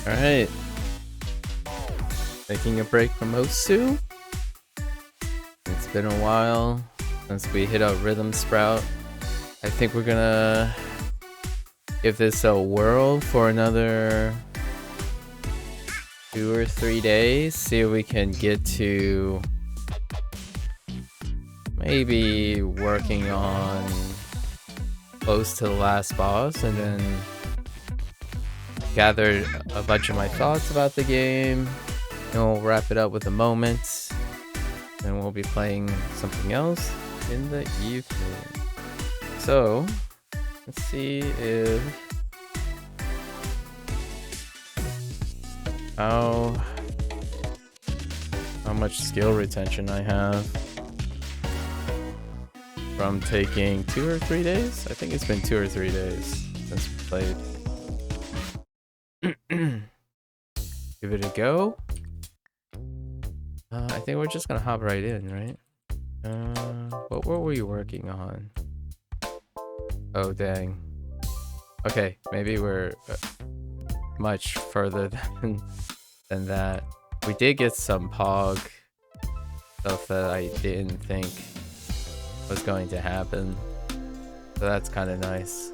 Alright. Taking a break from Osu. It's been a while since we hit a Rhythm Sprout. I think we're gonna give this a whirl for another 2 or 3 days. See if we can get to maybe working on close to the last boss, and then gather a bunch of my thoughts about the game, and we'll wrap it up with the moments, and we'll be playing something else in the evening. So let's see if how much skill retention I have from taking 2 or 3 days. I think it's been 2 or 3 days since we played. Give it a go. I think we're just gonna hop right in, right? What were we working on? Oh dang. Okay, maybe we're much further than that. We did get some Pog stuff that I didn't think was going to happen, so that's kind of nice.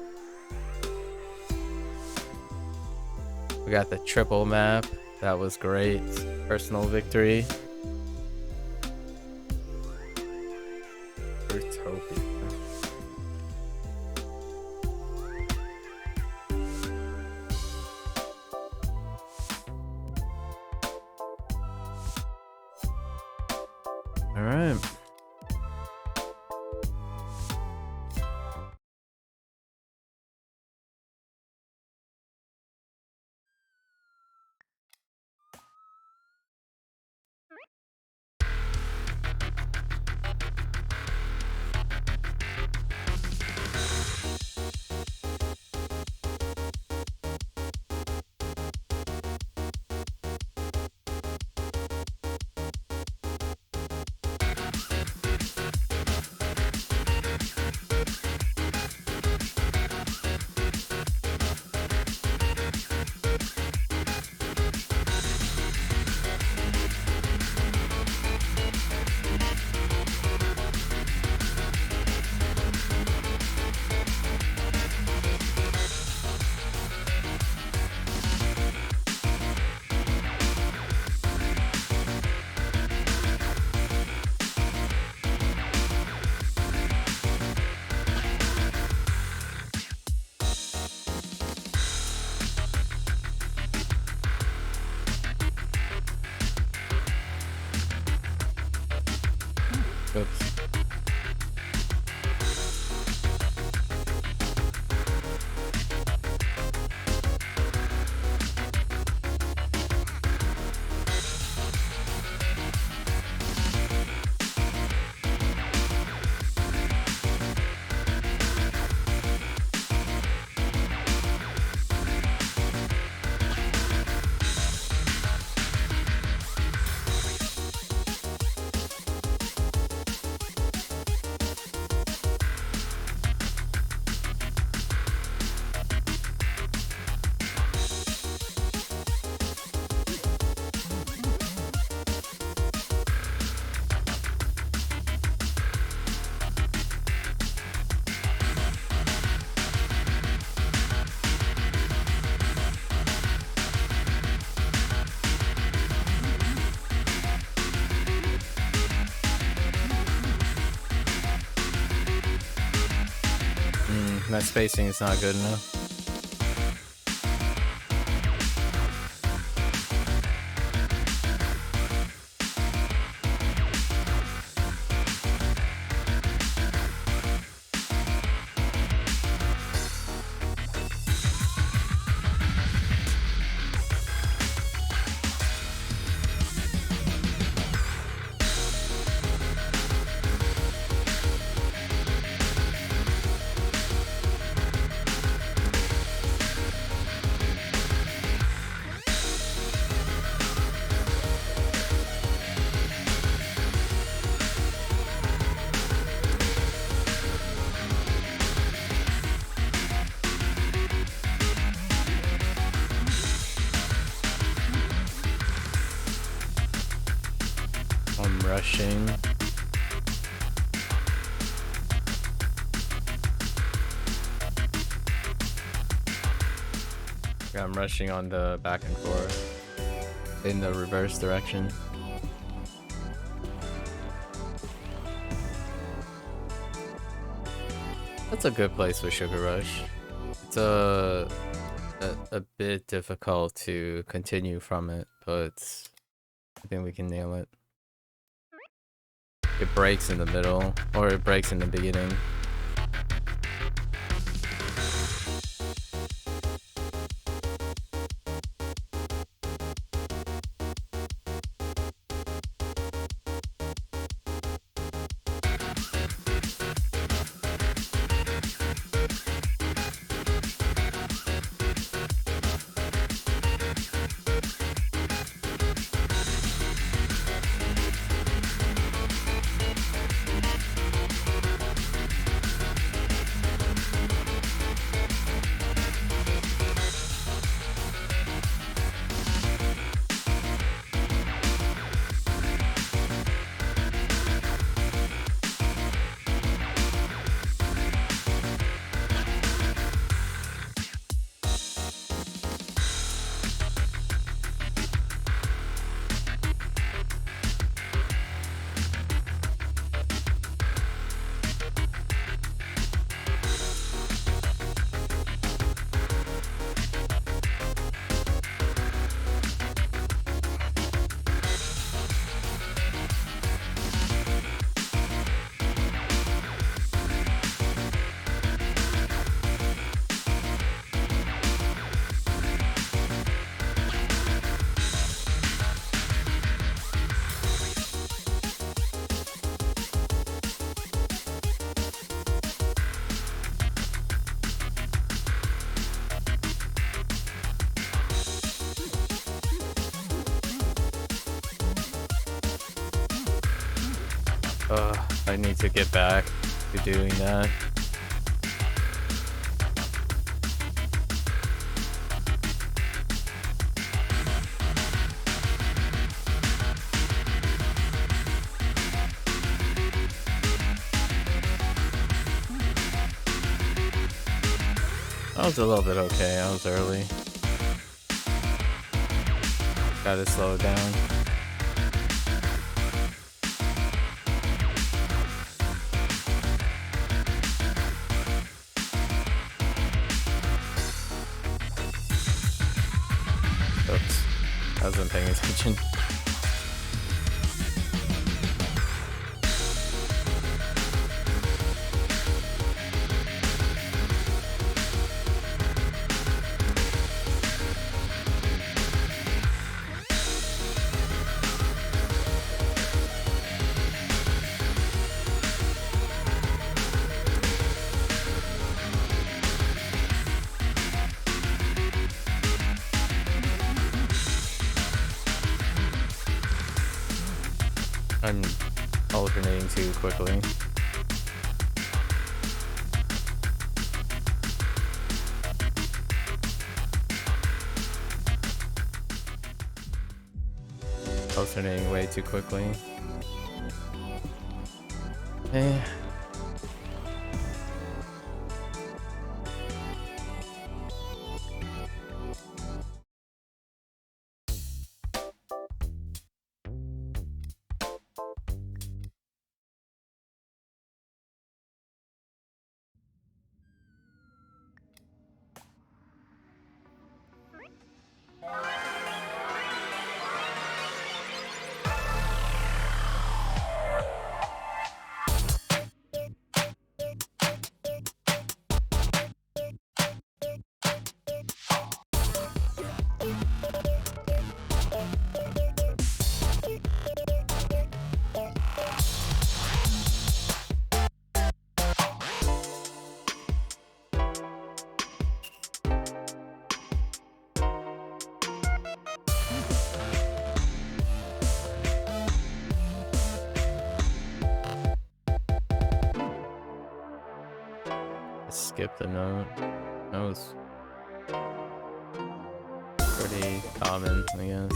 We got the triple map. That was great. Personal victory. Utopia. All right. Oops. My spacing is not good enough. rushing. I'm rushing on the back and forth in the reverse direction. That's a good place for Sugar Rush. It's a bit difficult to continue from it, but I think we can nail it. It breaks in the middle, or it breaks in the beginning. I need to get back to doing that. I was a little bit okay. I was early. Gotta slow it down. Oops. I wasn't paying attention. I'm alternating too quickly. Alternating way too quickly. Eh. Skip the note. That was pretty common, I guess.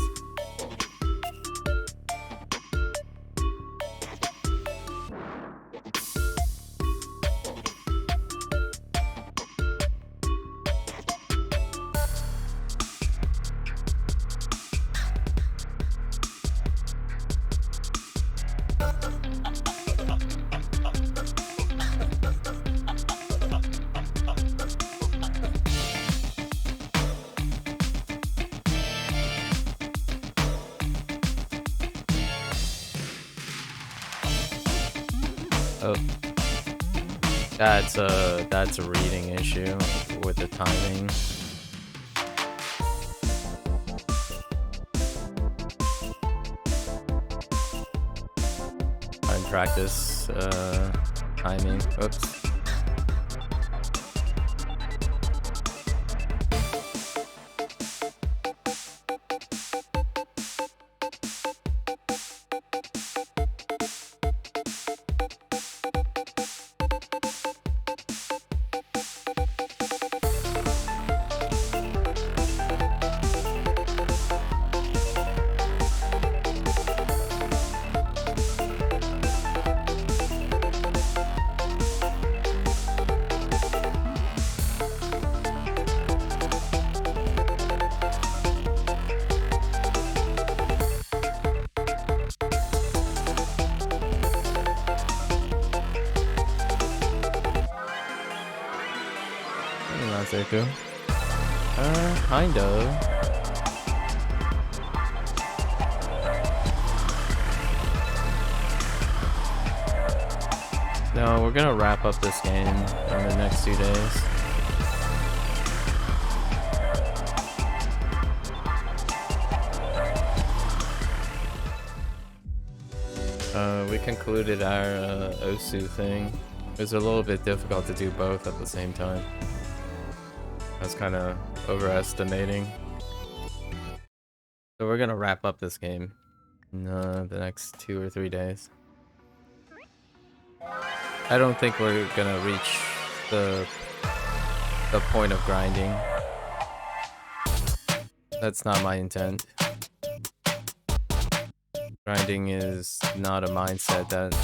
Oh, that's a reading issue with the timing. I practice timing. Oops. Zeku. Kind of. No, we're gonna wrap up this game in the next 2 days. We concluded our Osu thing. It was a little bit difficult to do both at the same time. I was kind of overestimating. So we're gonna wrap up this game in the next 2 or 3 days. I don't think we're gonna reach the point of grinding. That's not my intent. Grinding is not a mindset that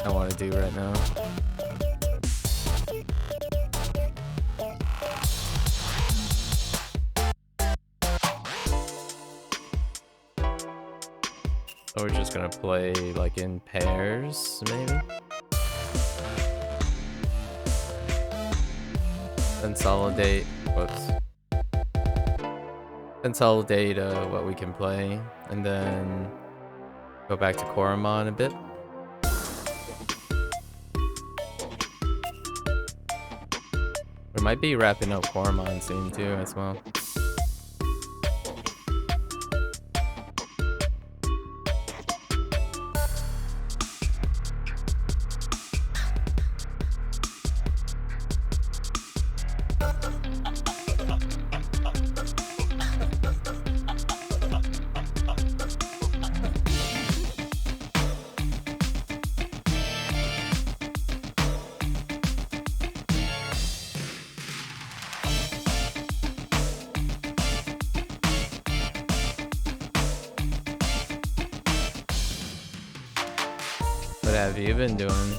I want to do right now. So we're just gonna play like in pairs, maybe? Consolidate. Whoops. Consolidate what we can play, and then go back to Koromon a bit. We might be wrapping up Koromon soon too, as well. What have you been doing?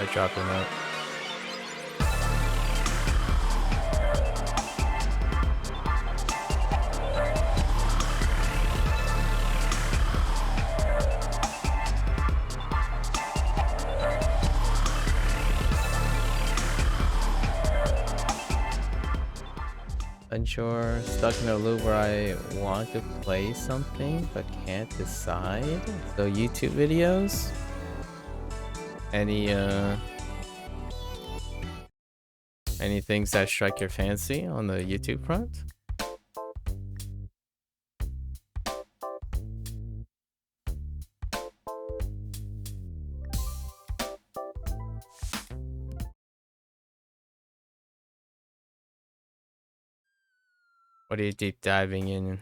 I dropped a note. Unsure, stuck in a loop where I want to play something but can't decide. So YouTube videos? Any things that strike your fancy on the YouTube front? What are you deep diving in?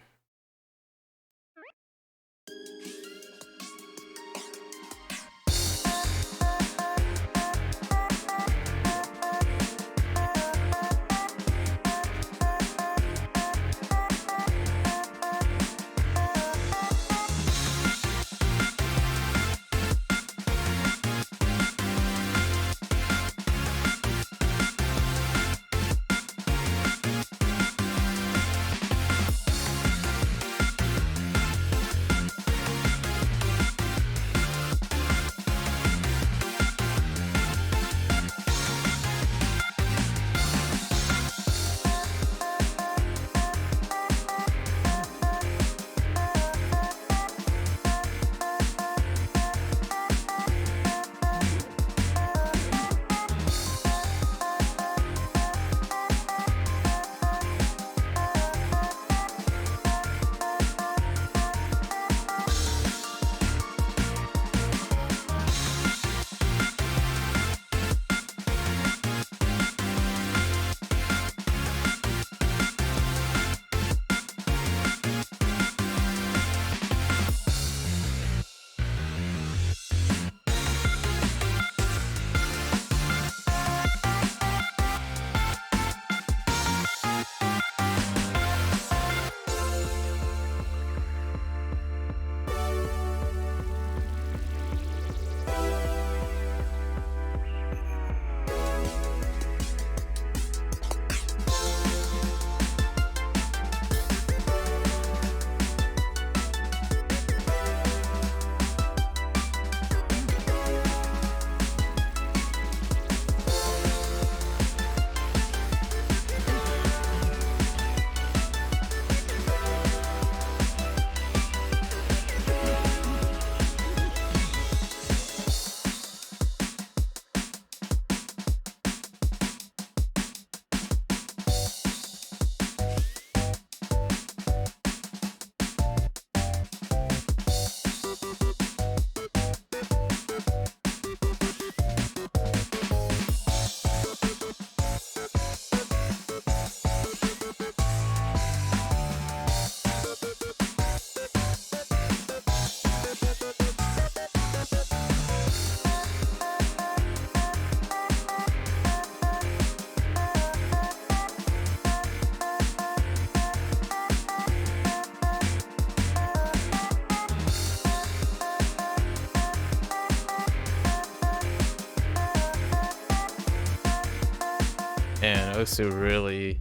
And Osu really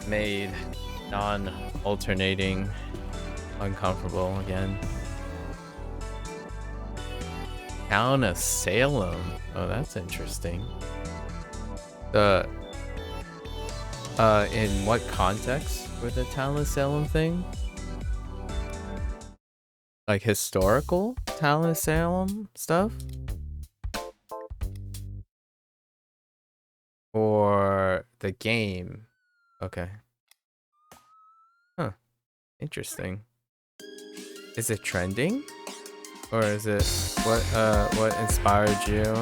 made non-alternating uncomfortable again. Town of Salem. Oh, that's interesting. The in what context with the Town of Salem thing? Like historical Town of Salem stuff? Or the game? Okay. Huh. Interesting. Is it trending? Or is it what inspired you?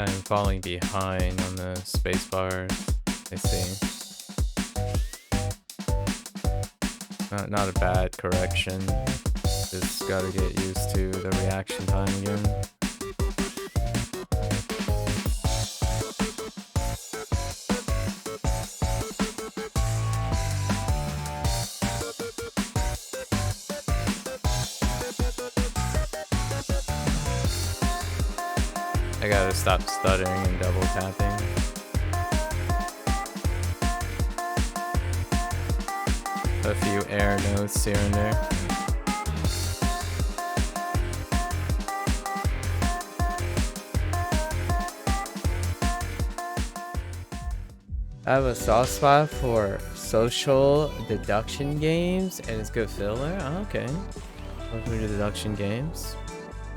I'm falling behind on the spacebar. I see. Not a bad correction. Just gotta get used to the reaction time again. I gotta stop stuttering and double tapping. A few air notes here and there. I have a soft spot for social deduction games, and it's good filler. Oh, okay. Love the deduction games.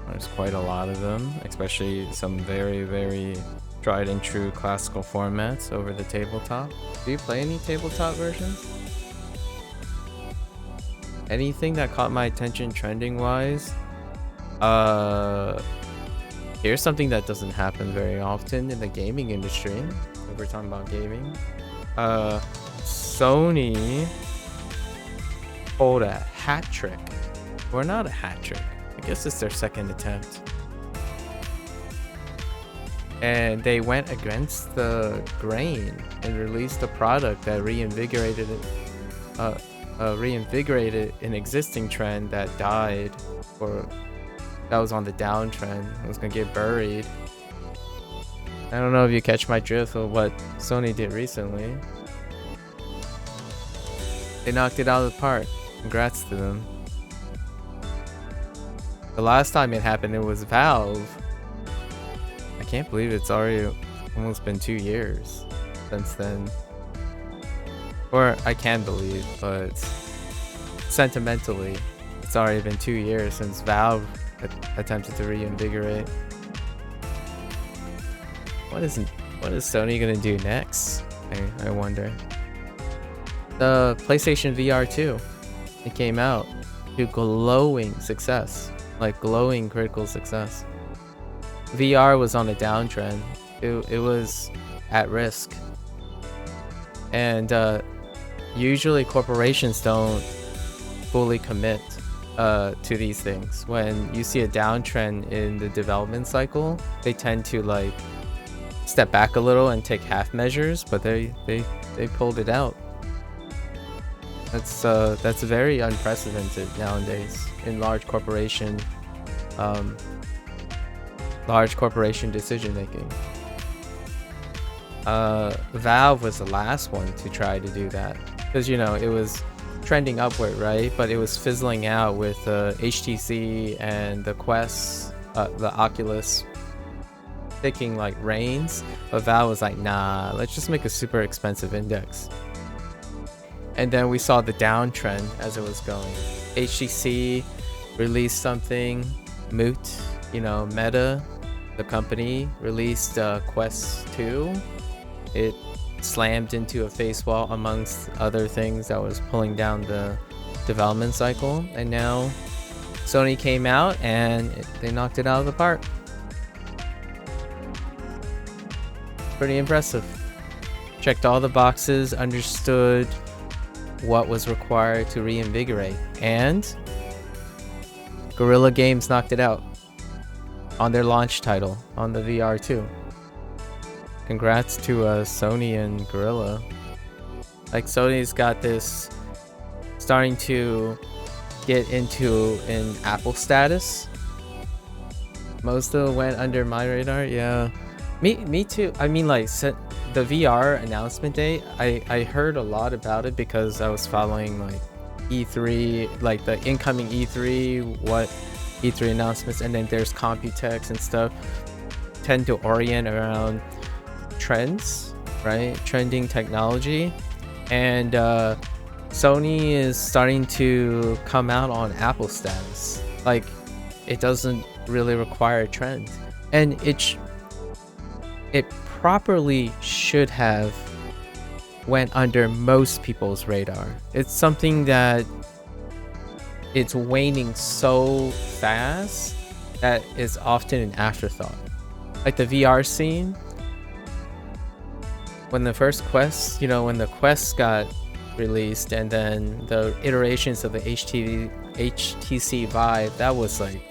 There's quite a lot of them, especially some very, very tried and true classical formats over the tabletop. Do you play any tabletop versions? Anything that caught my attention trending wise? Here's something that doesn't happen very often in the gaming industry. If we're talking about gaming. Sony pulled a hat trick. Or not a hat trick. I guess it's their second attempt. And they went against the grain and released a product that reinvigorated an existing trend that died, or that was on the downtrend. It was gonna get buried. I don't know if you catch my drift of what Sony did recently. They knocked it out of the park. Congrats to them. The last time it happened, it was Valve. I can't believe it's already almost been 2 years since then. Or I can believe, but sentimentally, it's already been 2 years since Valve attempted to reinvigorate. What is Sony gonna do next? I wonder. The PlayStation VR 2, it came out to glowing success. Like glowing critical success. VR was on a downtrend. It was at risk. And usually corporations don't fully commit to these things. When you see a downtrend in the development cycle, they tend to like step back a little and take half measures, but they pulled it out. That's very unprecedented nowadays in large corporation decision making. Valve was the last one to try to do that because it was trending upward, right? But it was fizzling out with HTC and the Quest, the Oculus taking like reins. But Valve was like, nah, let's just make a super expensive index. And then we saw the downtrend as it was going. HTC released something. Moot, Meta, the company, released Quest 2. It slammed into a face wall amongst other things that was pulling down the development cycle. And now Sony came out and they knocked it out of the park. Pretty impressive. Checked all the boxes, understood what was required to reinvigorate, and Guerrilla Games knocked it out on their launch title on the VR 2. Congrats to Sony and Guerrilla. Like Sony's got this starting to get into an Apple status. Most of it went under my radar. Yeah, me too. I mean, like the VR announcement day, I heard a lot about it because I was following like E3, like the incoming E3, what E3 announcements, and then there's Computex and stuff tend to orient around trends, right? Trending technology. And Sony is starting to come out on Apple status. Like it doesn't really require a trend, and it properly should have went under most people's radar. It's something that it's waning so fast that it's often an afterthought. like the VR scene. When the first Quest, you know, when the Quest got released, and then the iterations of the HTC Vive, that was like,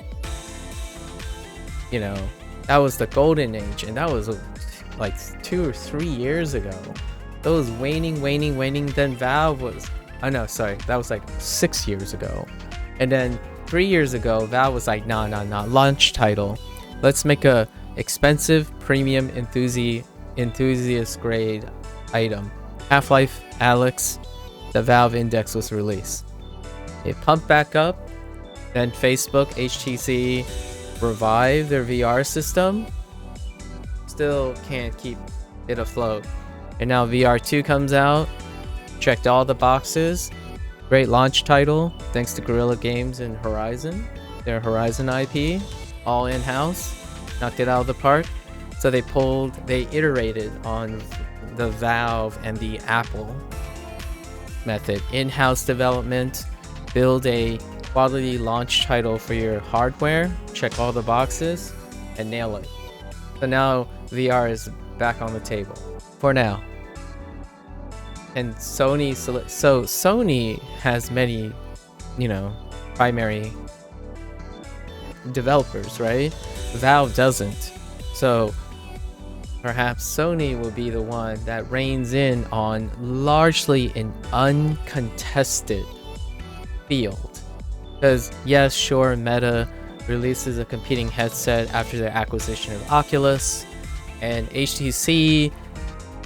you know, that was the golden age, and that was like 2 or 3 years ago. Those waning. Then Valve was, oh no, sorry, that was like 6 years ago. And then 3 years ago, Valve was like, nah, launch title. Let's make a expensive premium enthusiast grade item. Half-Life Alyx, the Valve Index was released. It pumped back up. Then Facebook, HTC revived their VR system. Still can't keep it afloat. And now VR2 comes out. Checked all the boxes. Great launch title, thanks to Guerrilla Games and Horizon. Their Horizon IP, all in-house. Knocked it out of the park. So they iterated on the Valve and the Apple method. In-house development, build a quality launch title for your hardware, check all the boxes, and nail it. So now VR is back on the table for now. And Sony has many, you know, primary developers, right? Valve doesn't. So perhaps Sony will be the one that reigns in on largely an uncontested field. Because yes, sure, Meta releases a competing headset after their acquisition of Oculus, and HTC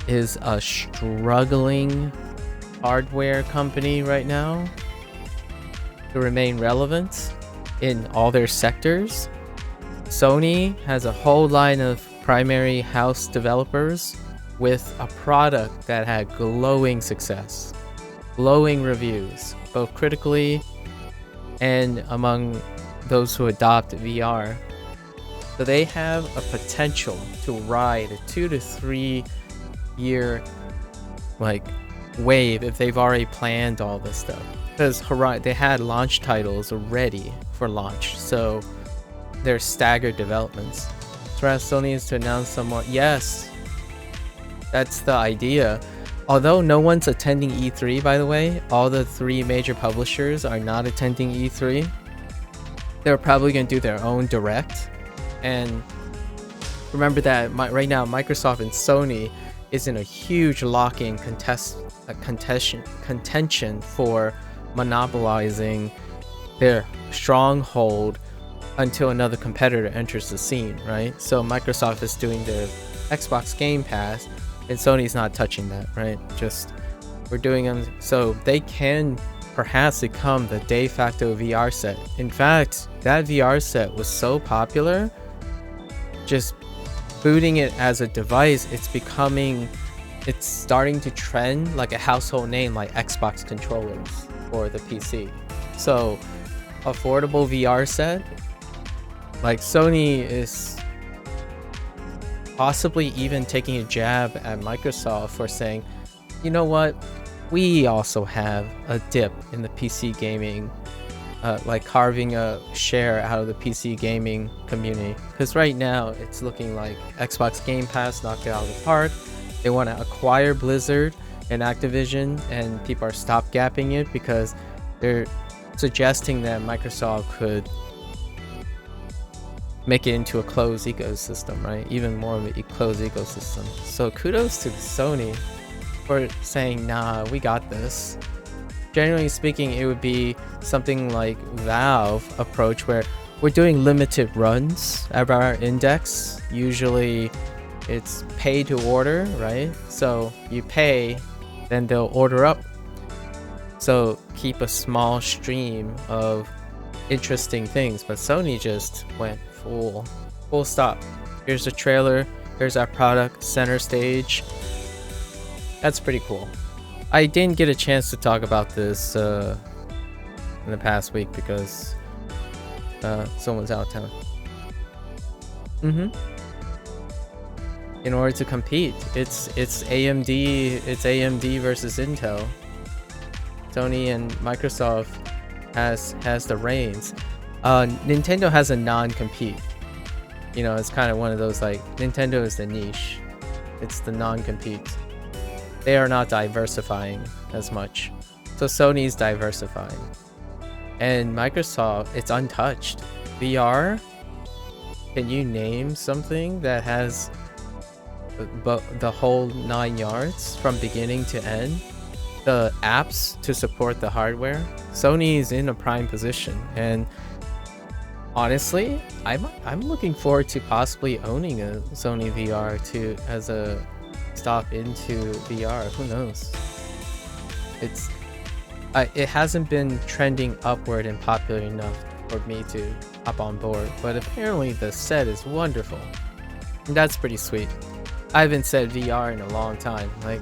is a struggling hardware company right now to remain relevant in all their sectors. Sony has a whole line of primary house developers with a product that had glowing success, glowing reviews, both critically and among those who adopt VR. So they have a potential to ride a 2 to 3 year like wave if they've already planned all this stuff, because they had launch titles ready for launch, so they're staggered developments. Perhaps Sony is to announce some more. Yes, that's the idea. Although no one's attending E3, by the way, all the 3 major publishers are not attending E3. They're probably going to do their own direct. And remember that right now Microsoft and Sony is in a huge lock-in contention for monopolizing their stronghold until another competitor enters the scene, right? So Microsoft is doing their Xbox Game Pass, and Sony's not touching that, right? Just, we're doing them so they can perhaps become the de facto VR set. In fact, that VR set was so popular, just booting it as a device, it's starting to trend like a household name like Xbox controllers for the PC. So affordable VR set, like Sony is possibly even taking a jab at Microsoft for saying, you know what, we also have a dip in the PC gaming, like carving a share out of the PC gaming community. Because right now it's looking like Xbox Game Pass knocked it out of the park. They want to acquire Blizzard and Activision, and people are stopgapping it because they're suggesting that Microsoft could make it into a closed ecosystem, right? Even more of a closed ecosystem. So kudos to Sony for saying, nah, we got this. Generally speaking, it would be something like Valve approach, where we're doing limited runs of our index. Usually it's pay to order, right? So you pay, then they'll order up. So keep a small stream of interesting things. But Sony just went full stop. Here's the trailer, here's our product, center stage. That's pretty cool. I didn't get a chance to talk about this in the past week because someone's out of town. In order to compete, it's AMD versus Intel. Sony and Microsoft has the reins. Nintendo has a non-compete. You know, it's kind of one of those, like, Nintendo is the niche. It's the non-compete. They are not diversifying as much. So Sony's diversifying. And Microsoft, it's untouched. VR, can you name something that has the whole 9 yards from beginning to end? The apps to support the hardware? Sony's in a prime position. And honestly, I'm looking forward to possibly owning a Sony VR as a stop into VR. Who knows? It hasn't been trending upward and popular enough for me to hop on board, but apparently the set is wonderful. And that's pretty sweet. I haven't said VR in a long time. Like,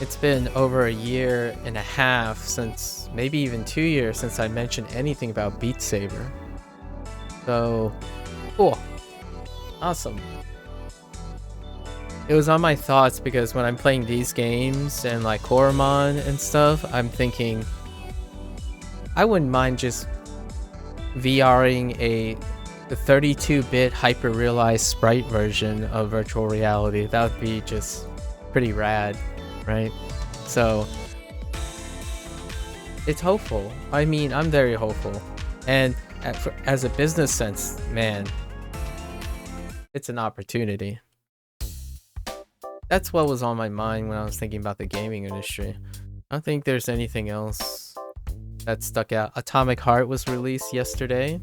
it's been over a year and a half since, maybe even 2 years since I mentioned anything about Beat Saber. So, cool. Awesome. It was on my thoughts because when I'm playing these games and like Koromon and stuff, I'm thinking I wouldn't mind just VRing a 32-bit hyper-realized sprite version of virtual reality. That would be just pretty rad, right? So it's hopeful. I mean, I'm very hopeful. And as a business sense, man, it's an opportunity. That's what was on my mind when I was thinking about the gaming industry. I don't think there's anything else that stuck out. Atomic Heart was released yesterday.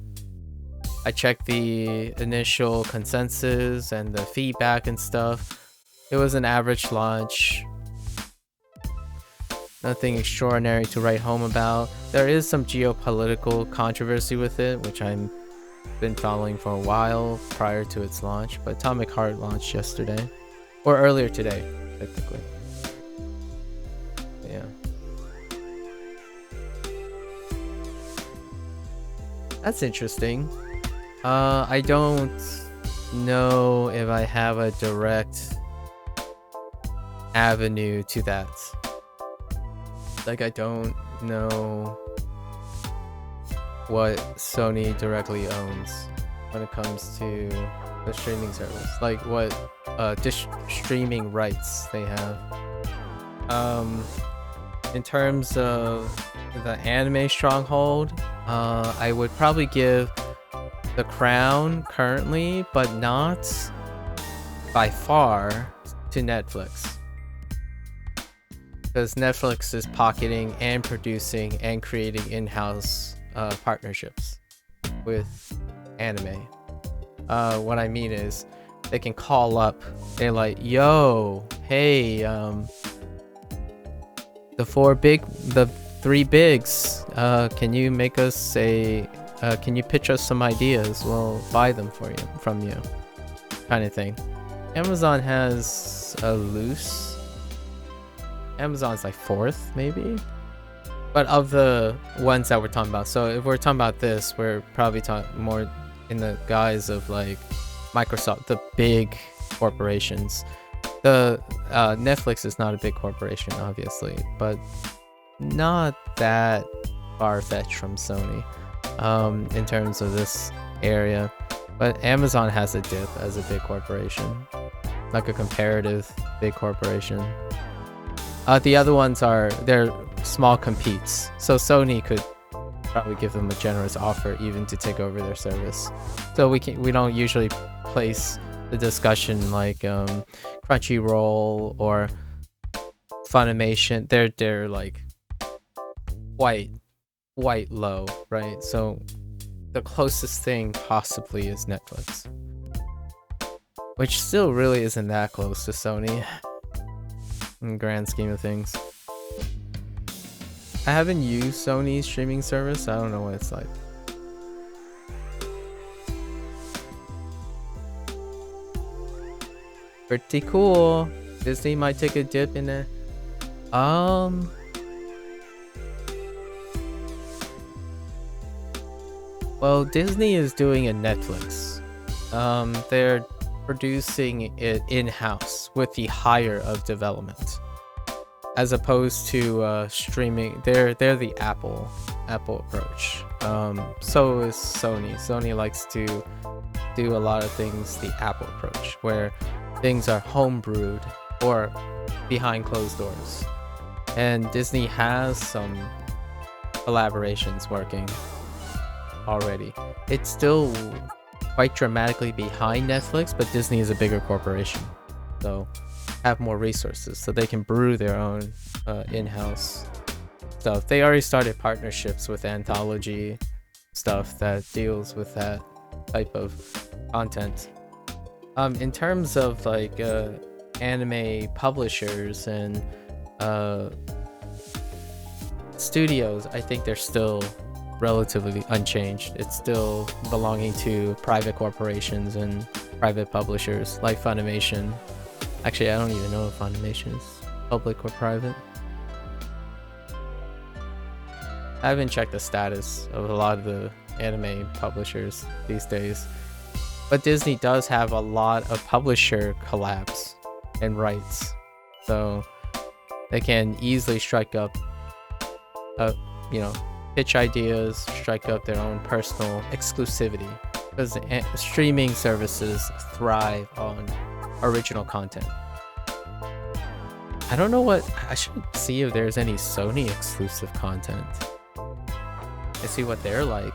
I checked the initial consensus and the feedback and stuff. It was an average launch. Nothing extraordinary to write home about. There is some geopolitical controversy with it, which I've been following for a while prior to its launch. But Atomic Heart launched yesterday. Or earlier today, technically. Yeah. That's interesting. I don't know if I have a direct avenue to that. Like, I don't know what Sony directly owns when it comes to the streaming service. Like, what streaming rights they have. In terms of the anime stronghold, I would probably give the crown currently, but not by far, to Netflix. Because Netflix is pocketing and producing and creating in-house partnerships with anime. What I mean is, they can call up, they're like, yo, hey, the three bigs, can you make us can you pitch us some ideas? We'll buy them from you, kind of thing. Amazon has a loose. Amazon's like 4th, maybe? But of the ones that we're talking about, so if we're talking about this, we're probably talking more in the guise of like Microsoft, the big corporations. The Netflix is not a big corporation, obviously, but not that far-fetched from Sony in terms of this area. But Amazon has a dip as a big corporation, like a comparative big corporation. The other ones they're small competes, so Sony could probably give them a generous offer even to take over their service. So we don't usually place the discussion like Crunchyroll or Funimation. They're like quite low, right? So the closest thing possibly is Netflix, which still really isn't that close to Sony in the grand scheme of things. I haven't used Sony's streaming service. I don't know what it's like. Pretty cool. Disney might take a dip in it. Well, Disney is doing a Netflix. They're producing it in-house with the hire of development, as opposed to streaming. They're the Apple approach. So is Sony. Sony likes to do a lot of things the Apple approach, where things are homebrewed or behind closed doors. And Disney has some collaborations working already. It's still quite dramatically behind Netflix, but Disney is a bigger corporation, so have more resources, so they can brew their own in-house stuff. They already started partnerships with Anthology stuff that deals with that type of content. In terms of like anime publishers and studios, I think they're still relatively unchanged. It's still belonging to private corporations and private publishers like Funimation. Actually, I don't even know if Funimation is public or private. I haven't checked the status of a lot of the anime publishers these days, but Disney does have a lot of publisher collabs and rights, so they can easily strike up pitch ideas, strike up their own personal exclusivity, because streaming services thrive on original content. I don't know what I should see if there's any Sony exclusive content. I see what they're like.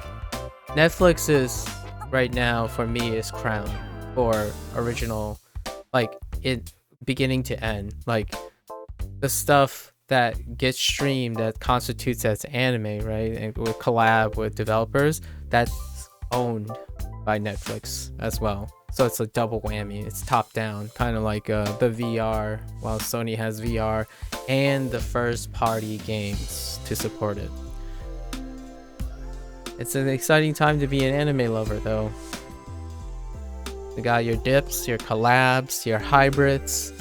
Netflix is right now for me is Crown for original, like it beginning to end, like the stuff that gets streamed that constitutes as anime, right? And with collab with developers, that's owned by Netflix as well. So it's a double whammy. It's top down, kind of like the VR, while Sony has VR and the first party games to support it. It's an exciting time to be an anime lover, though. You got your dips, your collabs, your hybrids.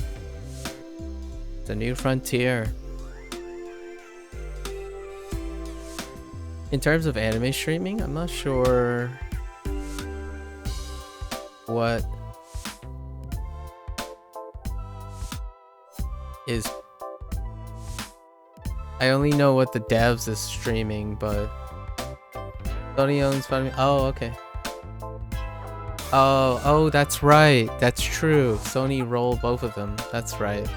It's a new frontier. In terms of anime streaming, I'm not sure what is. I only know what the devs is streaming, but Sony owns Funimation. Oh, okay. Oh, that's right. That's true. Sony roll both of them. That's right.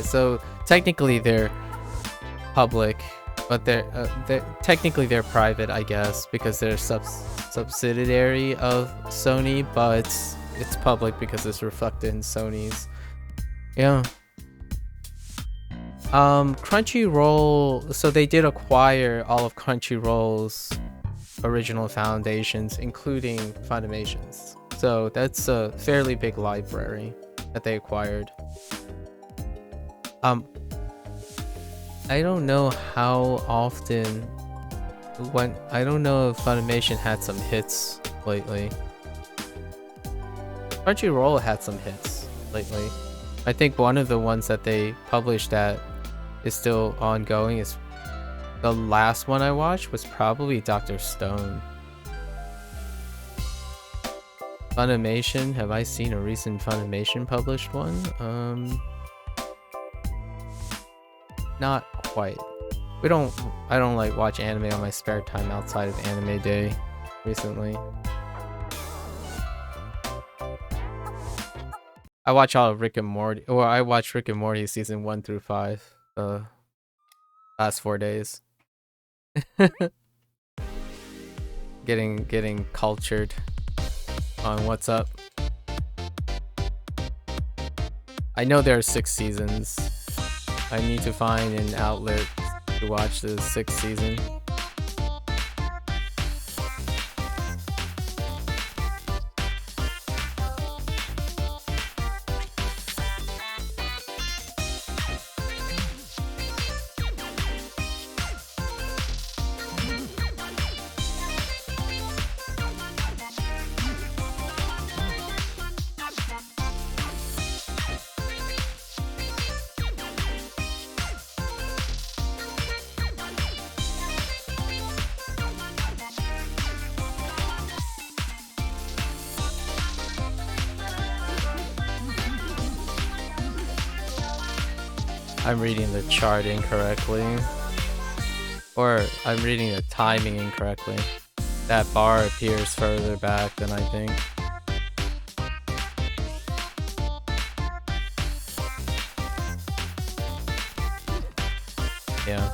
So technically they're public, but they're technically they're private, I guess, because they're subsidiary of Sony, but it's public because it's reflected in Sony's. Yeah. Crunchyroll, so they did acquire all of Crunchyroll's original foundations, including Funimation's. So that's a fairly big library that they acquired. I don't know how often I don't know if Funimation had some hits lately. Crunchyroll had some hits lately. I think one of the ones that they published that is still ongoing is the last one I watched was probably Dr. Stone. Funimation, have I seen a recent Funimation published one? Not quite. I don't like watch anime on my spare time outside of anime day recently. I watch all of Rick and Morty, or I watched Rick and Morty season 1 through 5 last 4 days. Getting cultured on what's up. I know there are 6 seasons. I need to find an outlet to watch the 6th season. I'm reading the chart incorrectly. Or I'm reading the timing incorrectly. That bar appears further back than I think. Yeah.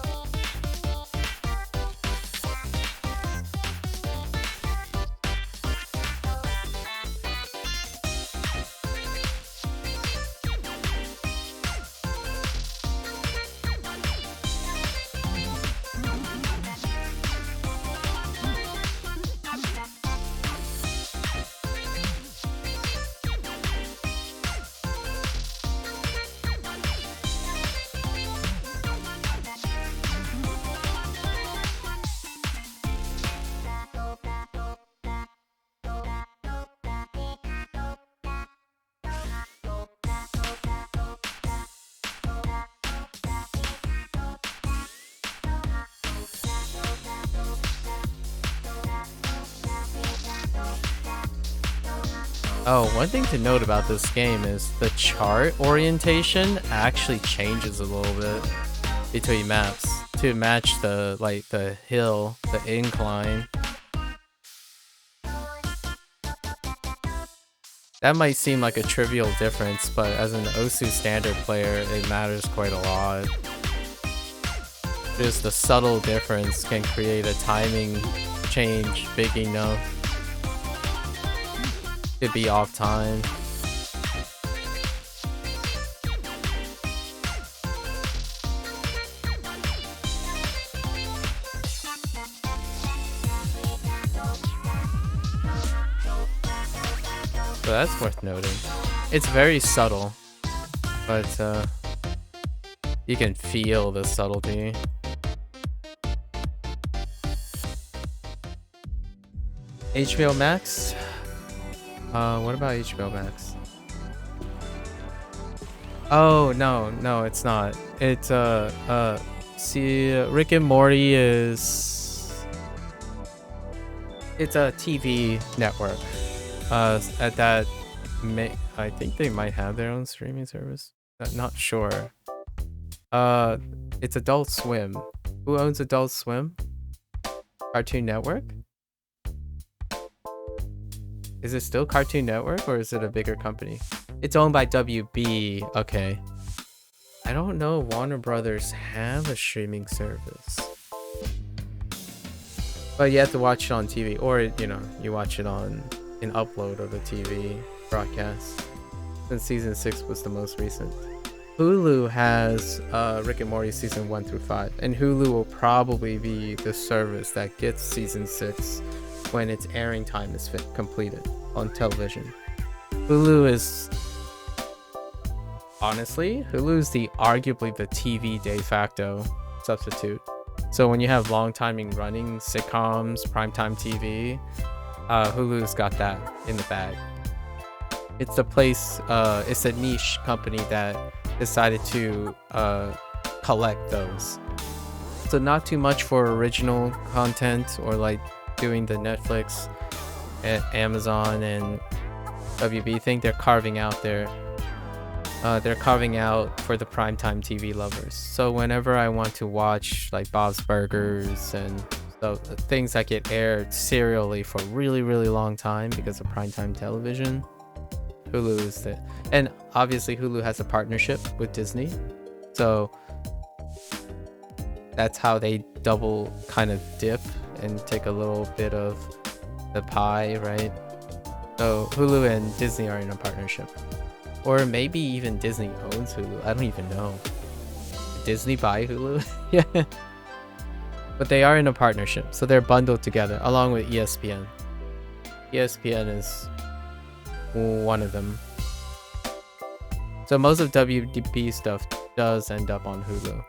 Oh, one thing to note about this game is the chart orientation actually changes a little bit between maps to match the the hill, the incline. That might seem like a trivial difference, but as an OSU standard player, it matters quite a lot. Just the subtle difference can create a timing change big enough to be off time. So that's worth noting. It's very subtle, but you can feel the subtlety. HBO Max? What about HBO Max? Oh, no, it's not. It's, see, Rick and Morty is... It's a TV network. At that, I think they might have their own streaming service. Not sure. It's Adult Swim. Who owns Adult Swim? Cartoon Network? Is it still Cartoon Network or is it a bigger company? It's owned by WB. Okay. I don't know if Warner Brothers have a streaming service. But you have to watch it on TV, or you know, you watch it on an upload of the TV broadcast. Since season 6 was the most recent. Hulu has Rick and Morty season 1 through 5, and Hulu will probably be the service that gets season 6 when its airing time is completed on television. Hulu is honestly, Hulu's arguably the TV de facto substitute. So when you have long timing running sitcoms, primetime TV, Hulu's got that in the bag. It's the place, it's a niche company that decided to collect those. So not too much for original content or like doing the Netflix, Amazon, and WB thing. They're carving out for the primetime TV lovers. So whenever I want to watch like Bob's Burgers and the things that get aired serially for a really, really long time because of primetime television, Hulu is the... And obviously Hulu has a partnership with Disney. So that's how they double kind of dip and take a little bit of the pie, right? So Hulu and Disney are in a partnership. Or maybe even Disney owns Hulu. I don't even know. Did Disney buy Hulu? Yeah. But they are in a partnership. So they're bundled together along with ESPN. ESPN is one of them. So most of WB stuff does end up on Hulu.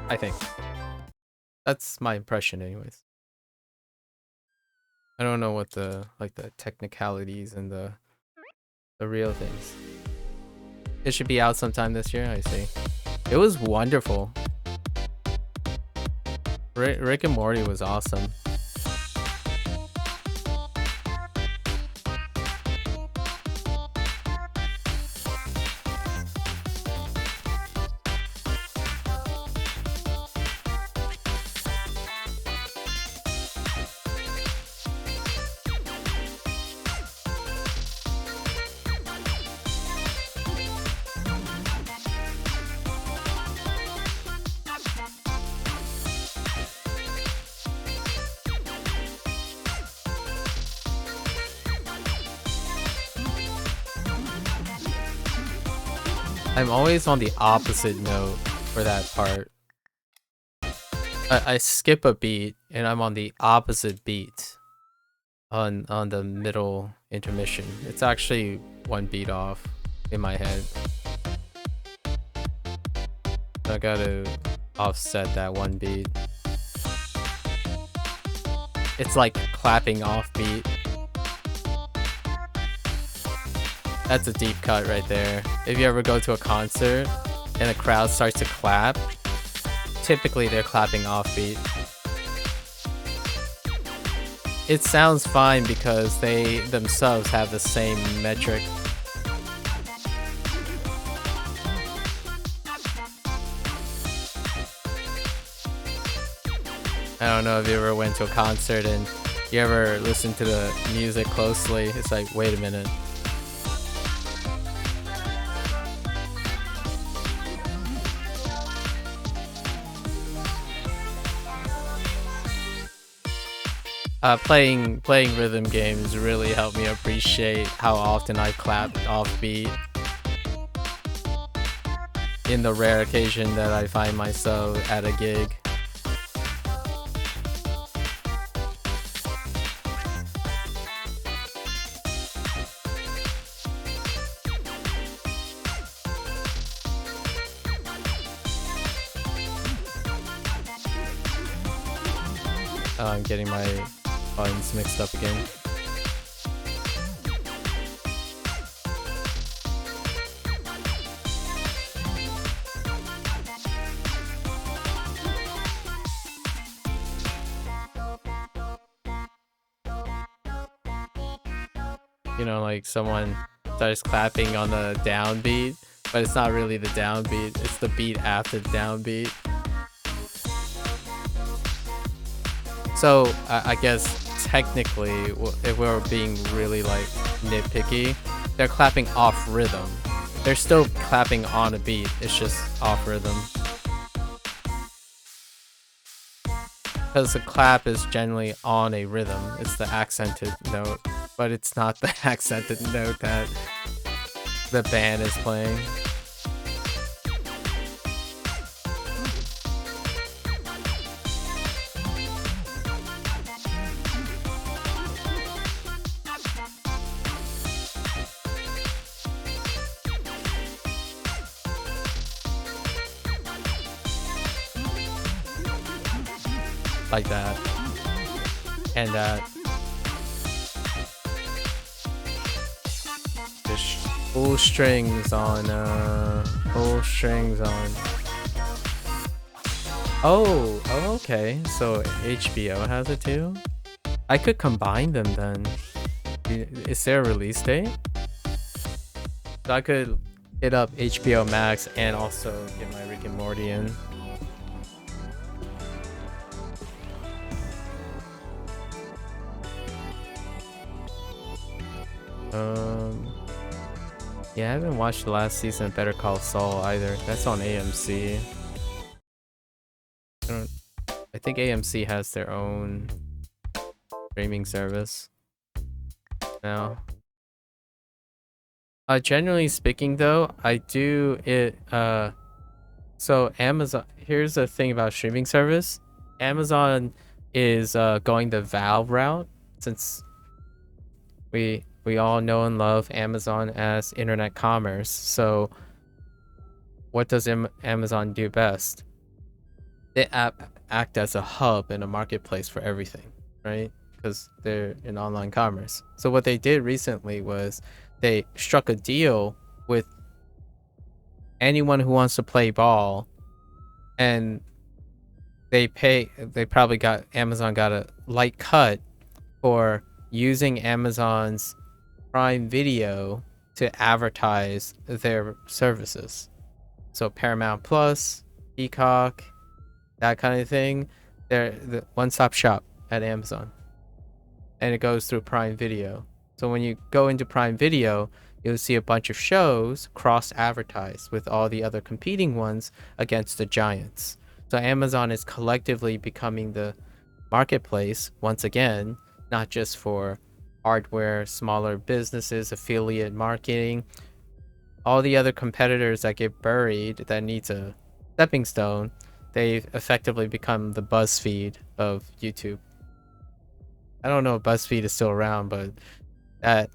I think. That's my impression anyways. I don't know what the technicalities and the real things. It should be out sometime this year, I see. It was wonderful. Rick and Morty was awesome. I'm always on the opposite note for that part. I skip a beat and I'm on the opposite beat on the middle intermission. It's actually one beat off in my head. I gotta offset that one beat. It's like clapping off beat. That's a deep cut right there. If you ever go to a concert and the crowd starts to clap, typically they're clapping off beat. It sounds fine because they themselves have the same metric. I don't know if you ever went to a concert and you ever listen to the music closely. It's like, wait a minute. Playing rhythm games really helped me appreciate how often I clapped off beat. In the rare occasion that I find myself at a gig. I'm getting my buttons mixed up again. You know, like someone starts clapping on the downbeat, but it's not really the downbeat, it's the beat after the downbeat. So I guess technically, if we're being really like nitpicky, they're clapping off rhythm. They're still clapping on a beat, it's just off rhythm. Because the clap is generally on a rhythm, it's the accented note, but it's not the accented note that the band is playing. Like that. And that. Just full strings on, full strings on. Oh, okay. So HBO has it too? I could combine them then. Is there a release date? So I could hit up HBO Max and also get my Rick and Morty in. Yeah, I haven't watched the last season of Better Call Saul either. That's on AMC. I think AMC has their own streaming service now. Generally speaking though, I do it so Amazon, here's the thing about streaming service. Amazon is going the Valve route, since we all know and love Amazon as internet commerce. So what does Amazon do best? They act as a hub and a marketplace for everything, right? Because they're in online commerce. So what they did recently was they struck a deal with anyone who wants to play ball, and Amazon got a light cut for using Amazon's Prime Video to advertise their services. So Paramount Plus, Peacock, that kind of thing. They're the one-stop shop at Amazon. And it goes through Prime Video. So when you go into Prime Video, you'll see a bunch of shows cross-advertised with all the other competing ones against the giants. So Amazon is collectively becoming the marketplace once again, not just for hardware, smaller businesses, affiliate marketing, all the other competitors that get buried that needs a stepping stone, they effectively become the BuzzFeed of YouTube. I don't know if BuzzFeed is still around, but that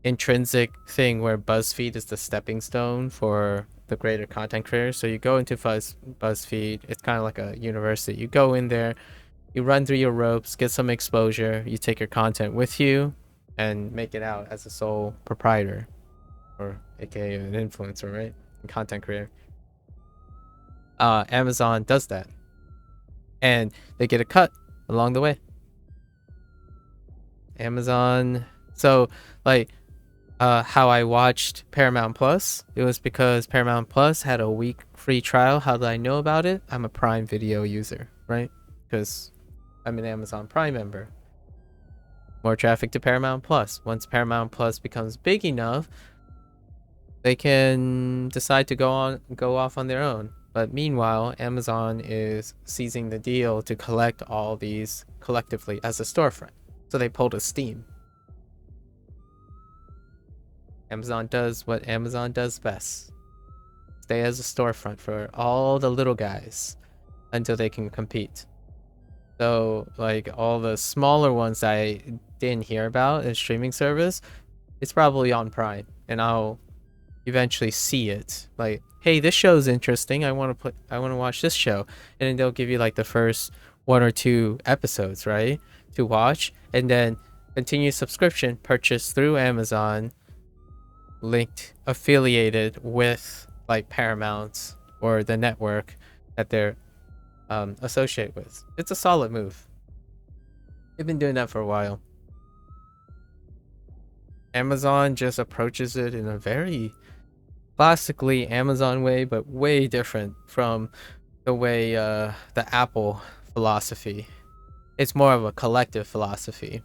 intrinsic thing where BuzzFeed is the stepping stone for the greater content creators. So you go into BuzzFeed, it's kind of like a university. You go in there, you run through your ropes, get some exposure, you take your content with you, and make it out as a sole proprietor, or aka an influencer, right? A content creator. Amazon does that, and they get a cut along the way. Amazon, so like how I watched Paramount Plus, it was because Paramount Plus had a week free trial. How did I know about it? I'm a Prime Video user, right? Because I'm an Amazon Prime member. More traffic to Paramount Plus. Once Paramount Plus becomes big enough, they can decide to go off on their own. But meanwhile, Amazon is seizing the deal to collect all these collectively as a storefront. So they pulled a Steam. Amazon does what Amazon does best. Stay as a storefront for all the little guys until they can compete. So like all the smaller ones I didn't hear about in streaming service, it's probably on Prime, and I'll eventually see it. Like, hey, this show's interesting. I want to watch this show, and then they'll give you like the first 1 or 2 episodes, right, to watch, and then continue subscription purchase through Amazon, linked, affiliated with like Paramount or the network that they're associated with. It's a solid move. They've been doing that for a while. Amazon just approaches it in a very classically Amazon way, but way different from the way the Apple philosophy. It's more of a collective philosophy,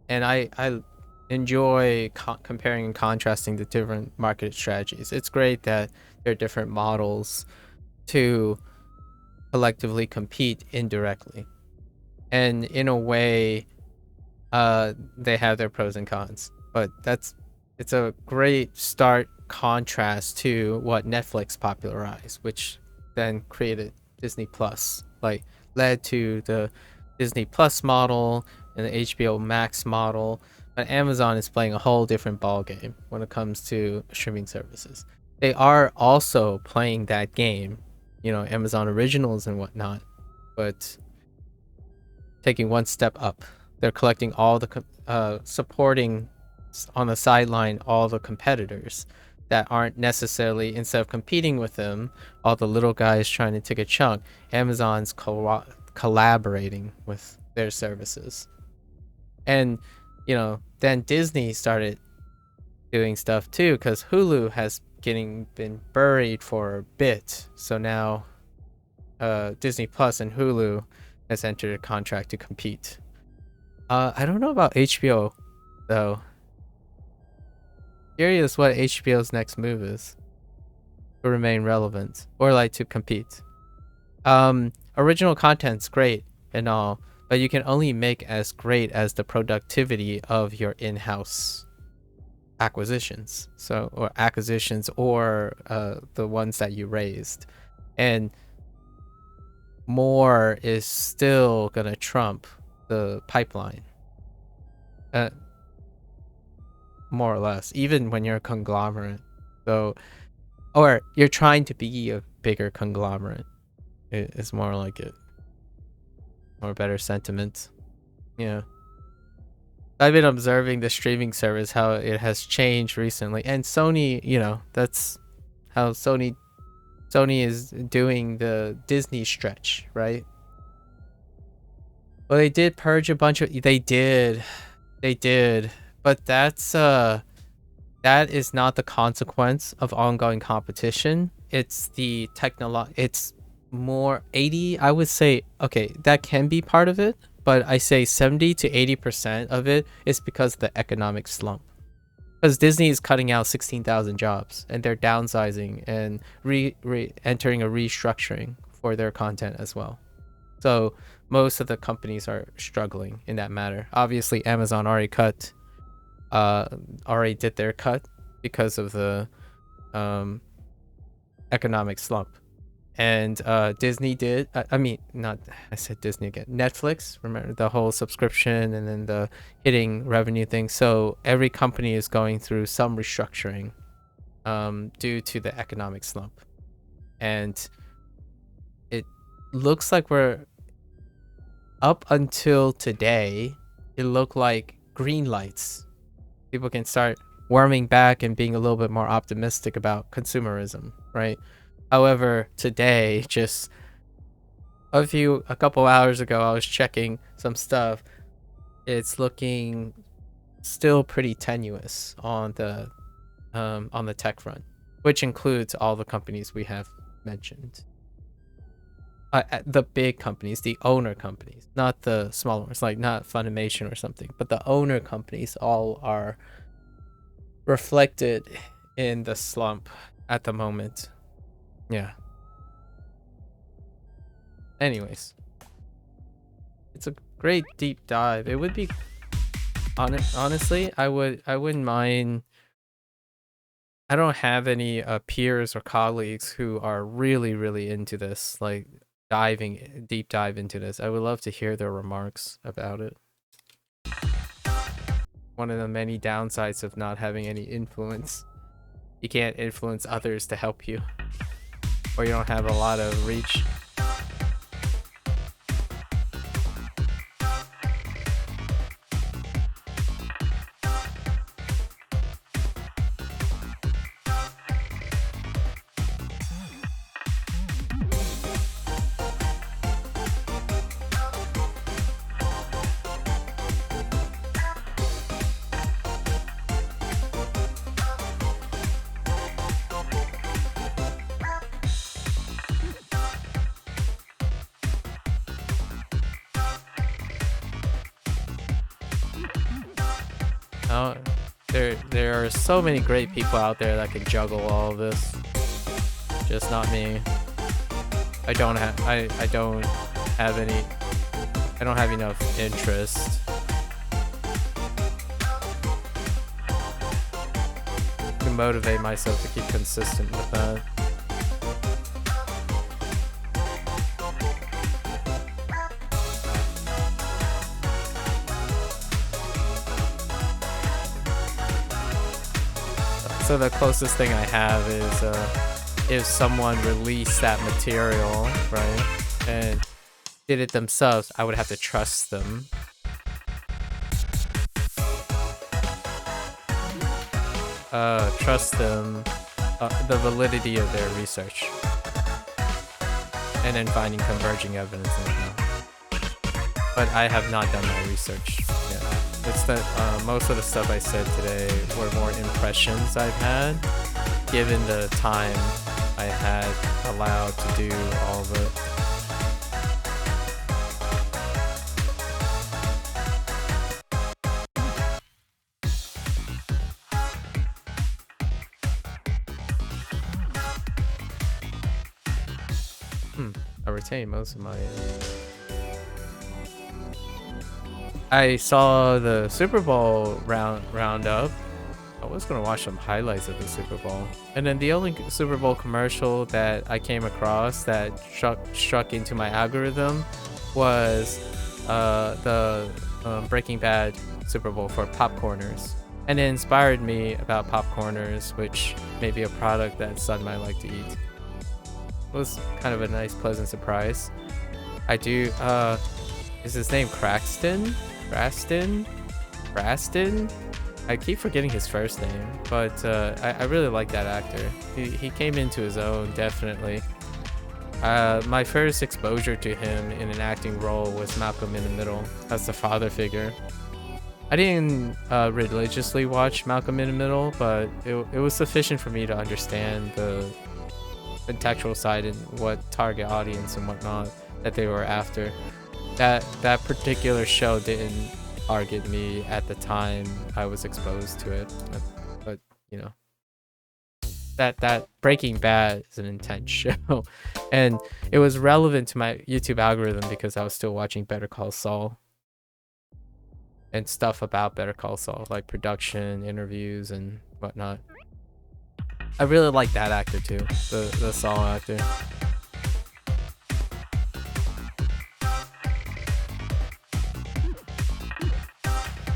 and I enjoy comparing and contrasting the different market strategies. It's great that there are different models to collectively compete indirectly, and in a way they have their pros and cons, but it's a great stark contrast to what Netflix popularized, which then created Disney Plus, like led to the Disney Plus model and the HBO Max model. But Amazon is playing a whole different ball game when it comes to streaming services. They are also playing that game, you know, Amazon Originals and whatnot, but taking one step up. They're collecting all the supporting on the sideline all the competitors that aren't necessarily, instead of competing with them, all the little guys trying to take a chunk. Amazon's collaborating with their services, and you know, then Disney started doing stuff too, because Hulu has been buried for a bit. So now Disney Plus and Hulu has entered a contract to compete. I don't know about HBO though. Curious what HBO's next move is to remain relevant or like to compete. Original content's great and all, but you can only make as great as the productivity of your in-house acquisitions. So, or acquisitions, or the ones that you raised, and more is still gonna trump the pipeline. More or less, even when you're a conglomerate. So, or you're trying to be a bigger conglomerate. It's more like it. Or better sentiment. Yeah. I've been observing the streaming service, how it has changed recently. And Sony, you know, that's how Sony is doing the Disney stretch, right? Well, they did purge a bunch of... They did. But that's that is not the consequence of ongoing competition. It's the it's more 80, I would say. Okay, that can be part of it, but I say 70 to 80% of it is because of the economic slump. Because Disney is cutting out 16,000 jobs, and they're downsizing and entering a restructuring for their content as well. So most of the companies are struggling in that matter. Obviously, Amazon already did their cut because of the economic slump. And Disney did, I mean, not, I said Disney again, Netflix, remember the whole subscription and then the hitting revenue thing. So every company is going through some restructuring due to the economic slump. And it looks like we're, up until today, it looked like green lights. People can start warming back and being a little bit more optimistic about consumerism, right? However, today, just a couple hours ago, I was checking some stuff. It's looking still pretty tenuous on the tech front, which includes all the companies we have mentioned. The big companies, the owner companies, not the smaller ones, like not Funimation or something, but the owner companies all are reflected in the slump at the moment. Yeah. Anyways, it's a great deep dive. It would be honestly, I wouldn't mind. I don't have any peers or colleagues who are really into this, like deep dive into this. I would love to hear their remarks about it. One of the many downsides of not having any influence. You can't influence others to help you, or you don't have a lot of reach. Oh, there are so many great people out there that can juggle all of this. Just not me. I don't have enough interest. To motivate myself to keep consistent with that. So the closest thing I have is if someone released that material, right, and did it themselves, I would have to trust them. The validity of their research. And then finding converging evidence and whatnot. But I have not done my research yet. It's that most of the stuff I said today were more impressions I've had, given the time I had allowed to do all of it. I retained most of my... I saw the Super Bowl roundup. I was gonna watch some highlights of the Super Bowl, and then the only Super Bowl commercial that I came across that struck into my algorithm was the Breaking Bad Super Bowl for popcorners, and it inspired me about popcorners, which may be a product that Sun might like to eat. It was kind of a nice, pleasant surprise. I do. Is his name Cranston? Braston? I keep forgetting his first name, but I really like that actor. He came into his own, definitely. My first exposure to him in an acting role was Malcolm in the Middle as the father figure. I didn't religiously watch Malcolm in the Middle, but it was sufficient for me to understand the contextual side and what target audience and whatnot that they were after. That particular show didn't target me at the time I was exposed to it, but you know, that Breaking Bad is an intense show, and it was relevant to my YouTube algorithm because I was still watching Better Call Saul and stuff about Better Call Saul, like production, interviews, and whatnot. I really like that actor too, the Saul actor.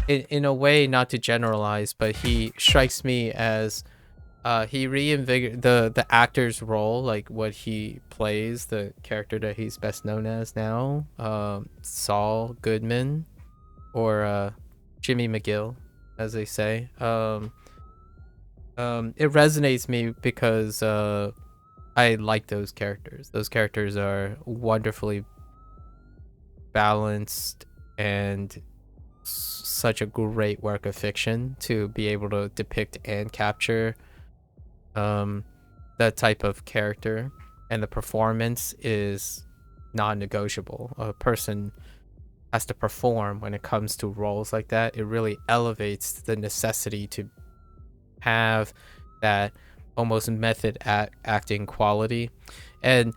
In a way, not to generalize, but he strikes me as he reinvigorated the actor's role, like what he plays, the character that he's best known as now, Saul Goodman, or Jimmy McGill, as they say. It resonates me because I like those characters. Those characters are wonderfully balanced and such a great work of fiction to be able to depict and capture that type of character, and the performance is non-negotiable. A person has to perform when it comes to roles like that. It really elevates the necessity to have that almost method acting quality. And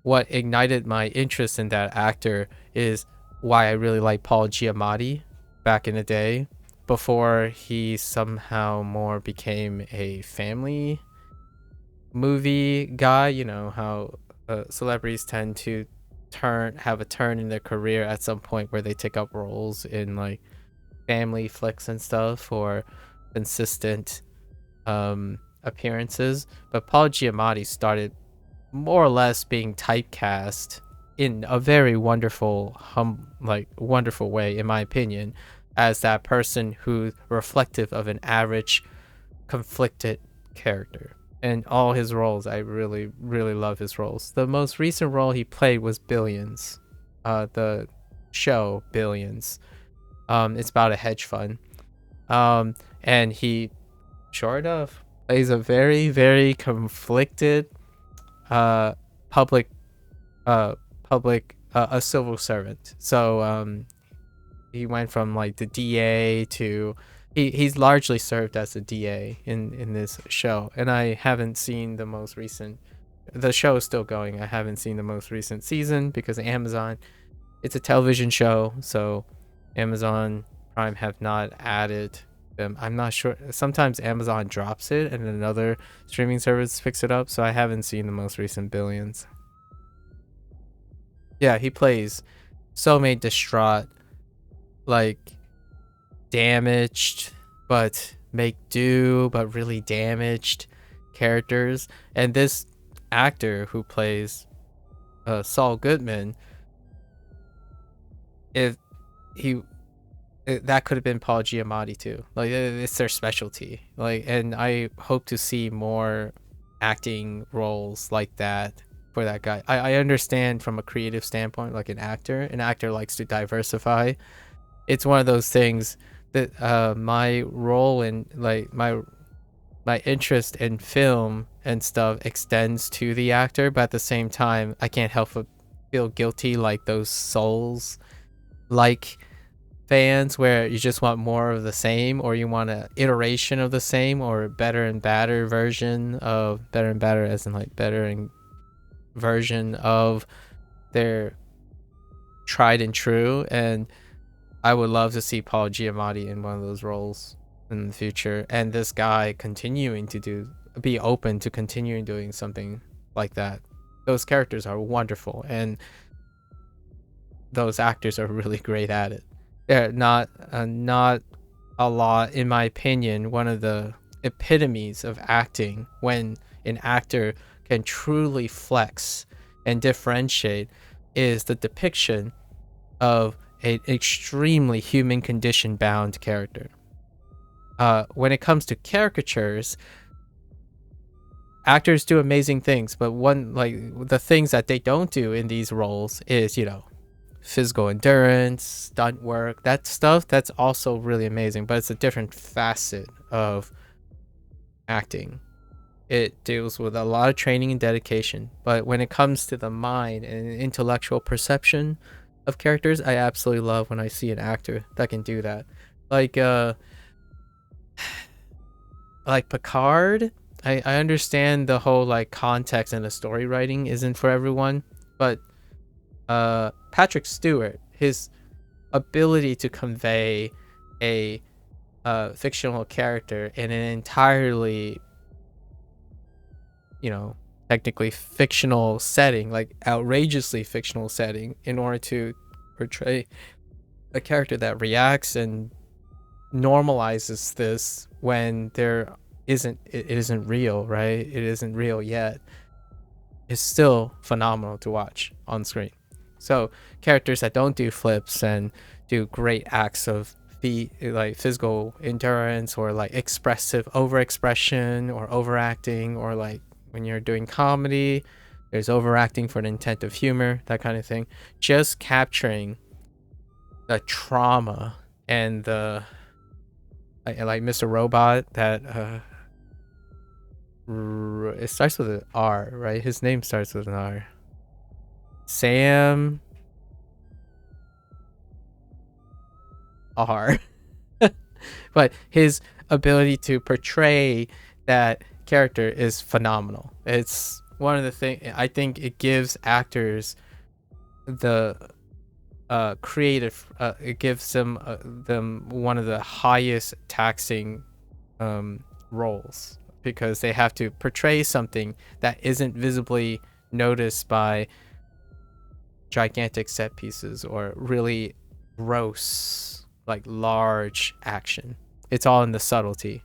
what ignited my interest in that actor is why I really like Paul Giamatti back in the day, before he somehow more became a family movie guy. You know how celebrities tend to have a turn in their career at some point where they take up roles in like family flicks and stuff, or consistent appearances. But Paul Giamatti started more or less being typecast in a very wonderful wonderful way, in my opinion, as that person who's reflective of an average conflicted character. And all his roles, I really love his roles. The most recent role he played was Billions, the show Billions. It's about a hedge fund, and he, sure enough, plays a very conflicted public a civil servant. So he went from like the DA to he's largely served as a DA in this show. And I haven't seen the most recent, the show is still going. I haven't seen the most recent season because Amazon, it's a television show, so Amazon Prime have not added them. I'm not sure. Sometimes Amazon drops it and another streaming service picks it up, so I haven't seen the most recent Billions. Yeah, he plays so many distraught, like damaged but make do, but really damaged characters. And this actor who plays Saul Goodman, if he that could have been Paul Giamatti too. Like it's their specialty. Like, and I hope to see more acting roles like that for that guy. I understand from a creative standpoint, like an actor likes to diversify. It's one of those things that my role in like my interest in film and stuff extends to the actor, but at the same time I can't help but feel guilty, like those Souls like fans where you just want more of the same, or you want an iteration of the same, or better and better version of better and better, as in like better and version of their tried and true. And I would love to see Paul Giamatti in one of those roles in the future, and this guy continuing to be open to continuing doing something like that. Those characters are wonderful, and those actors are really great at it. They're not a lot, in my opinion. One of the epitomes of acting, when an actor can truly flex and differentiate, is the depiction of an extremely human condition bound character. When it comes to caricatures, actors do amazing things, but one, like, the things that they don't do in these roles is, you know, physical endurance, stunt work, that stuff. That's also really amazing, but it's a different facet of acting. It deals with a lot of training and dedication, but when it comes to the mind and intellectual perception of characters, I absolutely love when I see an actor that can do that. Like Picard, I understand the whole like context and the story writing isn't for everyone, but Patrick Stewart, his ability to convey a fictional character in an entirely technically fictional setting, like outrageously fictional setting, in order to portray a character that reacts and normalizes this when it isn't real, right? It isn't real yet. It's still phenomenal to watch on screen. So characters that don't do flips and do great acts of like physical endurance, or like expressive overexpression or overacting, or like when you're doing comedy, there's overacting for the intent of humor, that kind of thing. Just capturing the trauma and the like Mr. Robot, that it starts with an R, right? His name starts with an R. Sam R. But his ability to portray that character is phenomenal. It's one of the things, I think it gives actors the creative, it gives them one of the highest taxing roles, because they have to portray something that isn't visibly noticed by gigantic set pieces or really gross, like large action. It's all in the subtlety,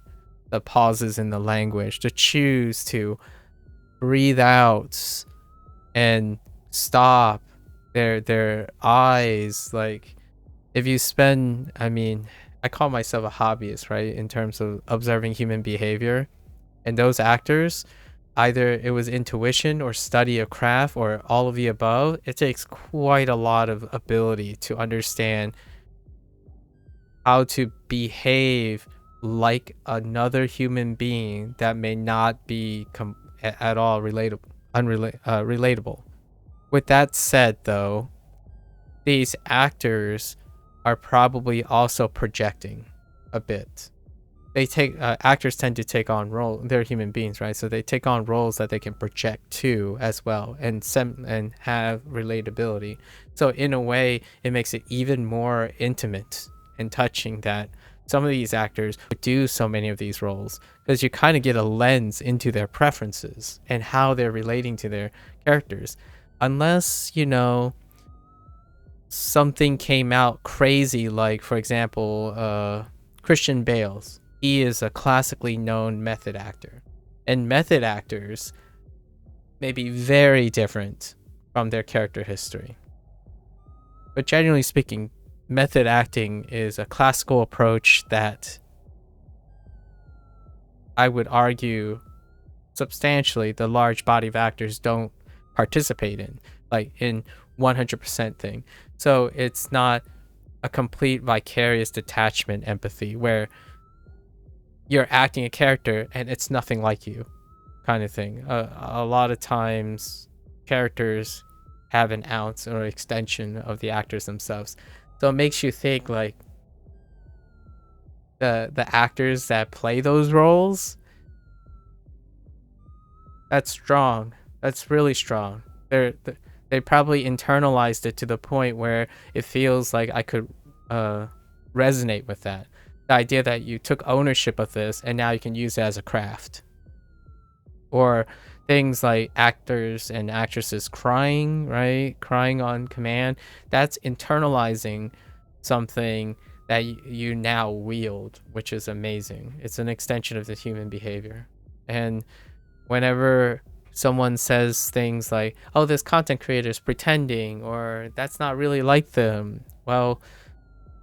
the pauses in the language, the choose to breathe out and stop, their eyes. Like, if you spend, I call myself a hobbyist, right, in terms of observing human behavior, and those actors, either it was intuition or study of craft or all of the above. It takes quite a lot of ability to understand how to behave like another human being that may not be at all relatable. With that said, though, these actors are probably also projecting a bit. They take actors tend to take on roles. They're human beings, right? So they take on roles that they can project to as well, and have relatability. So in a way, it makes it even more intimate and touching that some of these actors do so many of these roles, because you kind of get a lens into their preferences and how they're relating to their characters. Unless, something came out crazy, like, for example, Christian Bale's. He is a classically known method actor, and method actors may be very different from their character history. But generally speaking, method acting is a classical approach that I would argue substantially the large body of actors don't participate in, like in 100% thing. So it's not a complete vicarious detachment empathy where you're acting a character and it's nothing like you, kind of thing. A lot of times characters have an ounce or extension of the actors themselves. So it makes you think, like, the actors that play those roles, that's strong. That's really strong. They probably internalized it to the point where it feels like I could resonate with that. The idea that you took ownership of this and now you can use it as a craft. Or things like actors and actresses crying, right? Crying on command. That's internalizing something that you now wield, which is amazing. It's an extension of the human behavior. And whenever someone says things like, oh, this content creator is pretending, or that's not really like them, well,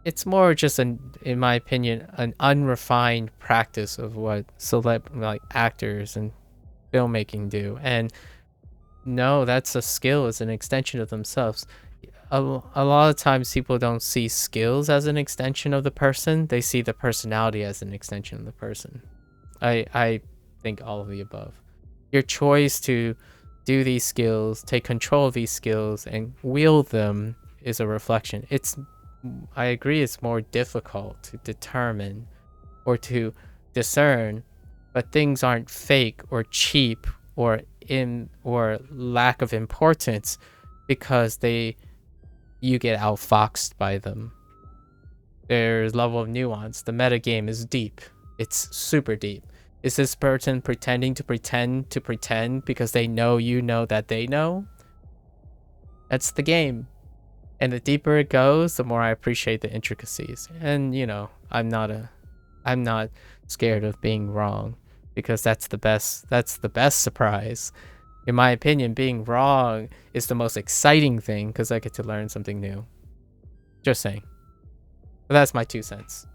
it's more just in my opinion, an unrefined practice of what like actors and filmmaking do. And no, that's a skill. It's an extension of themselves. A lot of times people don't see skills as an extension of the person. They see the personality as an extension of the person. I think all of the above. Your choice to do these skills, take control of these skills, and wield them is a reflection. I agree, it's more difficult to determine or to discern, but things aren't fake or cheap or lack of importance because you get outfoxed by them. There's level of nuance. The meta game is deep. It's super deep. Is this person pretending to pretend because they know you know that they know? That's the game. And the deeper it goes, the more I appreciate the intricacies. And you know, I'm not scared of being wrong, because that's the best surprise. In my opinion, being wrong is the most exciting thing because I get to learn something new. Just saying. But that's my 2 cents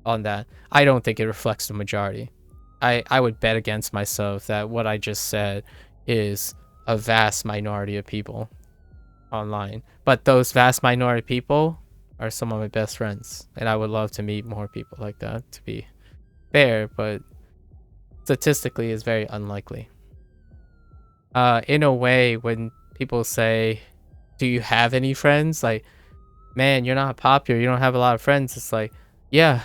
on that. I don't think it reflects the majority. I would bet against myself that what I just said is a vast minority of people online. But those vast minority of people are some of my best friends. And I would love to meet more people like that, to be fair, but statistically is very unlikely. In a way, when people say, do you have any friends? Like, man, you're not popular, you don't have a lot of friends. It's like, yeah,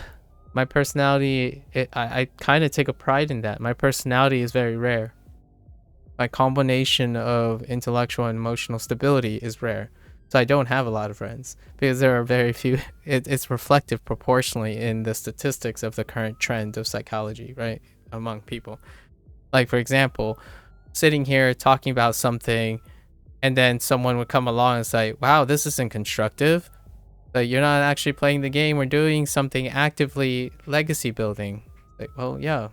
my personality, I kind of take a pride in that. My personality is very rare. My combination of intellectual and emotional stability is rare. So I don't have a lot of friends because there are very few. It's reflective proportionally in the statistics of the current trend of psychology, right? Among people. Like, for example, sitting here talking about something and then someone would come along and say, wow, this isn't constructive. Like, you're not actually playing the game. We're doing something actively legacy building. Like, well, yeah.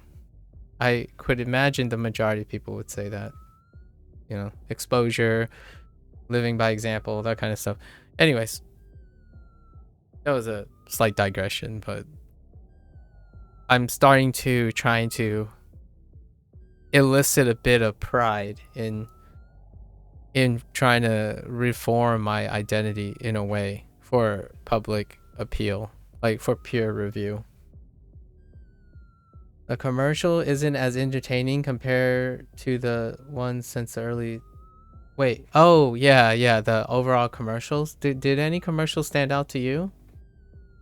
I could imagine the majority of people would say that. You know, exposure, living by example, that kind of stuff. Anyways, that was a slight digression, but I'm starting to trying to elicit a bit of pride in trying to reform my identity in a way for public appeal, like for peer review. The commercial isn't as entertaining compared to the ones since the early... Wait, oh yeah, the overall commercials. Did any commercials stand out to you?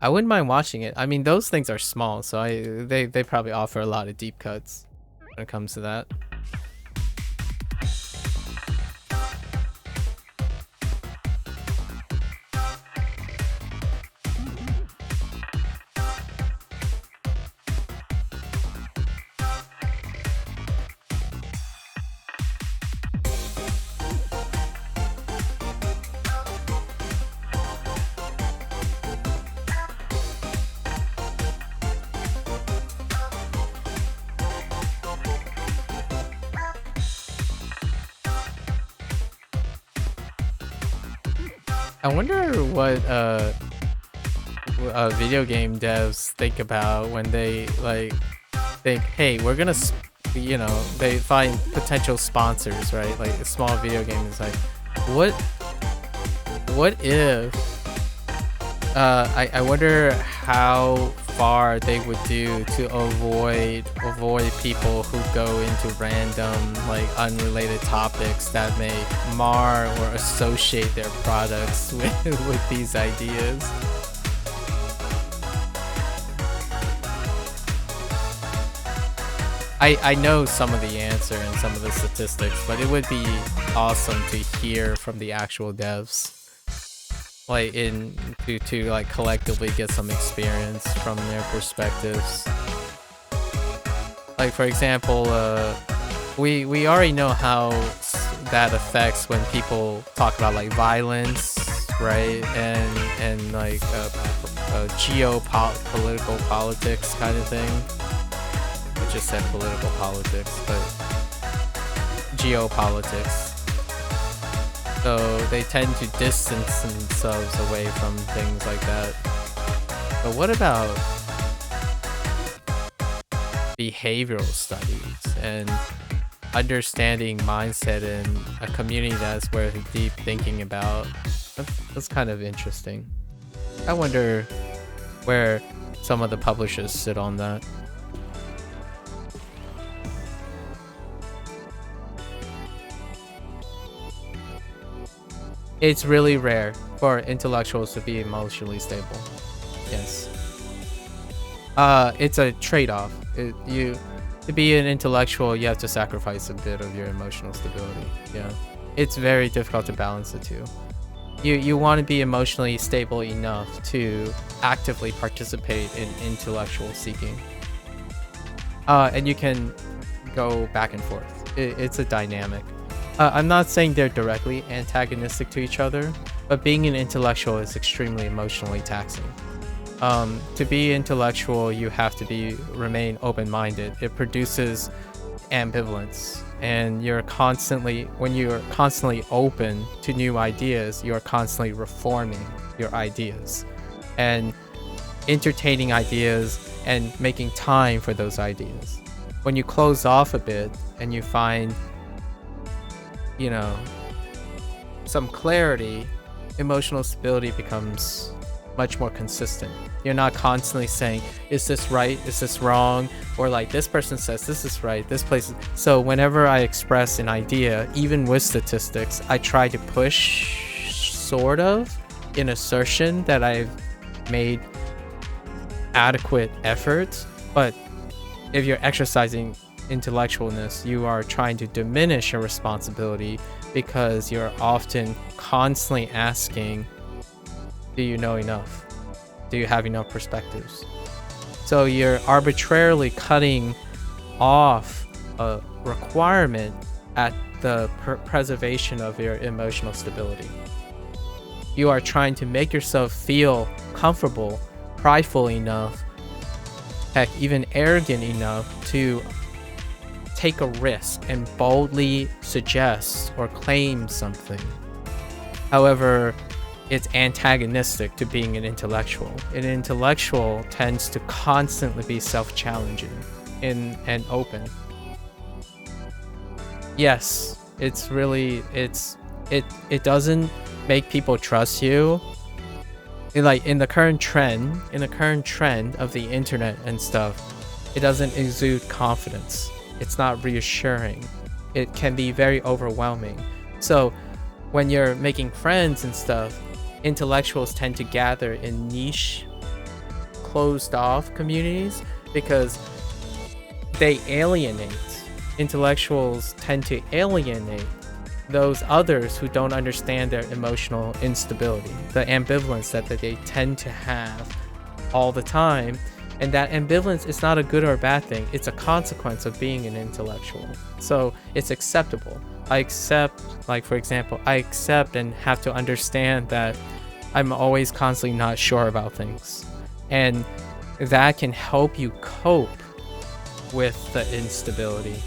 I wouldn't mind watching it. I mean, those things are small, so they probably offer a lot of deep cuts when it comes to that. I wonder what video game devs think about when they like think, hey, we're gonna, you know, they find potential sponsors, right? Like a small video game is like, what if I wonder how far they would do to avoid people who go into random, like, unrelated topics that may mar or associate their products with these ideas. I know some of the answer and some of the statistics, but it would be awesome to hear from the actual devs, like to like collectively get some experience from their perspectives. Like, for example, we already know how that affects when people talk about like violence, right? And like geopolitical politics kind of thing. I just said political politics, but geopolitics. So they tend to distance themselves away from things like that. But what about behavioral studies and understanding mindset in a community that's worth deep thinking about? That's kind of interesting. I wonder where some of the publishers sit on that. It's really rare for intellectuals to be emotionally stable. Yes. It's a trade-off. To be an intellectual, you have to sacrifice a bit of your emotional stability. Yeah. It's very difficult to balance the two. You want to be emotionally stable enough to actively participate in intellectual seeking. And you can go back and forth. It's a dynamic. I'm not saying they're directly antagonistic to each other, but being an intellectual is extremely emotionally taxing. To be intellectual, you have to remain open-minded. It produces ambivalence, and when you're constantly open to new ideas, you're constantly reforming your ideas and entertaining ideas and making time for those ideas. When you close off a bit and you find, some clarity, emotional stability becomes much more consistent. You're not constantly saying, is this right? Is this wrong? Or like, this person says this is right, this place. So whenever I express an idea, even with statistics, I try to push sort of an assertion that I've made adequate efforts. But if you're exercising intellectualness, you are trying to diminish your responsibility because you're often constantly asking, do you know enough? Do you have enough perspectives? So you're arbitrarily cutting off a requirement at the preservation of your emotional stability. You are trying to make yourself feel comfortable, prideful enough, heck, even arrogant enough to take a risk and boldly suggest or claim something. However, it's antagonistic to being an intellectual. An intellectual tends to constantly be self-challenging and open. Yes, it doesn't make people trust you. In the current trend of the internet and stuff, it doesn't exude confidence. It's not reassuring. It can be very overwhelming. So when you're making friends and stuff, intellectuals tend to gather in niche, closed off communities because they alienate. Intellectuals tend to alienate those others who don't understand their emotional instability, the ambivalence that they tend to have all the time. And that ambivalence is not a good or a bad thing. It's a consequence of being an intellectual. So it's acceptable. I accept and have to understand that I'm always constantly not sure about things. And that can help you cope with the instability.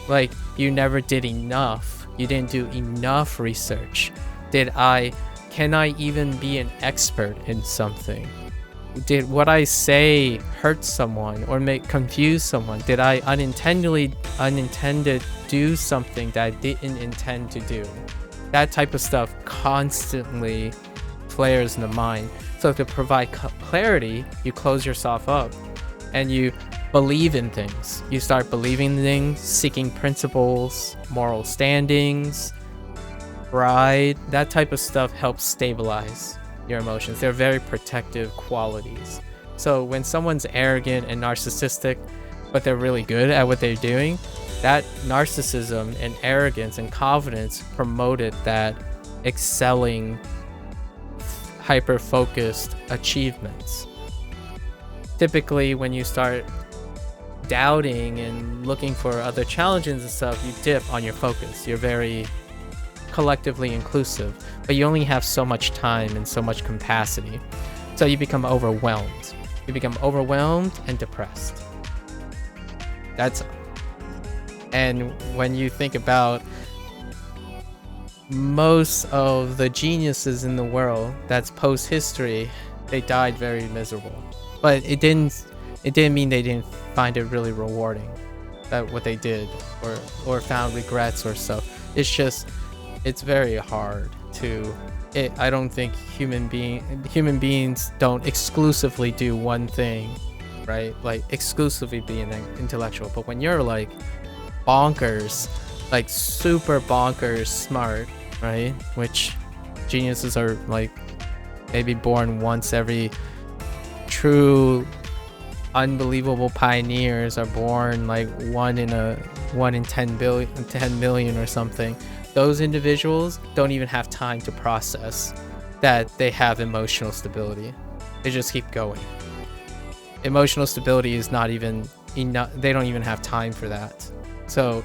Like, you never did enough. You didn't do enough research. Can I even be an expert in something? Did what I say hurt someone or confuse someone? Did I unintended do something that I didn't intend to do? That type of stuff constantly flares in the mind. So to provide clarity, you close yourself up and you believe in things. You start believing in things, seeking principles, moral standings, pride. That type of stuff helps stabilize your emotions. They're very protective qualities. So when someone's arrogant and narcissistic, but they're really good at what they're doing, that narcissism and arrogance and confidence promoted that excelling, hyper-focused achievements. Typically, when you start doubting and looking for other challenges and stuff, you dip on your focus. You're very collectively inclusive, but you only have so much time and so much capacity. So you become overwhelmed. You become overwhelmed and depressed. And when you think about most of the geniuses in the world, that's post-history, they died very miserable. But it didn't mean they didn't find it really rewarding, that what they did, or found regrets or stuff. It's very hard to. I don't think human beings don't exclusively do one thing, right? Like exclusively be an intellectual. But when you're like bonkers, like super bonkers smart, right? Which geniuses are like maybe born once every. True unbelievable pioneers are born like 1 in 10 million or something. Those individuals don't even have time to process that they have emotional stability. They just keep going. Emotional stability is not even enough, they don't even have time for that. So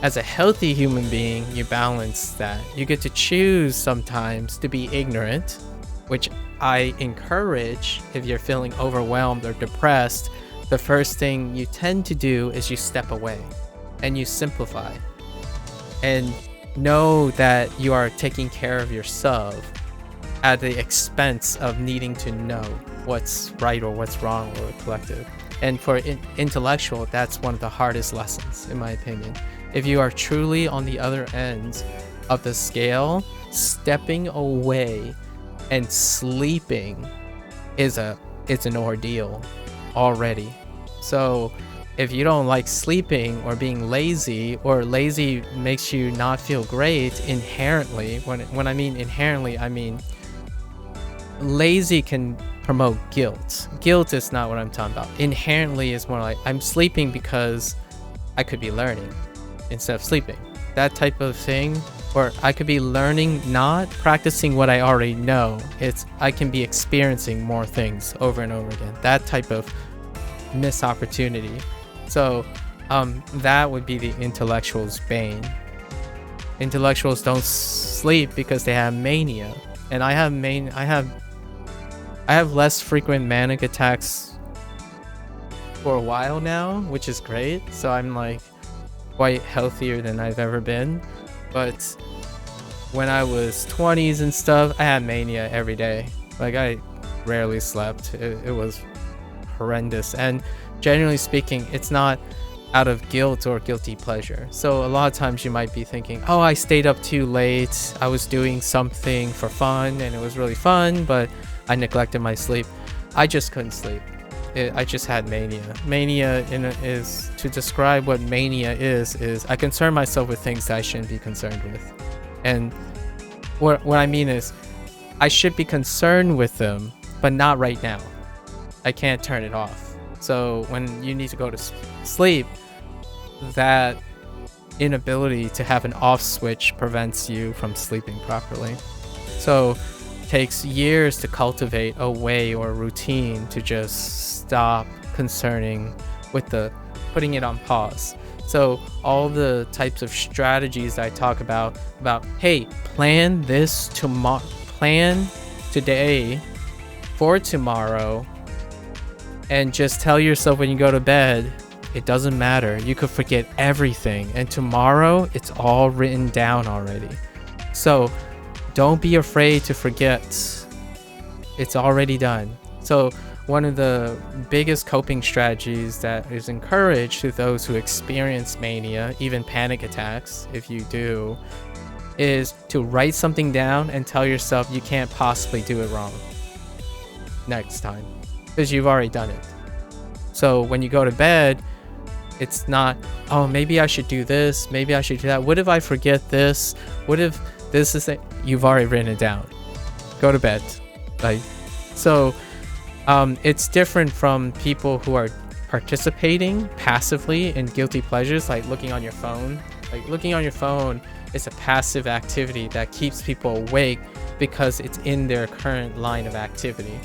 as a healthy human being, you balance that. You get to choose sometimes to be ignorant, which I encourage. If you're feeling overwhelmed or depressed, the first thing you tend to do is you step away and you simplify and know that you are taking care of yourself at the expense of needing to know what's right or what's wrong or collective. And for intellectual, that's one of the hardest lessons, in my opinion. If you are truly on the other end of the scale, stepping away and sleeping is an ordeal already. So if you don't like sleeping or being lazy, or lazy makes you not feel great inherently, when I mean inherently, I mean lazy can promote guilt. Guilt is not what I'm talking about. Inherently is more like I'm sleeping because I could be learning instead of sleeping. That type of thing. Or I could be learning, not practicing what I already know. I can be experiencing more things over and over again. That type of missed opportunity. So that would be the intellectual's bane. Intellectuals don't sleep because they have mania. And I have less frequent manic attacks for a while now, which is great. So I'm like quite healthier than I've ever been. But when I was 20s and stuff, I had mania every day. Like I rarely slept. It was horrendous. And generally speaking, it's not out of guilt or guilty pleasure. So a lot of times you might be thinking, oh, I stayed up too late. I was doing something for fun and it was really fun, but I neglected my sleep. I just couldn't sleep. I just had mania. Mania is, to describe what mania is I concern myself with things that I shouldn't be concerned with. And what I mean is I should be concerned with them, but not right now. I can't turn it off. So when you need to go to sleep, that inability to have an off switch prevents you from sleeping properly. So it takes years to cultivate a way or a routine to just stop concerning with the putting it on pause. So all the types of strategies that I talk about hey, plan this tomorrow, plan today for tomorrow, and just tell yourself when you go to bed, it doesn't matter. You could forget everything, and tomorrow it's all written down already. So don't be afraid to forget. It's already done. So one of the biggest coping strategies that is encouraged to those who experience mania, even panic attacks, if you do, is to write something down and tell yourself you can't possibly do it wrong next time, because you've already done it. So when you go to bed, it's not, oh, maybe I should do this, maybe I should do that. What if I forget this? What if this is it? You've already written it down. Go to bed. Like, so it's different from people who are participating passively in guilty pleasures, like looking on your phone. Like looking on your phone is a passive activity that keeps people awake because it's in their current line of activity.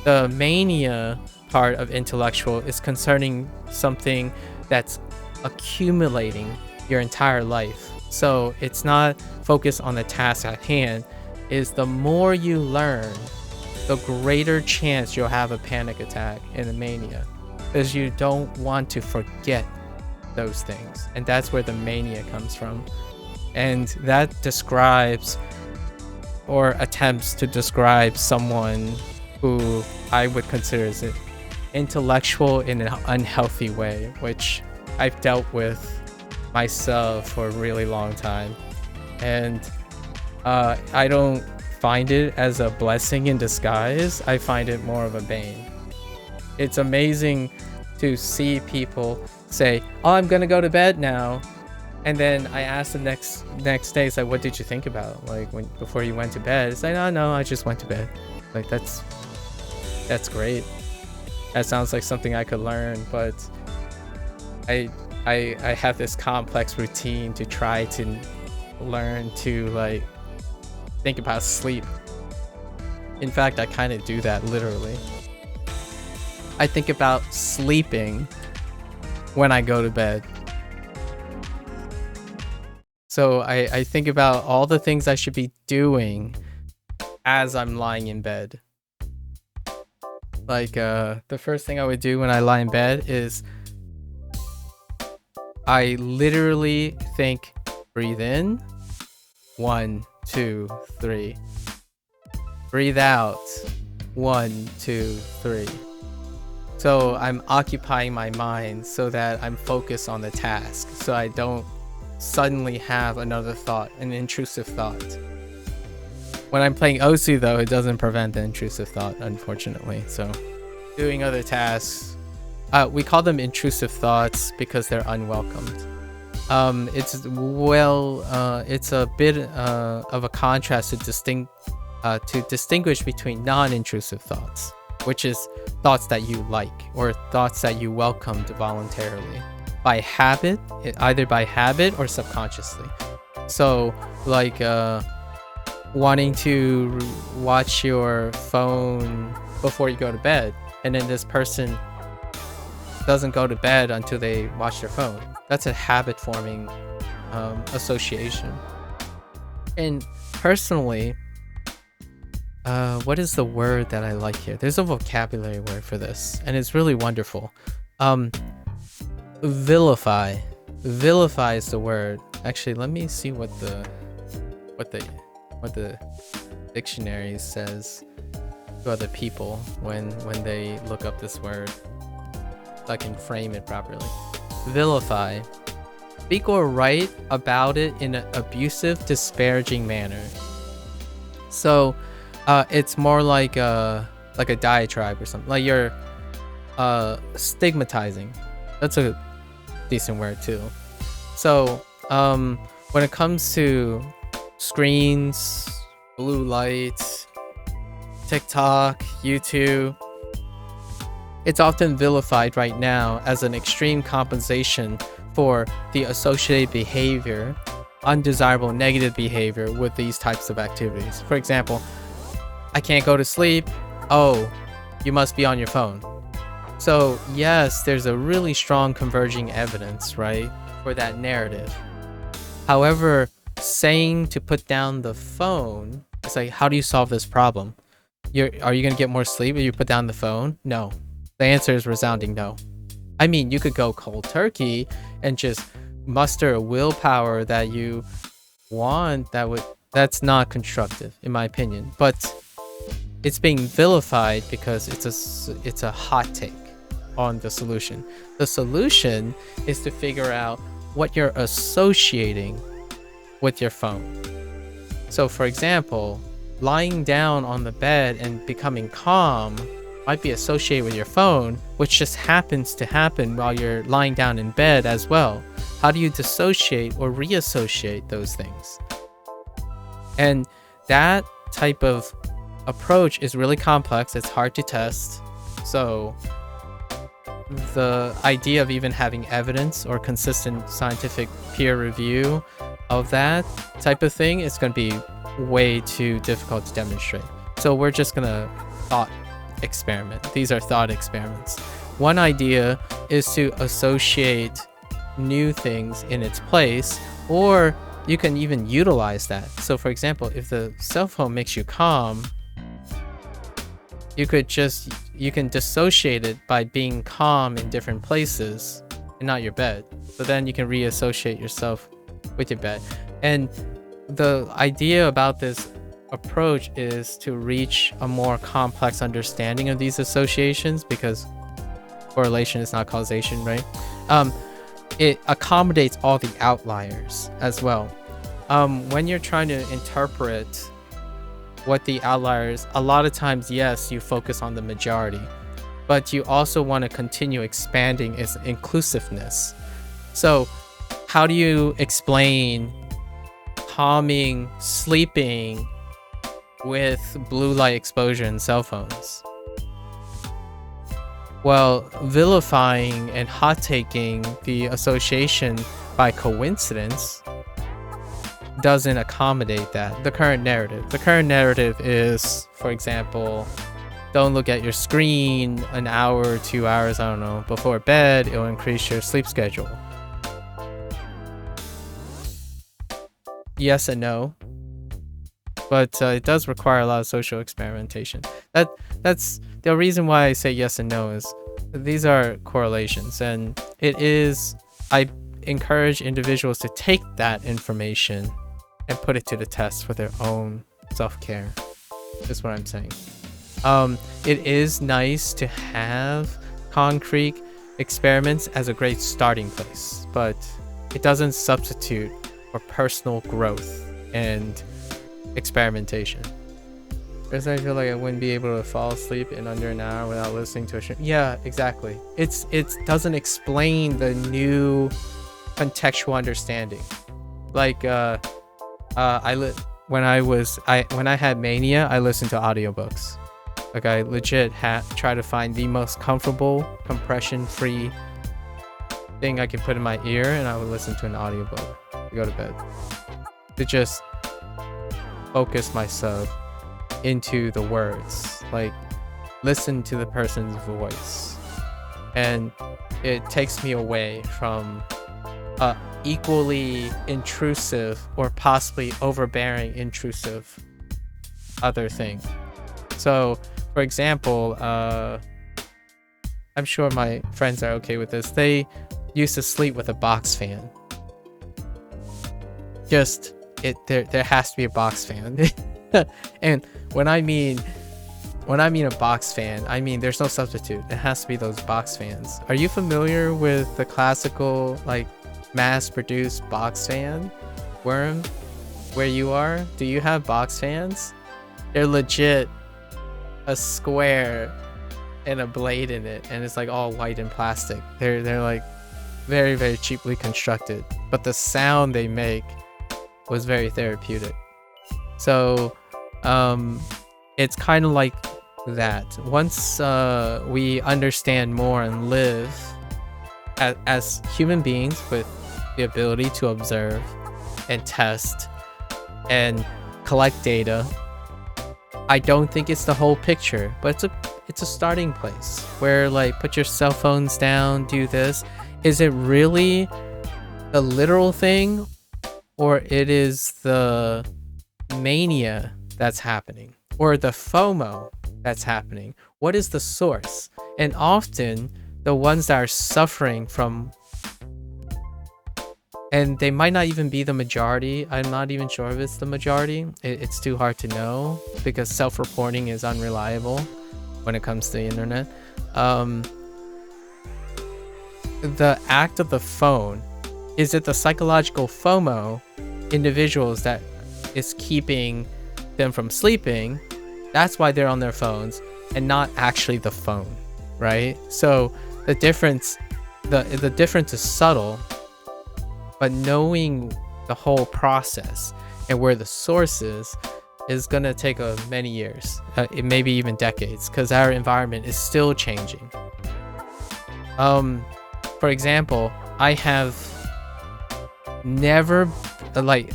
The mania part of intellectual is concerning something that's accumulating your entire life. So it's not focused on the task at hand. Is the more you learn, the greater chance you'll have a panic attack and a mania, because you don't want to forget those things. And that's where the mania comes from. And that describes or attempts to describe someone who I would consider as intellectual in an unhealthy way, which I've dealt with myself for a really long time. And I don't find it as a blessing in disguise. I find it more of a bane. It's amazing to see people say, oh, I'm gonna go to bed now, and then I ask the next day, it's like, what did you think about, like, before you went to bed? It's like, oh no, I just went to bed. Like, that's great. That sounds like something I could learn, but I have this complex routine to try to learn to, like, think about sleep. In fact, I kind of do that literally. I think about sleeping when I go to bed. So I think about all the things I should be doing as I'm lying in bed. Like the first thing I would do when I lie in bed is I literally think, breathe in, 1, 2, 3. Breathe out, 1, 2, 3. So I'm occupying my mind so that I'm focused on the task, so I don't suddenly have another thought, an intrusive thought. When I'm playing OSU though, it doesn't prevent the intrusive thought, unfortunately. So doing other tasks, we call them intrusive thoughts because they're unwelcomed. It's a bit of a contrast to distinguish between non-intrusive thoughts, which is thoughts that you like or thoughts that you welcomed voluntarily by habit, either by habit or subconsciously. So like wanting to watch your phone before you go to bed, and then this person doesn't go to bed until they watch their phone. That's a habit forming association. And personally, what is the word that I like here? There's a vocabulary word for this, and it's really wonderful. Vilify. Vilify is the word. Actually, let me see what the dictionary says to other people when they look up this word, so I can frame it properly. Vilify. Speak or write about it in an abusive, disparaging manner. So it's more like a diatribe or something. Like you're stigmatizing. That's a decent word too. So when it comes to screens, blue light, TikTok, YouTube, it's often vilified right now as an extreme compensation for the associated behavior, undesirable negative behavior with these types of activities. For example, I can't go to sleep. Oh, you must be on your phone. So yes, there's a really strong converging evidence, right, for that narrative. However, saying to put down the phone, it's like, how do you solve this problem? Are you going to get more sleep if you put down the phone? No. The answer is resounding no. I mean, you could go cold turkey and just muster a willpower that you want. That's not constructive, in my opinion. But it's being vilified because it's a hot take on the solution. The solution is to figure out what you're associating with your phone. So for example, lying down on the bed and becoming calm might be associated with your phone, which just happens to happen while you're lying down in bed as well. How do you dissociate or reassociate those things? And that type of approach is really complex. It's hard to test. So the idea of even having evidence or consistent scientific peer review of that type of thing is going to be way too difficult to demonstrate. So we're just going to thought experiment. These are thought experiments. One idea is to associate new things in its place, or you can even utilize that. So for example, if the cell phone makes you calm, you can dissociate it by being calm in different places and not your bed. So then you can reassociate yourself with your bed. And the idea about this approach is to reach a more complex understanding of these associations, because correlation is not causation, right? It accommodates all the outliers as well. When you're trying to interpret what the outliers, a lot of times, yes, you focus on the majority, but you also want to continue expanding its inclusiveness. So how do you explain calming, sleeping with blue light exposure in cell phones? Well, vilifying and hot taking the association by coincidence doesn't accommodate that. The current narrative is, for example, don't look at your screen an hour or 2 hours, I don't know, before bed. It'll increase your sleep schedule. Yes and no, but it does require a lot of social experimentation. That's the reason why I say yes and no, is these are correlations, and I encourage individuals to take that information and put it to the test for their own self-care. Is what I'm saying. It is nice to have concrete experiments as a great starting place, but it doesn't substitute for personal growth and experimentation. Because I feel like I wouldn't be able to fall asleep in under an hour without listening to a show. Yeah, exactly. It doesn't explain the new contextual understanding. Like when I had mania, I listened to audiobooks. Like I legit try to find the most comfortable, compression-free thing I could put in my ear, and I would listen to an audiobook to go to bed. To just focus myself into the words, like listen to the person's voice, and it takes me away from equally intrusive or possibly overbearing intrusive other thing. So for example, I'm sure my friends are okay with this. They used to sleep with a box fan. Just there has to be a box fan. And when I mean a box fan, I mean there's no substitute. It has to be those box fans. Are you familiar with the classical, like, mass-produced box fan? Worm, where you are? Do you have box fans? They're legit a square and a blade in it, and it's like all white and plastic. They're like very, very cheaply constructed, but the sound they make was very therapeutic. So it's kind of like that. Once we understand more and live as human beings with the ability to observe and test and collect data, I don't think it's the whole picture, but it's a starting place where, like, put your cell phones down, do this. Is it really the literal thing, or it is the mania that's happening, or the FOMO that's happening? What is the source? And often the ones that are suffering from, and they might not even be the majority. I'm not even sure if it's the majority. It's too hard to know because self-reporting is unreliable when it comes to the internet. The act of the phone, is it the psychological FOMO individuals that is keeping them from sleeping? That's why they're on their phones, and not actually the phone, right? So the difference is subtle, but knowing the whole process and where the source is gonna take many years, maybe even decades, because our environment is still changing. For example, I have never, like,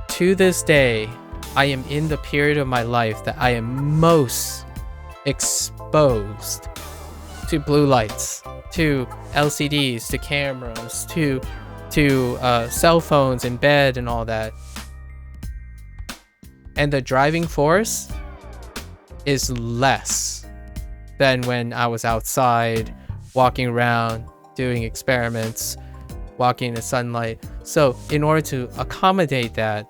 to this day, I am in the period of my life that I am most exposed to blue lights, to LCDs, to cameras, to cell phones in bed and all that. And the driving force is less than when I was outside walking around doing experiments, walking in the sunlight. So in order to accommodate that,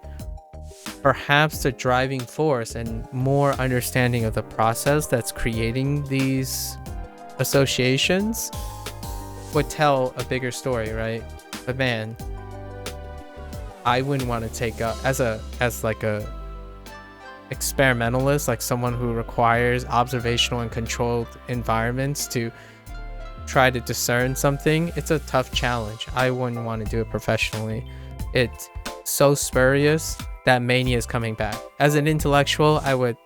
perhaps the driving force and more understanding of the process that's creating these associations would tell a bigger story, right? But man, I wouldn't want to take up as like a experimentalist, like someone who requires observational and controlled environments to try to discern something. It's a tough challenge. I wouldn't want to do it professionally. It's so spurious that mania is coming back. As an intellectual, it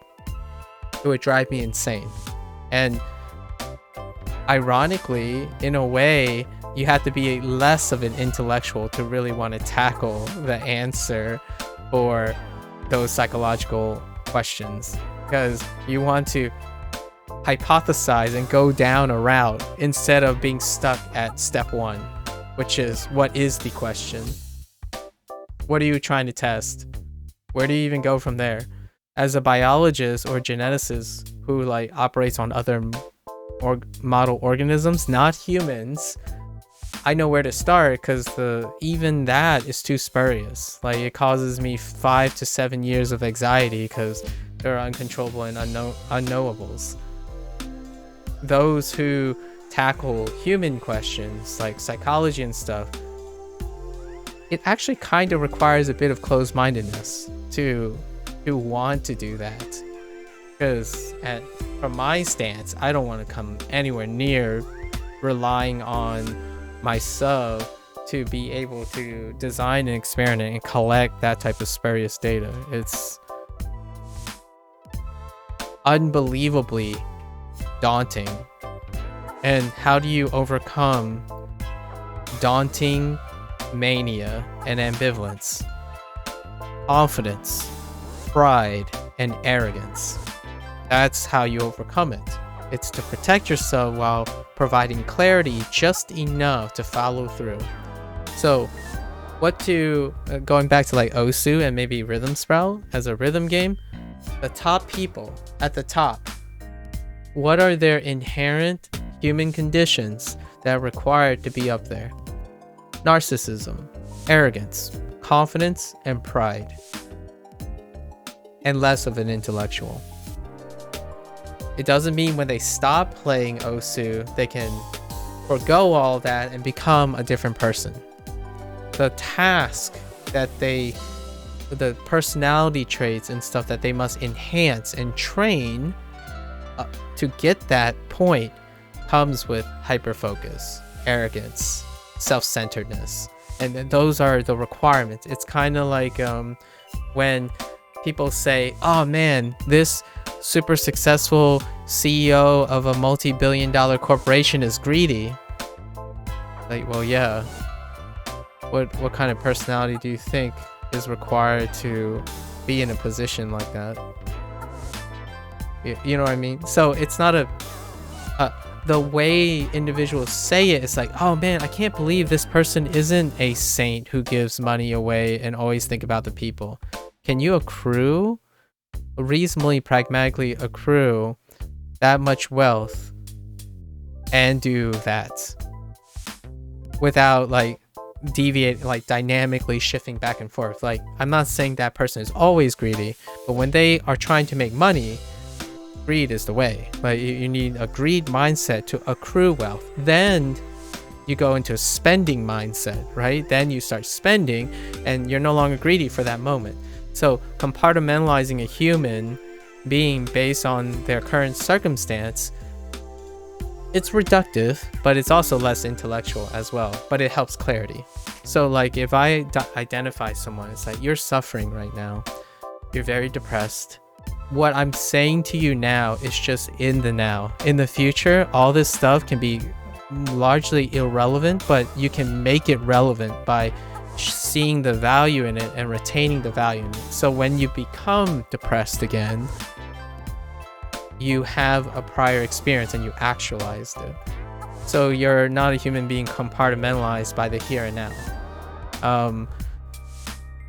would drive me insane. And ironically, in a way, you have to be less of an intellectual to really want to tackle the answer for those psychological questions, because you want to hypothesize and go down a route instead of being stuck at step 1, which is, what is the question? What are you trying to test? Where do you even go from there? As a biologist or geneticist who like operates on other model organisms, not humans, I know where to start, because even that is too spurious. Like, it causes me 5 to 7 years of anxiety because they're uncontrollable and unknowables. Those who tackle human questions like psychology and stuff, it actually kind of requires a bit of closed-mindedness to want to do that. Because from my stance, I don't want to come anywhere near relying on my sub to be able to design an experiment and collect that type of spurious data. It's unbelievably daunting. And how do you overcome daunting mania and ambivalence, confidence, pride, and arrogance? That's how you overcome it. It's to protect yourself while providing clarity just enough to follow through. So going back to like Osu and maybe Rhythm Sprout as a rhythm game, the top people at the top, what are their inherent human conditions that are required to be up there? Narcissism, arrogance, confidence, and pride. And less of an intellectual. It doesn't mean when they stop playing Osu, they can forgo all that and become a different person. The task that the personality traits and stuff that they must enhance and train to get that point comes with hyperfocus, arrogance, self-centeredness. And those are the requirements. It's kind of like when people say, oh man, this super successful CEO of a multi-billion-dollar corporation is greedy. Like, well, yeah. What kind of personality do you think is required to be in a position like that? You know what I mean? So it's not the way individuals say it, it's like, oh man, I can't believe this person isn't a saint who gives money away and always think about the people. Can you reasonably pragmatically accrue that much wealth and do that without like dynamically shifting back and forth? Like, I'm not saying that person is always greedy, but when they are trying to make money, greed is the way. Like, you need a greed mindset to accrue wealth. Then you go into a spending mindset, right? Then you start spending and you're no longer greedy for that moment. So compartmentalizing a human being based on their current circumstance, it's reductive, but it's also less intellectual as well, but it helps clarity. So like, if I identify someone, it's like, you're suffering right now, you're very depressed. What I'm saying to you now is just in the now. In the future, all this stuff can be largely irrelevant, but you can make it relevant by seeing the value in it and retaining the value in it. So when you become depressed again, you have a prior experience and you actualized it. So you're not a human being compartmentalized by the here and now.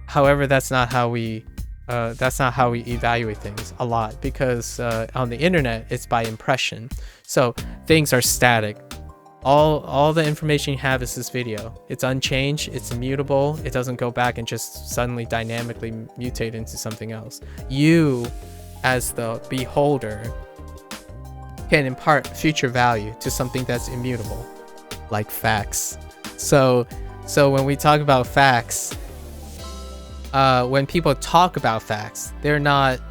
However, that's not how we evaluate things a lot, because on the internet it's by impression. So things are static. All the information you have is this video. It's unchanged, it's immutable, it doesn't go back and just suddenly dynamically mutate into something else. You, as the beholder, can impart future value to something that's immutable, like facts. So when we talk about facts, when people talk about facts, they're not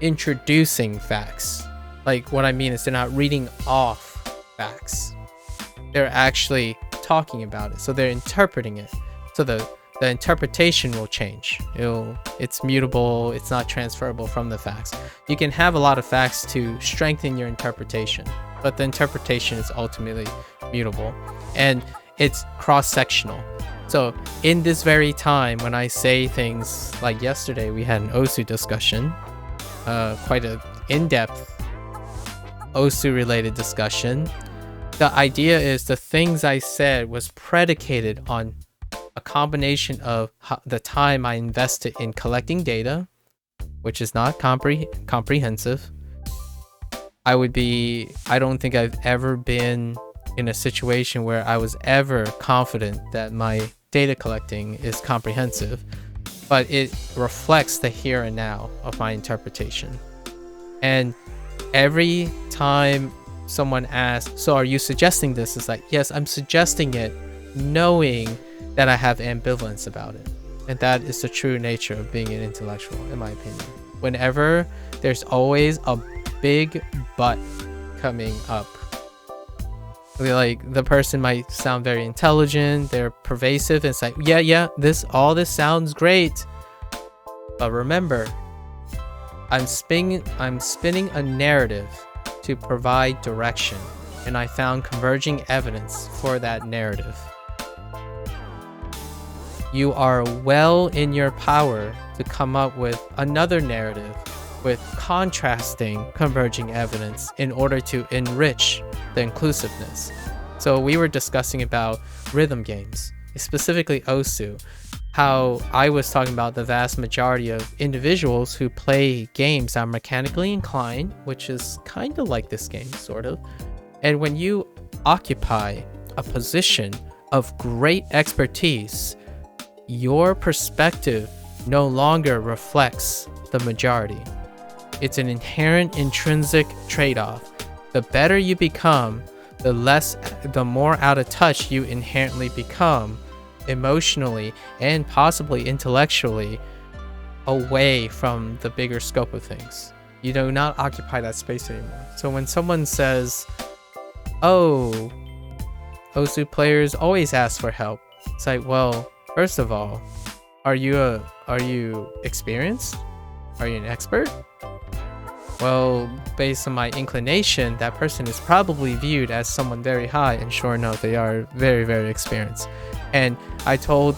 introducing facts. Like, what I mean is they're not reading off facts. They're actually talking about it. So they're interpreting it. So the interpretation will change. It's mutable. It's not transferable from the facts. You can have a lot of facts to strengthen your interpretation, but the interpretation is ultimately mutable. And it's cross-sectional. So in this very time, when I say things like yesterday, we had an Osu discussion. quite a in-depth OSU related discussion. The idea is the things I said was predicated on a combination of the time I invested in collecting data, which is not comprehensive. I don't think I've ever been in a situation where I was ever confident that my data collecting is comprehensive, but it reflects the here and now of my interpretation. And every time someone asks, so are you suggesting this? It's like, yes, I'm suggesting it knowing that I have ambivalence about it. And that is the true nature of being an intellectual, in my opinion. Whenever there's always a big but coming up. Like, the person might sound very intelligent, they're pervasive, and it's like, yeah, all this sounds great. But remember, I'm spinning a narrative to provide direction, and I found converging evidence for that narrative. You are well in your power to come up with another narrative with contrasting converging evidence in order to enrich the inclusiveness. So we were discussing about rhythm games, specifically OSU, how I was talking about the vast majority of individuals who play games are mechanically inclined, which is kind of like this game, sort of. And when you occupy a position of great expertise, your perspective no longer reflects the majority. It's an inherent intrinsic trade-off. The better you become, the more out of touch you inherently become emotionally and possibly intellectually away from the bigger scope of things. You do not occupy that space anymore. So when someone says, oh, OSU players always ask for help, it's like, well, first of all, are you experienced? Are you an expert? Well, based on my inclination, that person is probably viewed as someone very high, and sure enough, they are very, very experienced. And it felt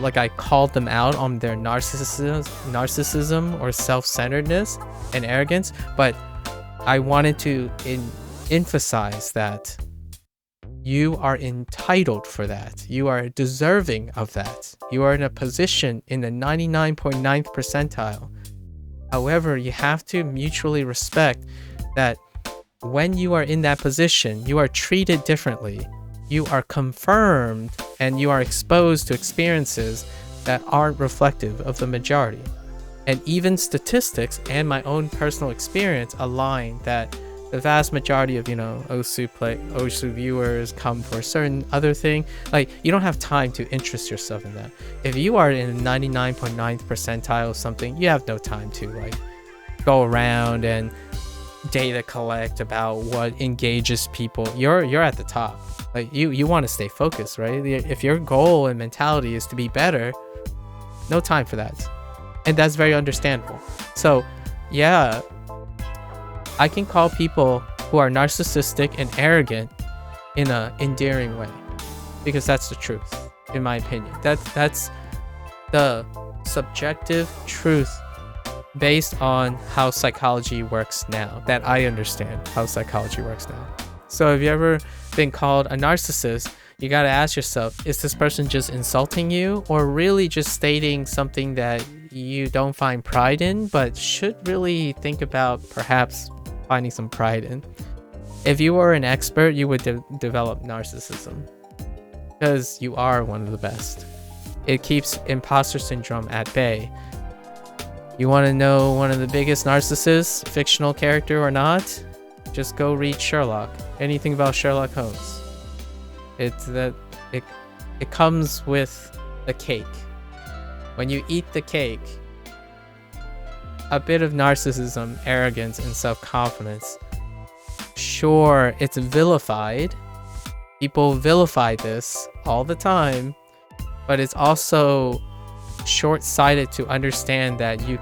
like I called them out on their narcissism or self-centeredness and arrogance, but I wanted to emphasize that you are entitled for that. You are deserving of that. You are in a position in the 99.9th percentile. However, you have to mutually respect that when you are in that position, you are treated differently. You are confirmed and you are exposed to experiences that aren't reflective of the majority. And even statistics and my own personal experience align that the vast majority of, OSU viewers come for a certain other thing. Like, you don't have time to interest yourself in that. If you are in the 99.9th percentile of something, you have no time to go around and data collect about what engages people. You're at the top. Like, you want to stay focused, right? If your goal and mentality is to be better, no time for that. And that's very understandable. So, yeah, I can call people who are narcissistic and arrogant in an endearing way, because that's the truth, in my opinion. That's the subjective truth based on how psychology works now, that I understand how psychology works now. So have you ever been called a narcissist? You got to ask yourself, is this person just insulting you, or really just stating something that you don't find pride in, but should really think about perhaps finding some pride in? If you were an expert, you would develop narcissism, because you are one of the best. It keeps imposter syndrome at bay. You want to know one of the biggest narcissists, fictional character or not? Just go read Sherlock. Anything about Sherlock Holmes. It comes with the cake. When you eat the cake, a bit of narcissism, arrogance, and self-confidence. Sure, it's vilified. People vilify this all the time, but it's also short-sighted to understand that you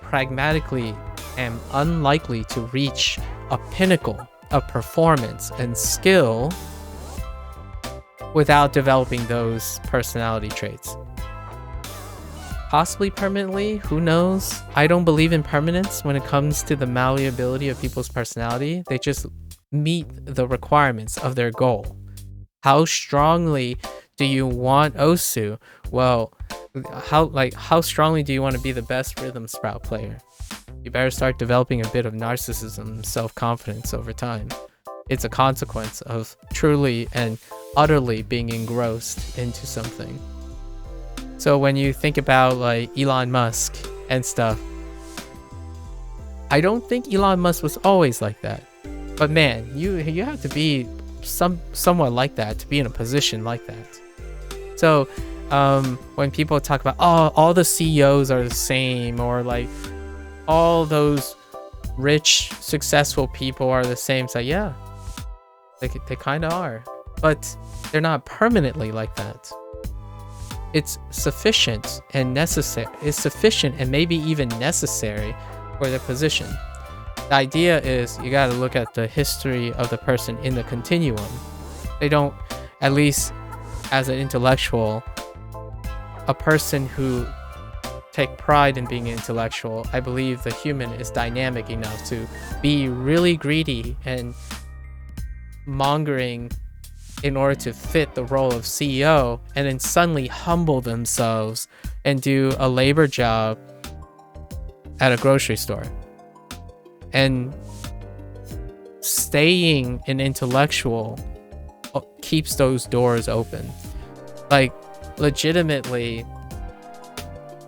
pragmatically am unlikely to reach a pinnacle of performance and skill without developing those personality traits. possibly permanently, who knows? I don't believe in permanence when it comes to the malleability of people's personality. They just meet the requirements of their goal. How strongly do you want Osu? Well, how strongly do you want to be the best rhythm sprout player? You better start developing a bit of narcissism, self-confidence over time. It's a consequence of truly and utterly being engrossed into something. So when you think about like Elon Musk and stuff, I don't think Elon Musk was always like that. But man, you have to be somewhat like that to be in a position like that. So when people talk about, oh, all the CEOs are the same, or like all those rich, successful people are the same, so yeah, they kind of are, but they're not permanently like that. It's sufficient and necessary. It's sufficient and maybe even necessary for the position. The idea is you got to look at the history of the person in the continuum. They don't, at least as an intellectual, a person who take pride in being intellectual, I believe the human is dynamic enough to be really greedy and mongering in order to fit the role of CEO, and then suddenly humble themselves and do a labor job at a grocery store. And staying an intellectual keeps those doors open. Like, legitimately,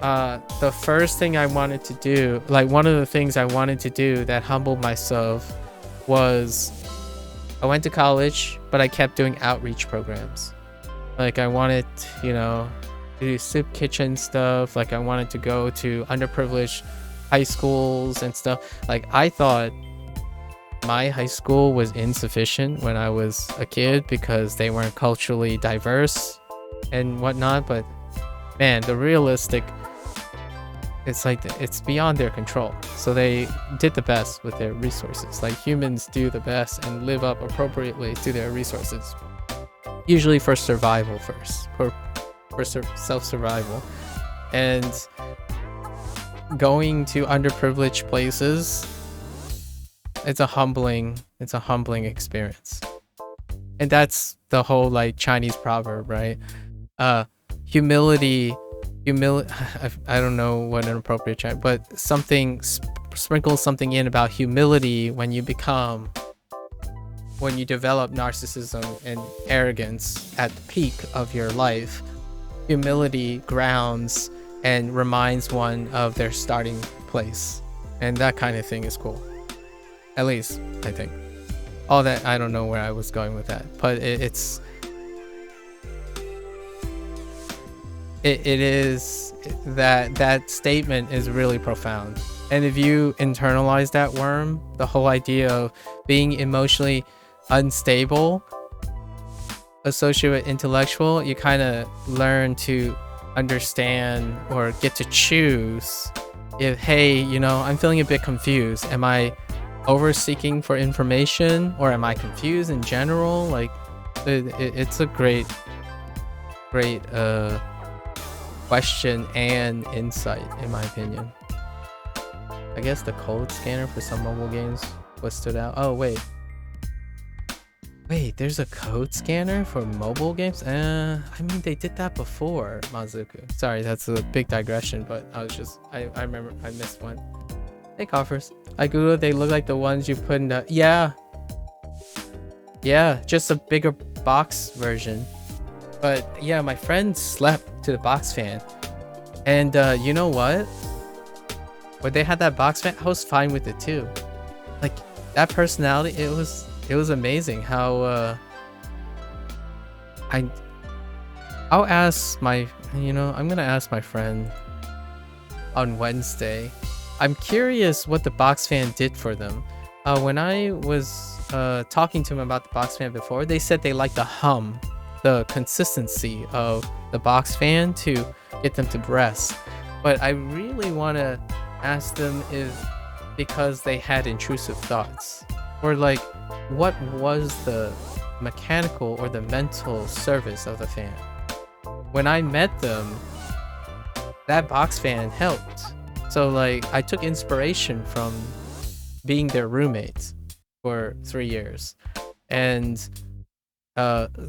the first thing I wanted to do, like one of the things I wanted to do that humbled myself, was I went to college, but I kept doing outreach programs. Like I wanted, to do soup kitchen stuff. Like I wanted to go to underprivileged high schools and stuff. Like I thought my high school was insufficient when I was a kid because they weren't culturally diverse and whatnot. But man, the realistic, it's like it's beyond their control. So they did the best with their resources. Like humans do the best and live up appropriately to their resources. Usually for survival first, for self-survival. And going to underprivileged places, it's a humbling experience. And that's the whole like Chinese proverb, right? Humility, I don't know what an appropriate Chinese, but sprinkle something in about humility when you develop narcissism and arrogance at the peak of your life. Humility grounds and reminds one of their starting place, and that kind of thing is cool. At least I think. All that, I don't know where I was going with that, but it is that statement is really profound. And if you internalize that worm, the whole idea of being emotionally unstable associated with intellectual, you kind of learn to understand or get to choose if, hey, I'm feeling a bit confused. Am I over seeking for information, or am I confused in general? Like it's a great question and insight, in my opinion. I guess the code scanner for some mobile games was stood out. Oh wait, there's a code scanner for mobile games? I mean, they did that before, Mazuku. Sorry, that's a big digression, but I remember I missed one. Hey, coffers. I googled, they look like the ones you put in the... Yeah, just a bigger box version. But yeah, my friend slept to the box fan. And you know what? When they had that box fan, I was fine with it too. Like, that personality, it was amazing how I'll ask my, I'm gonna ask my friend on Wednesday. I'm curious what the box fan did for them. When I was talking to them about the box fan before, they said they like the hum, the consistency of the box fan to get them to rest. But I really want to ask them if because they had intrusive thoughts, or like what was the mechanical or the mental service of the fan. When I met them, that box fan helped. So like I took inspiration from being their roommate for 3 years, and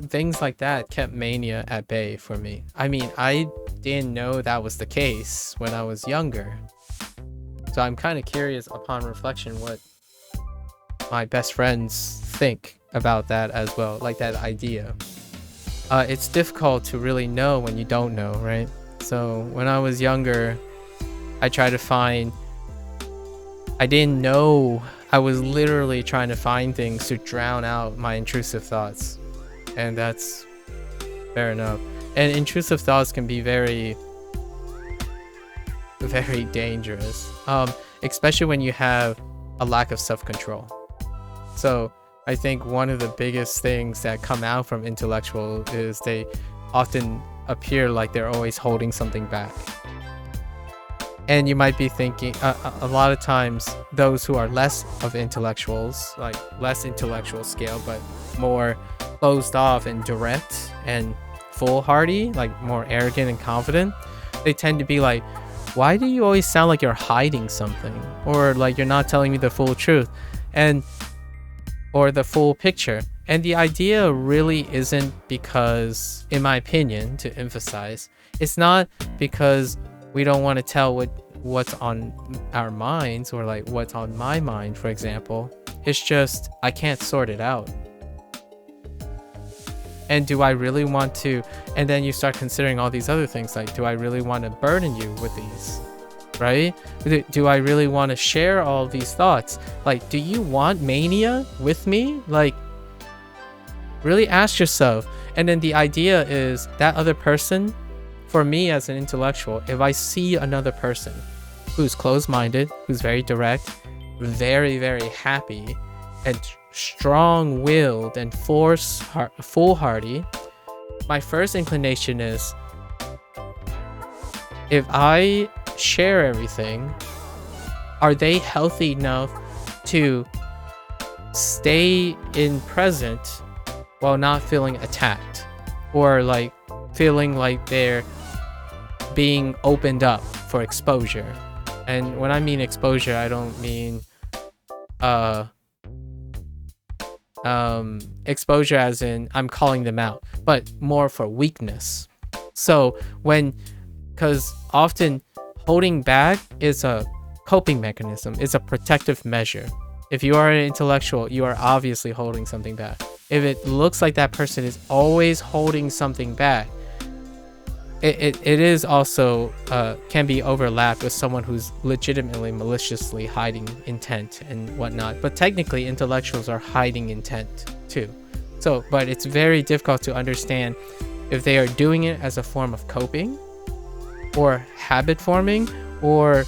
things like that kept mania at bay for me. I mean, I didn't know that was the case when I was younger, so I'm kind of curious upon reflection what my best friends think about that as well, like that idea. It's difficult to really know when you don't know, right? So when I was younger, I tried to find, I didn't know, I was literally trying to find things to drown out my intrusive thoughts. And that's fair enough. And intrusive thoughts can be very, very dangerous, especially when you have a lack of self-control. So I think one of the biggest things that come out from intellectual is they often appear like they're always holding something back. And you might be thinking, a lot of times those who are less of intellectuals, like less intellectual scale, but more closed off and direct and foolhardy, like more arrogant and confident, they tend to be like, why do you always sound like you're hiding something? Or like you're not telling me the full truth or the full picture. And the idea really isn't because, in my opinion, to emphasize, it's not because we don't want to tell what's on our minds, or like what's on my mind, for example. It's just I can't sort it out. And do I really want to? And then you start considering all these other things, like, do I really want to burden you with these, right? Do I really want to share all these thoughts? Like, do you want mania with me? Like, really ask yourself. And then the idea is that other person, for me as an intellectual, if I see another person who's closed-minded, who's very direct, very, very happy, and strong-willed and foolhardy, my first inclination is, if I share everything, are they healthy enough to stay in present while not feeling attacked, or like feeling like they're being opened up for exposure? And when I mean exposure, I don't mean exposure as in I'm calling them out, but more for weakness. So because often holding back is a coping mechanism, it's a protective measure. If you are an intellectual, you are obviously holding something back. If it looks like that person is always holding something back, it is also can be overlapped with someone who's legitimately maliciously hiding intent and whatnot. But technically, intellectuals are hiding intent too. So, but it's very difficult to understand if they are doing it as a form of coping or habit forming, or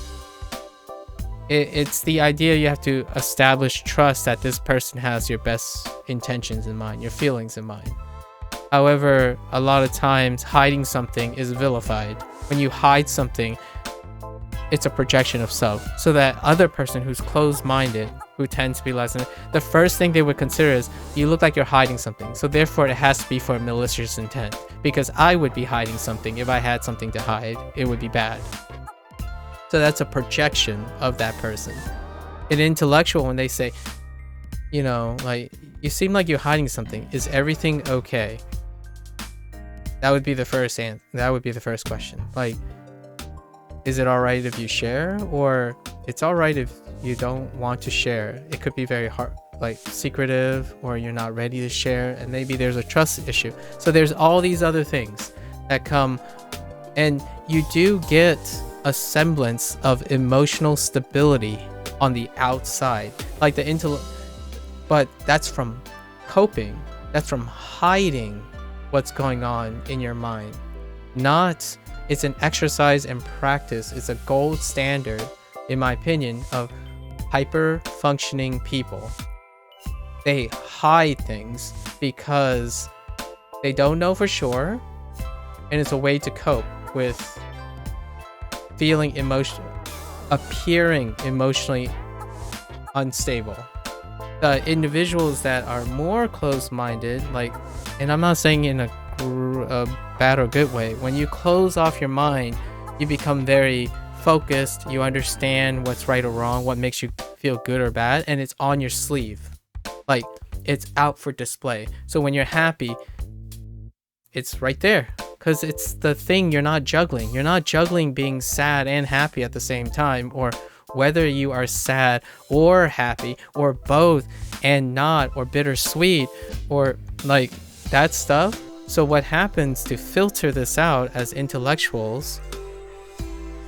it's the idea you have to establish trust that this person has your best intentions in mind, your feelings in mind. However, a lot of times hiding something is vilified. When you hide something, it's a projection of self. So that other person who's closed-minded, who tends to be less than, the first thing they would consider is, you look like you're hiding something. So therefore it has to be for malicious intent, because I would be hiding something. If I had something to hide, it would be bad. So that's a projection of that person. An intellectual, when they say, you know, like, you seem like you're hiding something, is everything okay? That would be the first answer. That would be the first question. Like, is it all right if you share, or it's all right if you don't want to share? It could be very hard, like secretive, or you're not ready to share, and maybe there's a trust issue. So there's all these other things that come, and you do get a semblance of emotional stability on the outside, like the but that's from coping. That's from hiding what's going on in your mind. Not, it's an exercise and practice. It's a gold standard, in my opinion, of hyper-functioning people. They hide things because they don't know for sure, and it's a way to cope with feeling appearing emotionally unstable. The individuals that are more closed-minded, like, and I'm not saying in a bad or good way, when you close off your mind, You become very focused. You understand what's right or wrong, what makes you feel good or bad, and it's on your sleeve. Like, it's out for display. So when you're happy, it's right there, because it's the thing you're not juggling. You're not juggling being sad and happy at the same time, or whether you are sad or happy or both and not, or bittersweet, or like that stuff. So what happens to filter this out as intellectuals,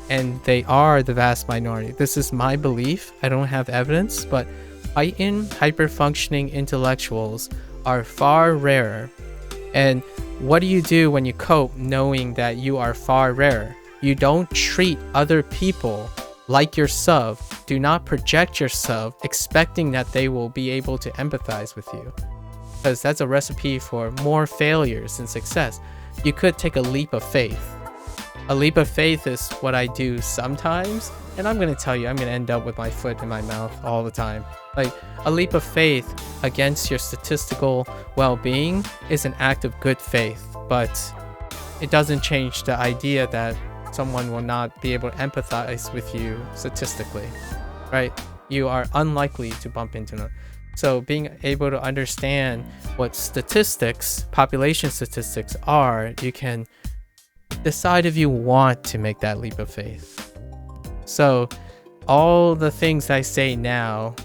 and they are the vast minority, this is my belief, I don't have evidence, but heightened hyper-functioning intellectuals are far rarer. And what do you do when you cope knowing that you are far rarer? You don't treat other people like yourself. Do not project yourself expecting that they will be able to empathize with you, because that's a recipe for more failures than success. You could take a leap of faith. A leap of faith is what I do sometimes, and I'm going to tell you, I'm going to end up with my foot in my mouth all the time. Like, a leap of faith against your statistical well-being is an act of good faith, but it doesn't change the idea that someone will not be able to empathize with you statistically, right? You are unlikely to bump into them. So being able to understand what statistics, population statistics are, you can decide if you want to make that leap of faith. So all the things I say now,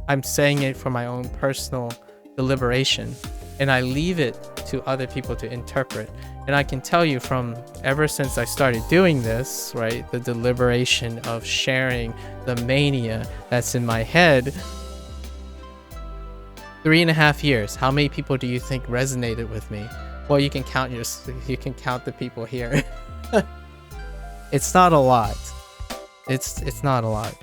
I'm saying it for my own personal deliberation, and I leave it to other people to interpret. And I can tell you, from ever since I started doing this, right, the deliberation of sharing the mania that's in my head, 3.5 years, how many people do you think resonated with me? Well, you can count the people here. It's not a lot. It's not a lot.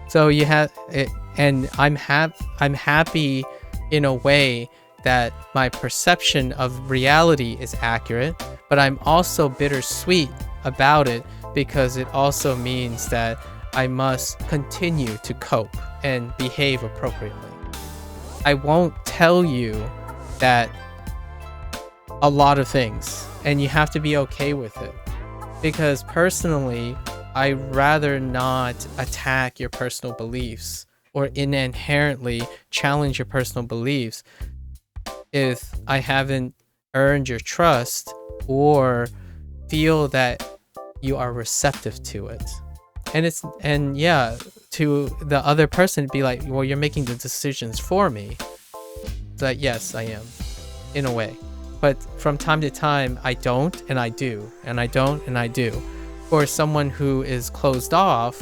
So you have it, and I'm happy in a way that my perception of reality is accurate, but I'm also bittersweet about it, because it also means that I must continue to cope and behave appropriately. I won't tell you that a lot of things, and you have to be okay with it, because personally, I rather not attack your personal beliefs or inherently challenge your personal beliefs if I haven't earned your trust or feel that you are receptive to it. And yeah, to the other person, be like, well, you're making the decisions for me. That yes, I am, in a way. But from time to time, I don't and I do, and I don't and I do. For someone who is closed off,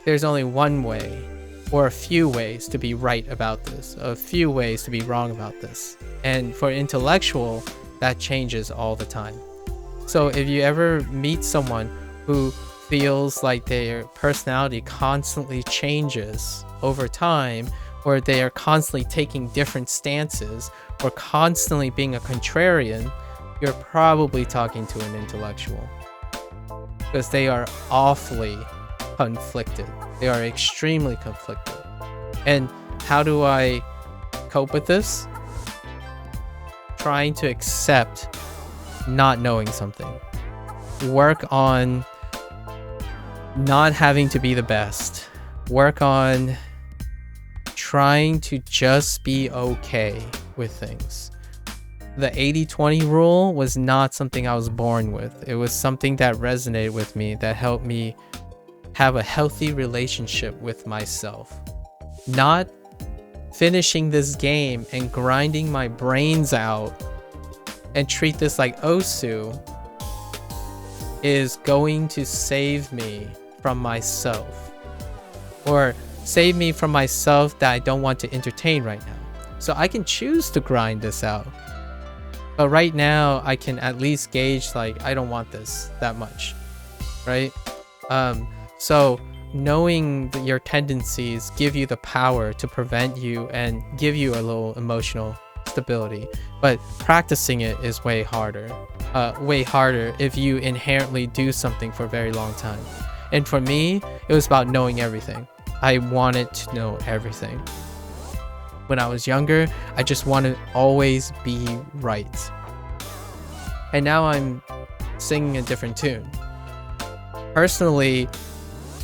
there's only one way, or a few ways to be right about this, a few ways to be wrong about this. And for intellectual, that changes all the time. So if you ever meet someone who feels like their personality constantly changes over time, or they are constantly taking different stances, or constantly being a contrarian, you're probably talking to an intellectual, because they are awfully conflicted. They are extremely conflicted. And how do I cope with this? Trying to accept not knowing something. Work on not having to be the best. Work on trying to just be okay with things. The 80-20 rule was not something I was born with. It was something that resonated with me, that helped me have a healthy relationship with myself. Not finishing this game and grinding my brains out and treat this like Osu is going to save me from myself, or save me from myself that I don't want to entertain right now. So I can choose to grind this out, but right now I can at least gauge, like, I don't want this that much, right? So knowing that your tendencies give you the power to prevent you and give you a little emotional stability, but practicing it is way harder if you inherently do something for a very long time. And for me, it was about knowing everything. I wanted to know everything. When I was younger, I just wanted to always be right. And now I'm singing a different tune. Personally,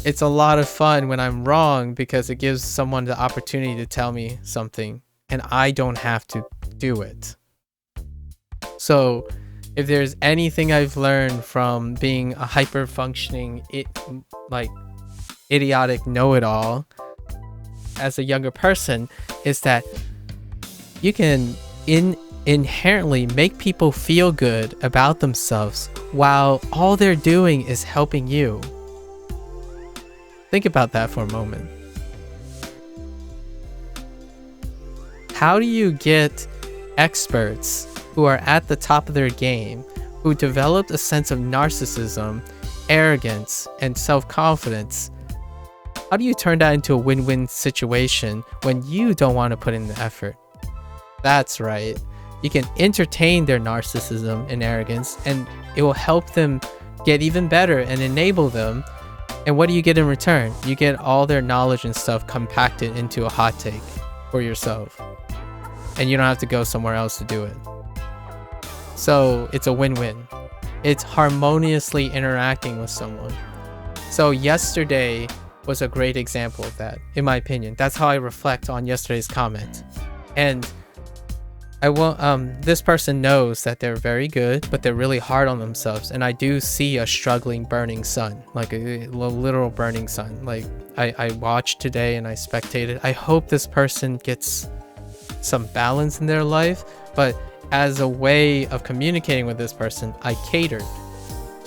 it's a lot of fun when I'm wrong because it gives someone the opportunity to tell me something and I don't have to do it. So if there's anything I've learned from being a hyper-functioning, idiotic know-it-all as a younger person, is that you can inherently make people feel good about themselves while all they're doing is helping you. Think about that for a moment. How do you get experts who are at the top of their game, who developed a sense of narcissism, arrogance, and self-confidence? How do you turn that into a win-win situation when you don't want to put in the effort? That's right. You can entertain their narcissism and arrogance, and it will help them get even better and enable them. And what do you get in return? You get all their knowledge and stuff compacted into a hot take for yourself. And you don't have to go somewhere else to do it. So it's a win-win. It's harmoniously interacting with someone. So yesterday was a great example of that, in my opinion. That's how I reflect on yesterday's comment. And I won't, this person knows that they're very good, but they're really hard on themselves. And I do see a struggling burning sun, like a literal burning sun. Like I watched today and I spectated. I hope this person gets some balance in their life, but as a way of communicating with this person, I catered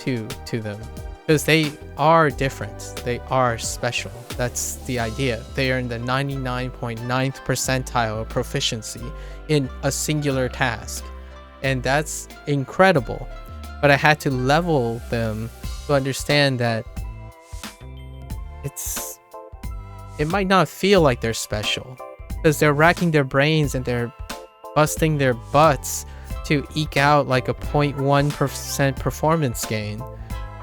to them because they are different. They are special. That's the idea. They are in the 99.9th percentile of proficiency in a singular task, and that's incredible. But I had to level them to understand that it might not feel like they're special because they're racking their brains and they're busting their butts to eke out like a 0.1% performance gain.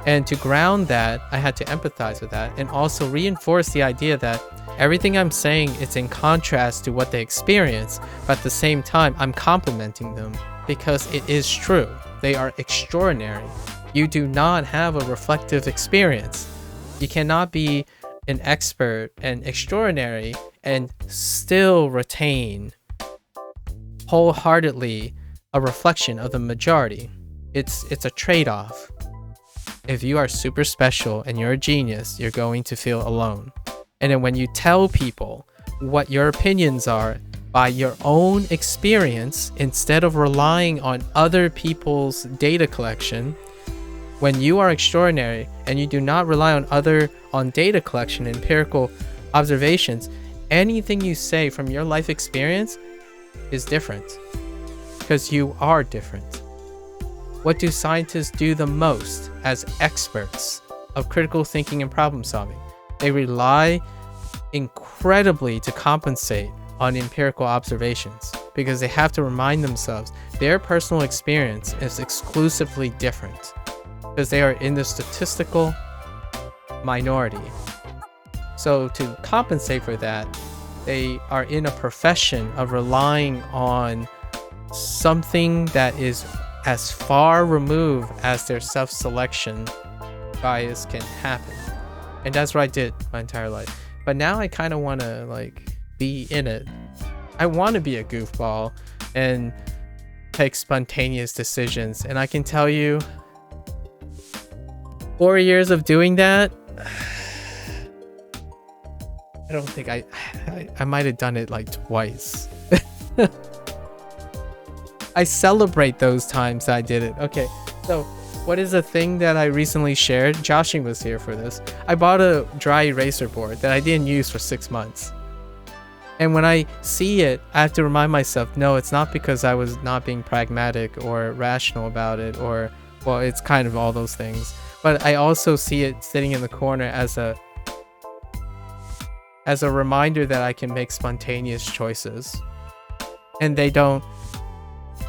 And to ground that, I had to empathize with that and also reinforce the idea that everything I'm saying is in contrast to what they experience, but at the same time, I'm complimenting them because it is true. They are extraordinary. You do not have a reflective experience. You cannot be an expert and extraordinary and still retain wholeheartedly a reflection of the majority. It's a trade-off. If you are super special and you're a genius, you're going to feel alone. And then when you tell people what your opinions are by your own experience, instead of relying on other people's data collection, when you are extraordinary and you do not rely on data collection, empirical observations, anything you say from your life experience is different because you are different. What do scientists do the most as experts of critical thinking and problem solving? They rely incredibly to compensate on empirical observations because they have to remind themselves their personal experience is exclusively different because they are in the statistical minority. So to compensate for that, they are in a profession of relying on something that is as far removed as their self-selection bias can happen. And that's what I did my entire life. But now I kind of want to be in it. I want to be a goofball and take spontaneous decisions. And I can tell you, 4 years of doing that, I don't think I might have done it twice. I celebrate those times that I did it. Okay, so what is a thing that I recently shared? Joshing was here for this. I bought a dry eraser board that I didn't use for 6 months. And when I see it, I have to remind myself, no, it's not because I was not being pragmatic or rational about it, or, well, it's kind of all those things. But I also see it sitting in the corner as a reminder that I can make spontaneous choices. And they don't,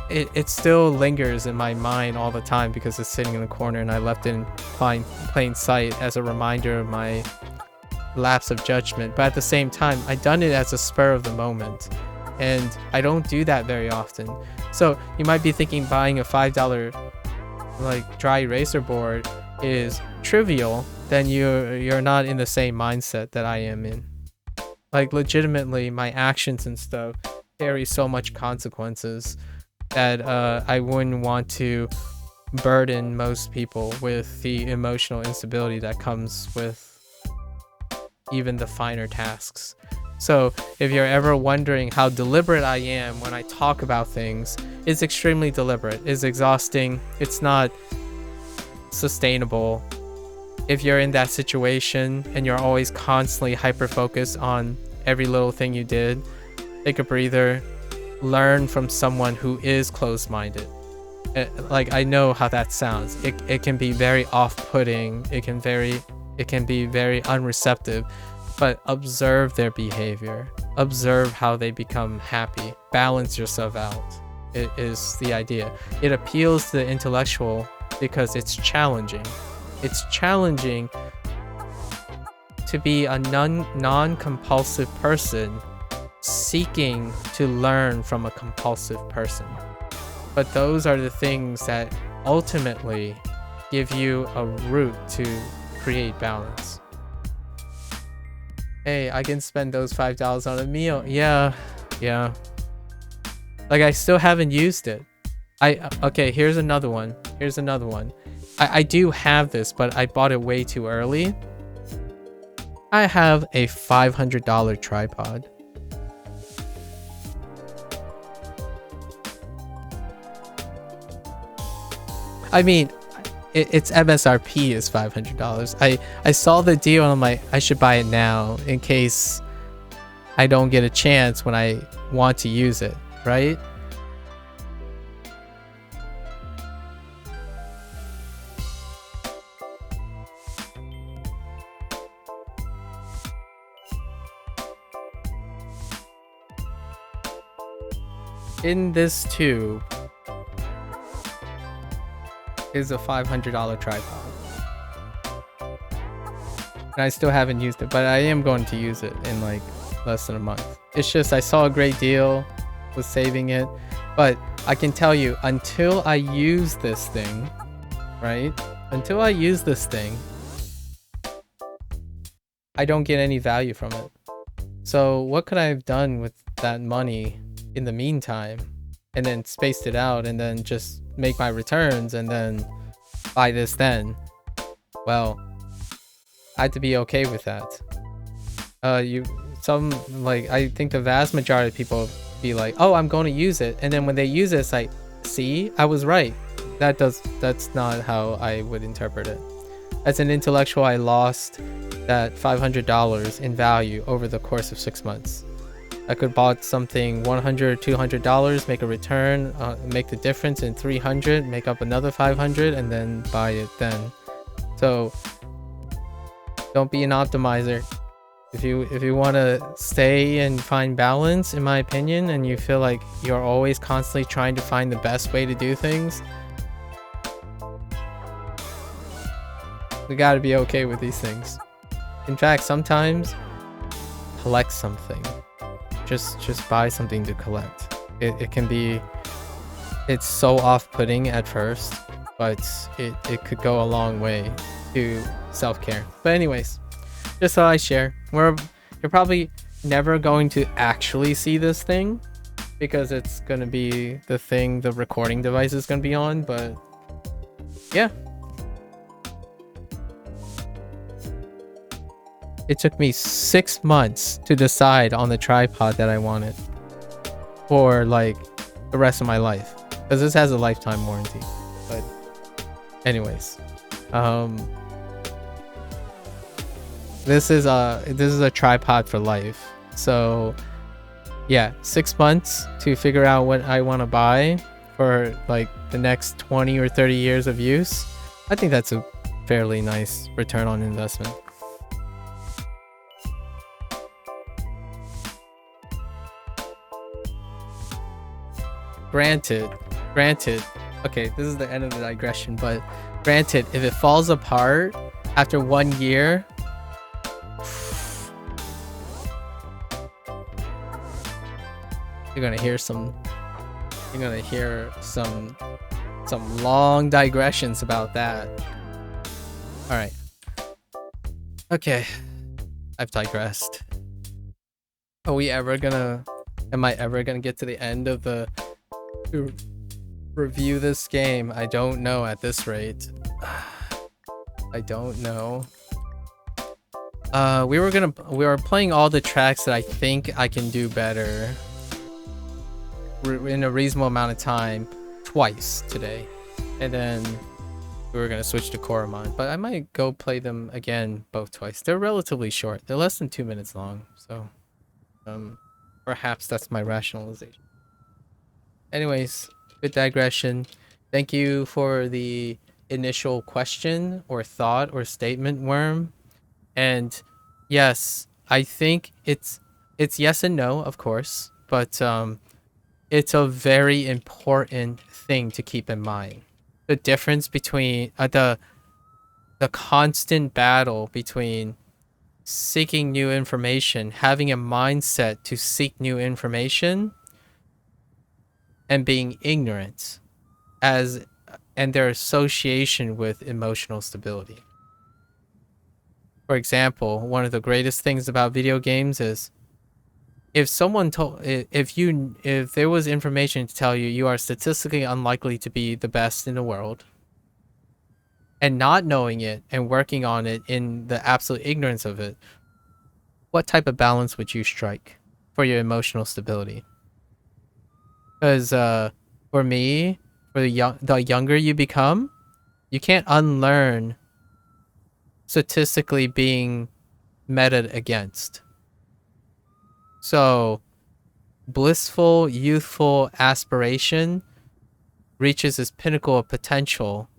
it still lingers in my mind all the time because it's sitting in the corner and I left it in plain sight as a reminder of my lapse of judgment. But at the same time, I done it as a spur of the moment, and I don't do that very often. So you might be thinking buying a $5 dry eraser board is trivial, then you're not in the same mindset that I am in. Like, legitimately, my actions and stuff carry so much consequences that I wouldn't want to burden most people with the emotional instability that comes with even the finer tasks. So if you're ever wondering how deliberate I am when I talk about things, it's extremely deliberate. It's exhausting. It's not sustainable. If you're in that situation and you're always constantly hyper-focused on every little thing you did, take a breather, learn from someone who is closed-minded. Like, I know how that sounds. It can be very off-putting. It can be very unreceptive, but observe their behavior. Observe how they become happy. Balance yourself out. It is the idea. It appeals to the intellectual because it's challenging. It's challenging to be a non-compulsive person seeking to learn from a compulsive person. But those are the things that ultimately give you a route to create balance. Hey, I can spend those $5 on a meal. Yeah. Like, I still haven't used it. Okay, here's another one. I do have this, but I bought it way too early. I have a $500 tripod. I mean, its MSRP is $500. I saw the deal and I'm like, I should buy it now in case I don't get a chance when I want to use it, right? In this tube is a $500 tripod. And I still haven't used it, but I am going to use it in like less than a month. It's just I saw a great deal, was saving it, but I can tell you, until I use this thing, right? Until I use this thing, I don't get any value from it. So what could I have done with that money in the meantime, and then spaced it out, and then just make my returns, and then buy this then? Well, I had to be okay with that. I think the vast majority of people be like, oh, I'm going to use it, and then when they use it, it's like, see, I was right. That's not how I would interpret it. As an intellectual, I lost that $500 in value over the course of 6 months. I could bought something $100 or $200, make a return, make the difference in $300, make up another $500, and then buy it then. So don't be an optimizer. If you want to stay and find balance, in my opinion, and you feel like you're always constantly trying to find the best way to do things, we got to be okay with these things. In fact, sometimes collect something. Just buy something to collect. It can be, it's so off-putting at first, but it could go a long way to self-care. But anyways, just so I share, you're probably never going to actually see this thing because it's gonna be the thing the recording device is gonna be on, but yeah. It took me 6 months to decide on the tripod that I wanted for like the rest of my life, because this has a lifetime warranty. But anyways, this is a tripod for life. So yeah, 6 months to figure out what I want to buy for like the next 20 or 30 years of use. I think that's a fairly nice return on investment. Granted, okay, this is the end of the digression, but granted, if it falls apart after 1 year, you're gonna hear some long digressions about that. All right. Okay. I've digressed. Am I ever gonna get to the end of to review this game? I don't know at this rate. I don't know. We were playing all the tracks that I think I can do better in a reasonable amount of time twice today, and then we were gonna switch to Koromon, but I might go play them again both twice. They're relatively short. They're less than 2 minutes long, so perhaps that's my rationalization. Anyways, good digression. Thank you for the initial question or thought or statement, Worm. And yes, I think it's yes and no, of course, but it's a very important thing to keep in mind. The difference between the constant battle between seeking new information, having a mindset to seek new information, and being ignorant, and their association with emotional stability. For example, one of the greatest things about video games is if there was information to tell you you are statistically unlikely to be the best in the world, and not knowing it and working on it in the absolute ignorance of it, what type of balance would you strike for your emotional stability? Because for me, the younger you become, you can't unlearn statistically being meted against. So, blissful, youthful aspiration reaches its pinnacle of potential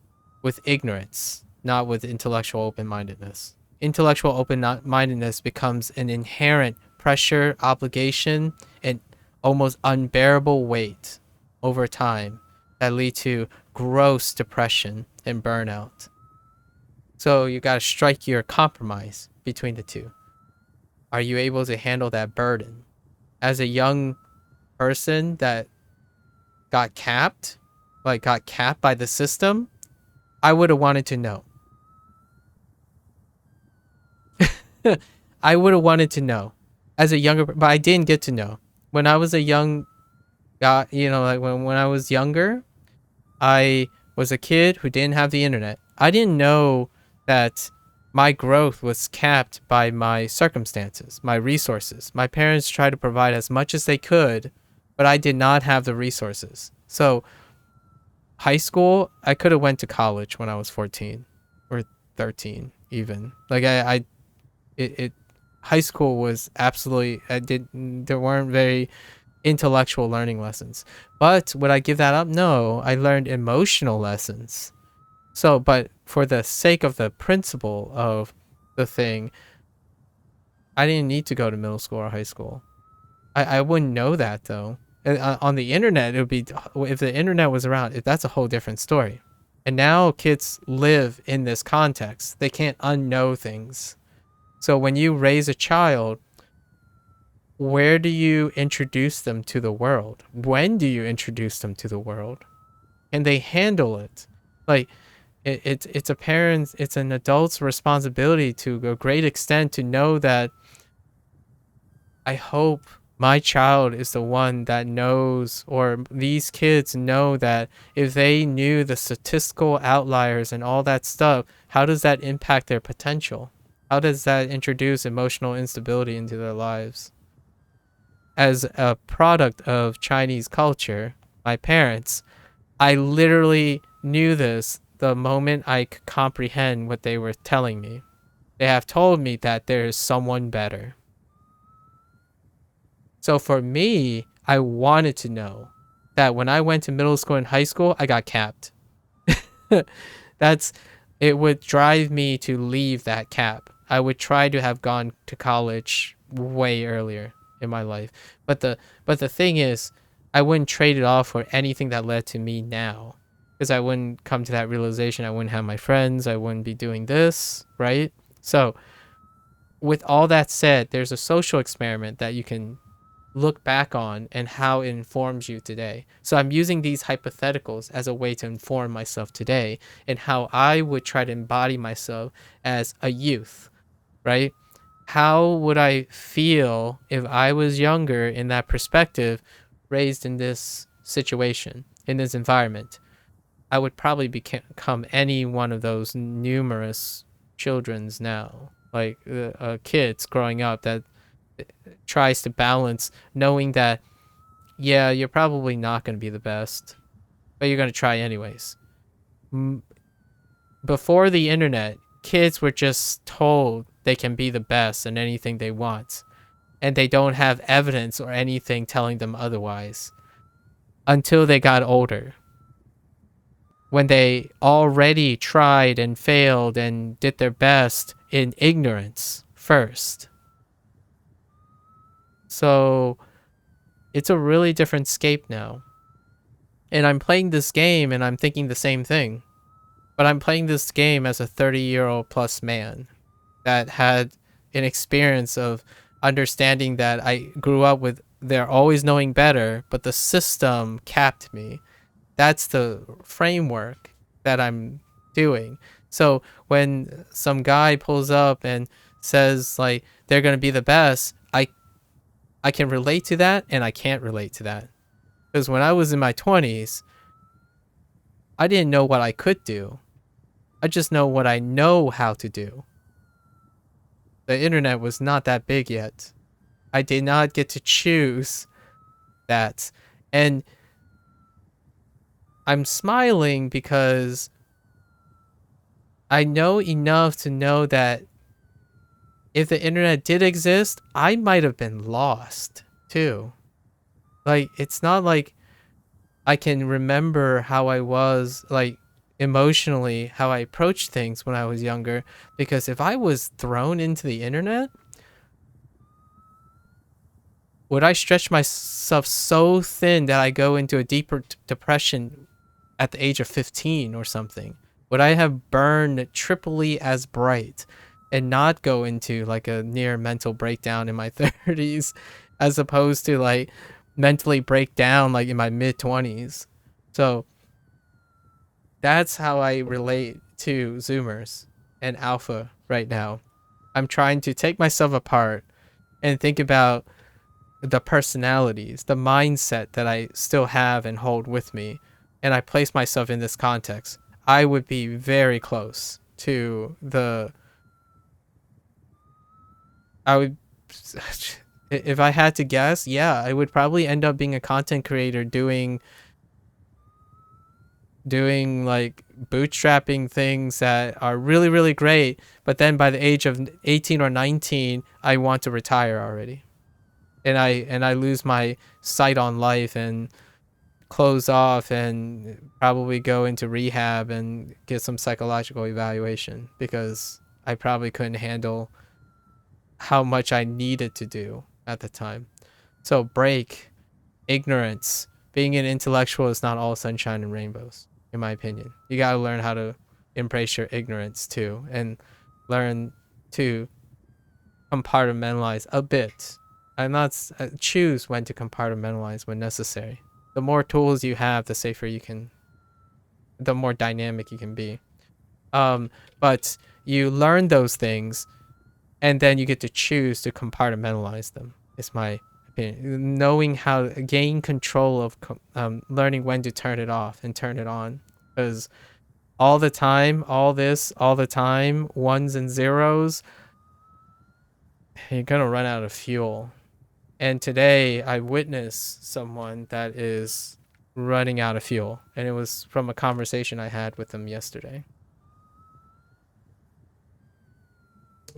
with ignorance, not with intellectual open-mindedness. Intellectual open-mindedness becomes an inherent pressure, obligation, and almost unbearable weight over time that lead to gross depression and burnout. So you got to strike your compromise between the two. Are you able to handle that burden? As a young person that got capped by the system, I would have wanted to know. I would have wanted to know as a younger, but I didn't get to know. When I was a young guy, when I was younger, I was a kid who didn't have the internet. I didn't know that my growth was capped by my circumstances, my resources. My parents tried to provide as much as they could, but I did not have the resources. So high school, I could have went to college when I was 14 or 13 even. High school was absolutely, there weren't very intellectual learning lessons. But would I give that up? No, I learned emotional lessons. So, but for the sake of the principle of the thing, I didn't need to go to middle school or high school. I wouldn't know that though. On the internet, it would be, if the internet was around, that's a whole different story. And now kids live in this context. They can't unknow things. So when you raise a child, where do you introduce them to the world? When do you introduce them to the world? Can they handle it? Like, it's a parent's, it's an adult's responsibility to a great extent to know that I hope my child is the one that knows, or these kids know that if they knew the statistical outliers and all that stuff, how does that impact their potential? How does that introduce emotional instability into their lives? As a product of Chinese culture, my parents, I literally knew this the moment I could comprehend what they were telling me. They have told me that there is someone better. So for me, I wanted to know that when I went to middle school and high school, I got capped. It would drive me to leave that cap. I would try to have gone to college way earlier in my life. But the thing is, I wouldn't trade it off for anything that led to me now. Because I wouldn't come to that realization. I wouldn't have my friends. I wouldn't be doing this, right? So with all that said, there's a social experiment that you can look back on and how it informs you today. So I'm using these hypotheticals as a way to inform myself today and how I would try to embody myself as a youth, right? How would I feel if I was younger in that perspective, raised in this situation, in this environment? I would probably become any one of those numerous children's now, like kids growing up that tries to balance knowing that, yeah, you're probably not going to be the best, but you're going to try anyways. Before the internet, kids were just told they can be the best in anything they want, and they don't have evidence or anything telling them otherwise until they got older, when they already tried and failed and did their best in ignorance first. So it's a really different scape now. And I'm playing this game and I'm thinking the same thing. But I'm playing this game as a 30-year-old plus man that had an experience of understanding that I grew up with they're always knowing better, but the system capped me. That's the framework that I'm doing. So when some guy pulls up and says like they're going to be the best, I can relate to that and I can't relate to that. Because when I was in my 20s, I didn't know what I could do. I just know what I know how to do. The internet was not that big yet. I did not get to choose that. And I'm smiling because I know enough to know that if the internet did exist, I might have been lost too. Like, it's not like I can remember how I was, like, emotionally, how I approached things when I was younger. Because if I was thrown into the internet, would I stretch myself so thin that I go into a deeper depression at the age of 15 or something? Would I have burned triply as bright and not go into like a near mental breakdown in my 30s as opposed to like mentally break down like in my mid 20s? So that's how I relate to Zoomers and Alpha right now. I'm trying to take myself apart and think about the personalities, the mindset that I still have and hold with me, and I place myself in this context. I would be very close to the. I would, if I had to guess, yeah, I would probably end up being a content creator doing like bootstrapping things that are really, really great, but then by the age of 18 or 19, I want to retire already. And I lose my sight on life and close off and probably go into rehab and get some psychological evaluation because I probably couldn't handle how much I needed to do at the time. So break ignorance. Being an intellectual is not all sunshine and rainbows, in my opinion. You got to learn how to embrace your ignorance too and learn to compartmentalize a bit. I'm not choose when to compartmentalize when necessary. The more tools you have, the safer you can, the more dynamic you can be. But you learn those things, and then you get to choose to compartmentalize them. Is my opinion. Knowing how to gain control of learning when to turn it off and turn it on, because all the time, all the time, ones and zeros, you're gonna run out of fuel. And today I witnessed someone that is running out of fuel. And it was from a conversation I had with them yesterday.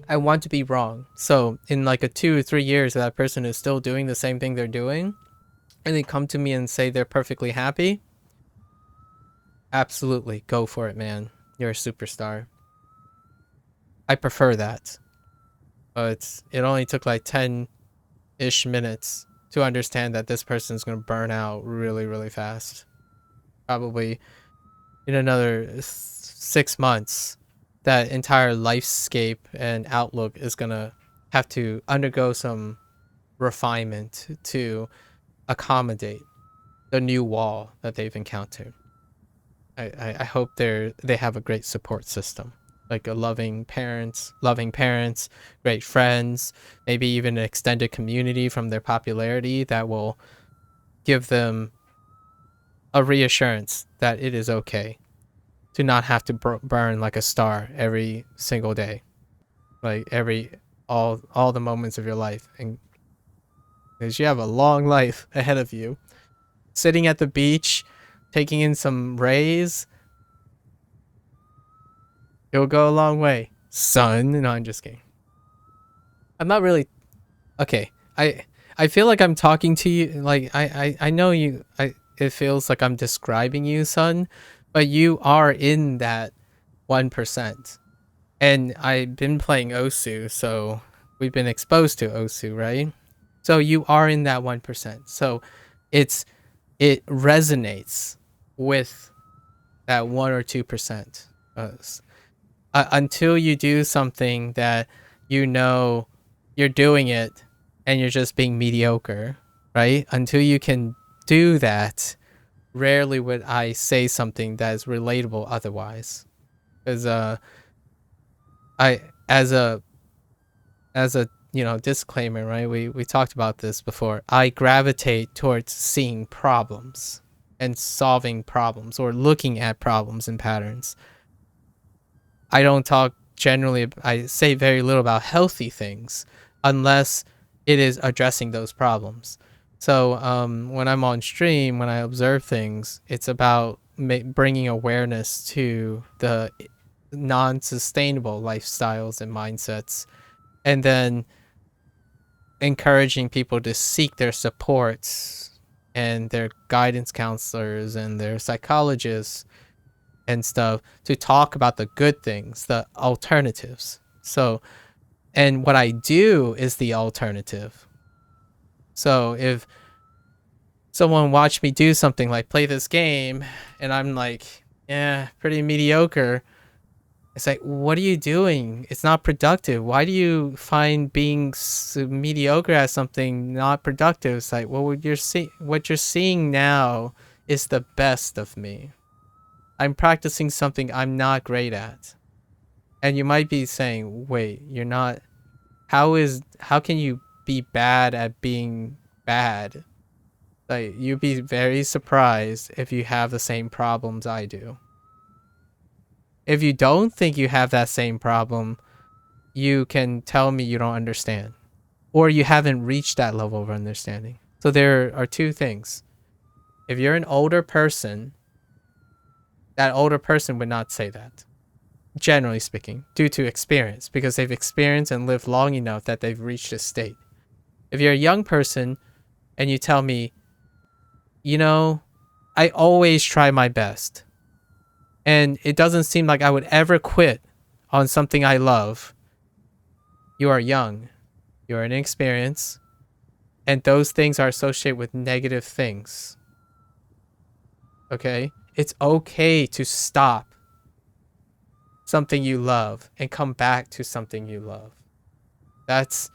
I want to be wrong. So in like a 2 or 3 years, that person is still doing the same thing they're doing, and they come to me and say they're perfectly happy. Absolutely. Go for it, man. You're a superstar. I prefer that. But it only took like 10-ish minutes to understand that this person's going to burn out really, really fast. Probably in another 6 months, that entire lifescape and outlook is going to have to undergo some refinement to accommodate the new wall that they've encountered. I hope they have a great support system, like a loving parents, great friends, maybe even an extended community from their popularity that will give them a reassurance that it is okay to not have to burn like a star every single day, like all the moments of your life, and because you have a long life ahead of you. Sitting at the beach, taking in some rays, it'll go a long way, son. No, I'm just kidding. I'm not really okay. I feel like I'm talking to you. Like I know you. It feels like I'm describing you, son, but you are in that 1%. And I've been playing Osu, so we've been exposed to Osu, right? So you are in that 1%. So it resonates with that 1 or 2%. Until you do something that you know you're doing it and you're just being mediocre, right? Until you can do that, rarely would I say something that is relatable otherwise. Because I as a disclaimer, right? We talked about this before. I gravitate towards seeing problems and solving problems or looking at problems and patterns. I don't talk generally, I say very little about healthy things unless it is addressing those problems. So when I'm on stream, when I observe things, it's about bringing awareness to the non-sustainable lifestyles and mindsets, and then encouraging people to seek their supports and their guidance counselors and their psychologists and stuff to talk about the good things, the alternatives. So, and what I do is the alternative. So if someone watched me do something like play this game and I'm like, yeah, pretty mediocre, it's like, what are you doing? It's not productive. Why do you find being mediocre at something not productive? It's like, well, what you're seeing now is the best of me. I'm practicing something I'm not great at. And you might be saying, wait, you're not, how can you be bad at being bad? Like, you'd be very surprised if you have the same problems I do. If you don't think you have that same problem, you can tell me you don't understand, or you haven't reached that level of understanding. So there are two things. If you're an older person, that older person would not say that, generally speaking, due to experience, because they've experienced and lived long enough that they've reached a state. If you're a young person and you tell me, I always try my best, and it doesn't seem like I would ever quit on something I love, you are young, you are inexperienced, and those things are associated with negative things. Okay? It's okay to stop something you love and come back to something you love. That's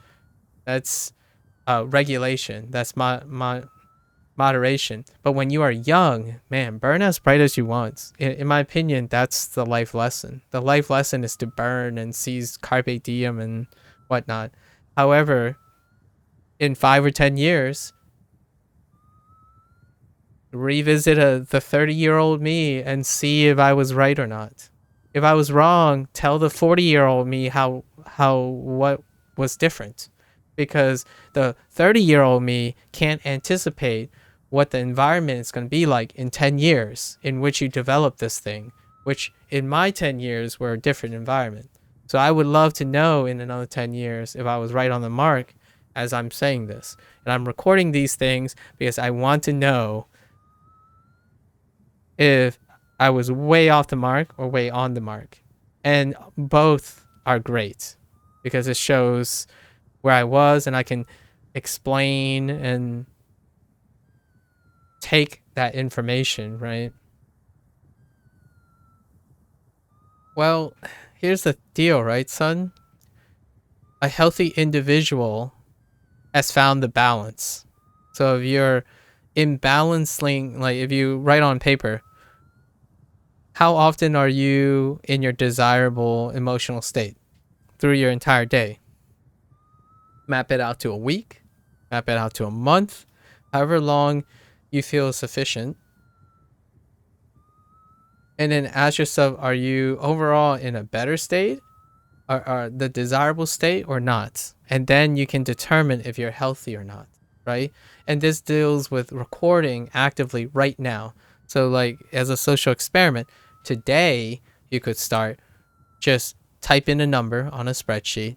regulation. That's moderation. But when you are young, man, burn as bright as you want. In my opinion, that's the life lesson. The life lesson is to burn and seize carpe diem and whatnot. However, in 5 or 10 years, revisit the 30-year-old me and see if I was right or not. If I was wrong, tell the 40-year-old me what was different. Because the 30-year-old me can't anticipate what the environment is going to be like in 10 years in which you develop this thing, which in my 10 years were a different environment. So I would love to know in another 10 years if I was right on the mark as I'm saying this. And I'm recording these things because I want to know if I was way off the mark or way on the mark. And both are great because it shows where I was, and I can explain and take that information, right? Well, here's the deal, right, son? A healthy individual has found the balance. So if you're imbalancing, like if you write on paper, how often are you in your desirable emotional state through your entire day? Map it out to a week, map it out to a month, however long you feel is sufficient. And then ask yourself, are you overall in a better state, or the desirable state, or not? And then you can determine if you're healthy or not, right? And this deals with recording actively right now. So like as a social experiment, today you could start, just type in a number on a spreadsheet.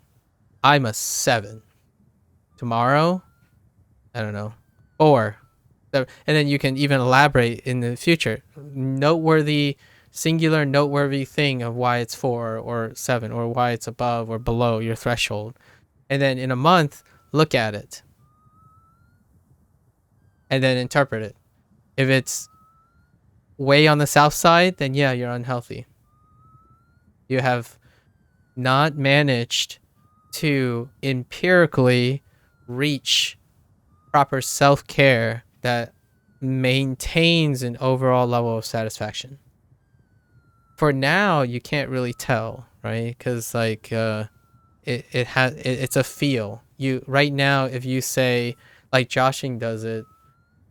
I'm a 7. Tomorrow, I don't know, 4. And then you can even elaborate in the future. Singular noteworthy thing of why it's 4 or 7, or why it's above or below your threshold. And then in a month, look at it and then interpret it. If it's way on the south side, then yeah, you're unhealthy. You have not managed to empirically reach proper self-care that maintains an overall level of satisfaction. For now, you can't really tell, right? Because like it's a feel. You right now, if you say, like Joshing does it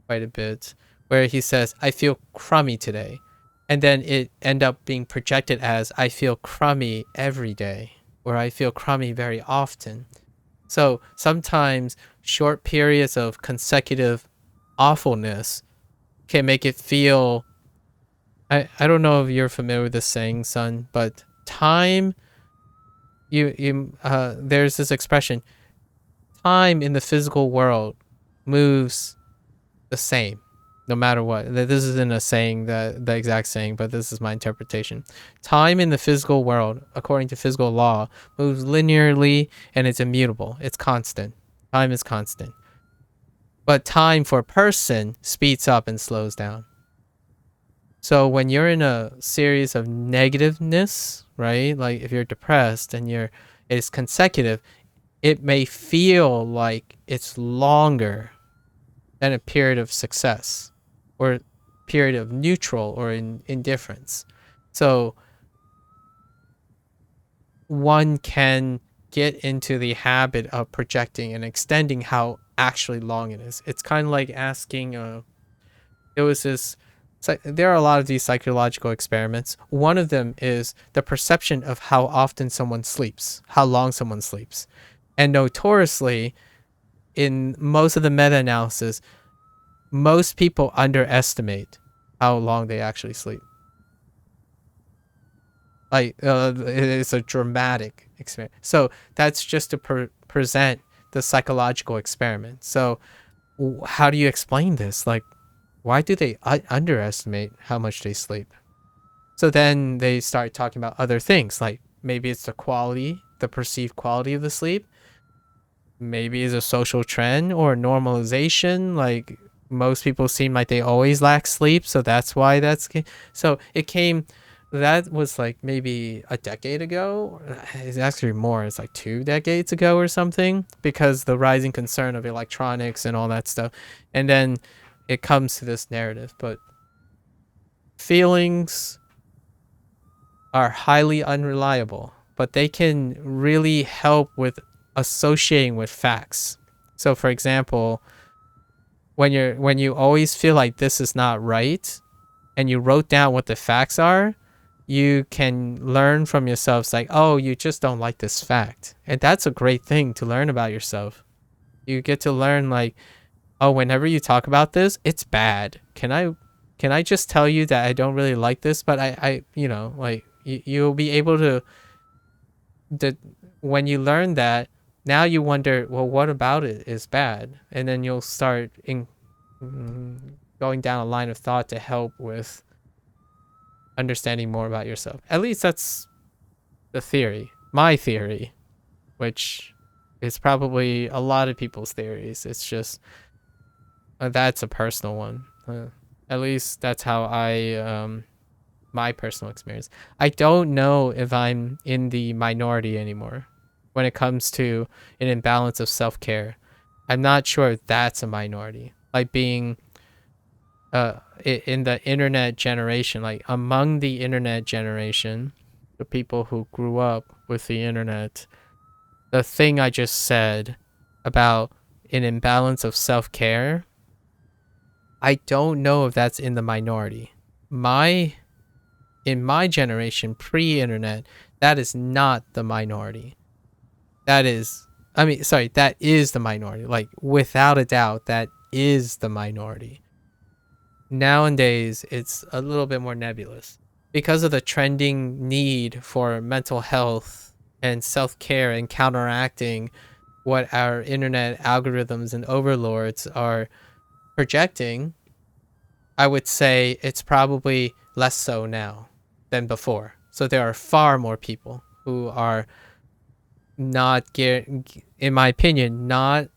quite a bit, where he says, I feel crummy today, and then it end up being projected as I feel crummy every day, or I feel crummy very often. So sometimes short periods of consecutive awfulness can make it feel, I don't know if you're familiar with this saying, son, but time, there's this expression, time in the physical world moves the same no matter what. This isn't a saying, the exact saying, but this is my interpretation. Time in the physical world, according to physical law, moves linearly, and it's immutable. It's constant. Time is constant. But time for a person speeds up and slows down. So when you're in a series of negativeness, right? Like if you're depressed and it's consecutive, it may feel like it's longer than a period of success, or period of neutral or indifference. So one can get into the habit of projecting and extending how actually long it is. It's kind of like asking, there are a lot of these psychological experiments. One of them is the perception of how often someone sleeps, how long someone sleeps. And notoriously, in most of the meta-analysis, most people underestimate how long they actually sleep. Like, it's a dramatic experiment. So that's just to present the psychological experiment. So how do you explain this? Like, why do they underestimate how much they sleep? So then they start talking about other things, like maybe it's the perceived quality of the sleep. Maybe it's a social trend or normalization. Like most people seem like they always lack sleep, so that's why so it came. That was like maybe a decade ago. It's actually more. It's like 2 decades ago or something, because the rising concern of electronics and all that stuff. And then it comes to this narrative. But feelings are highly unreliable, but they can really help with associating with facts. So for example, when you always feel like this is not right, and you wrote down what the facts are, you can learn from yourself. It's like, oh, you just don't like this fact. And that's a great thing to learn about yourself. You get to learn like, oh, whenever you talk about this, it's bad. Can I just tell you that I don't really like this? But I like you'll be able to, when you learn that, now you wonder, well, what about it is bad? And then you'll start going down a line of thought to help with understanding more about yourself. At least that's the theory, my theory, which is probably a lot of people's theories. It's just that's a personal one. At least that's how my personal experience. I don't know if I'm in the minority anymore when it comes to an imbalance of self-care. I'm not sure if that's a minority. Like being in the internet generation, like among the internet generation, the people who grew up with the internet, the thing I just said about an imbalance of self-care, I don't know if that's in the minority. In my generation, pre-internet, that is not the minority. That is the minority. Like, without a doubt, that is the minority. Nowadays, it's a little bit more nebulous. Because of the trending need for mental health and self-care and counteracting what our internet algorithms and overlords are projecting, I would say it's probably less so now than before. So there are far more people who are not, in my opinion, not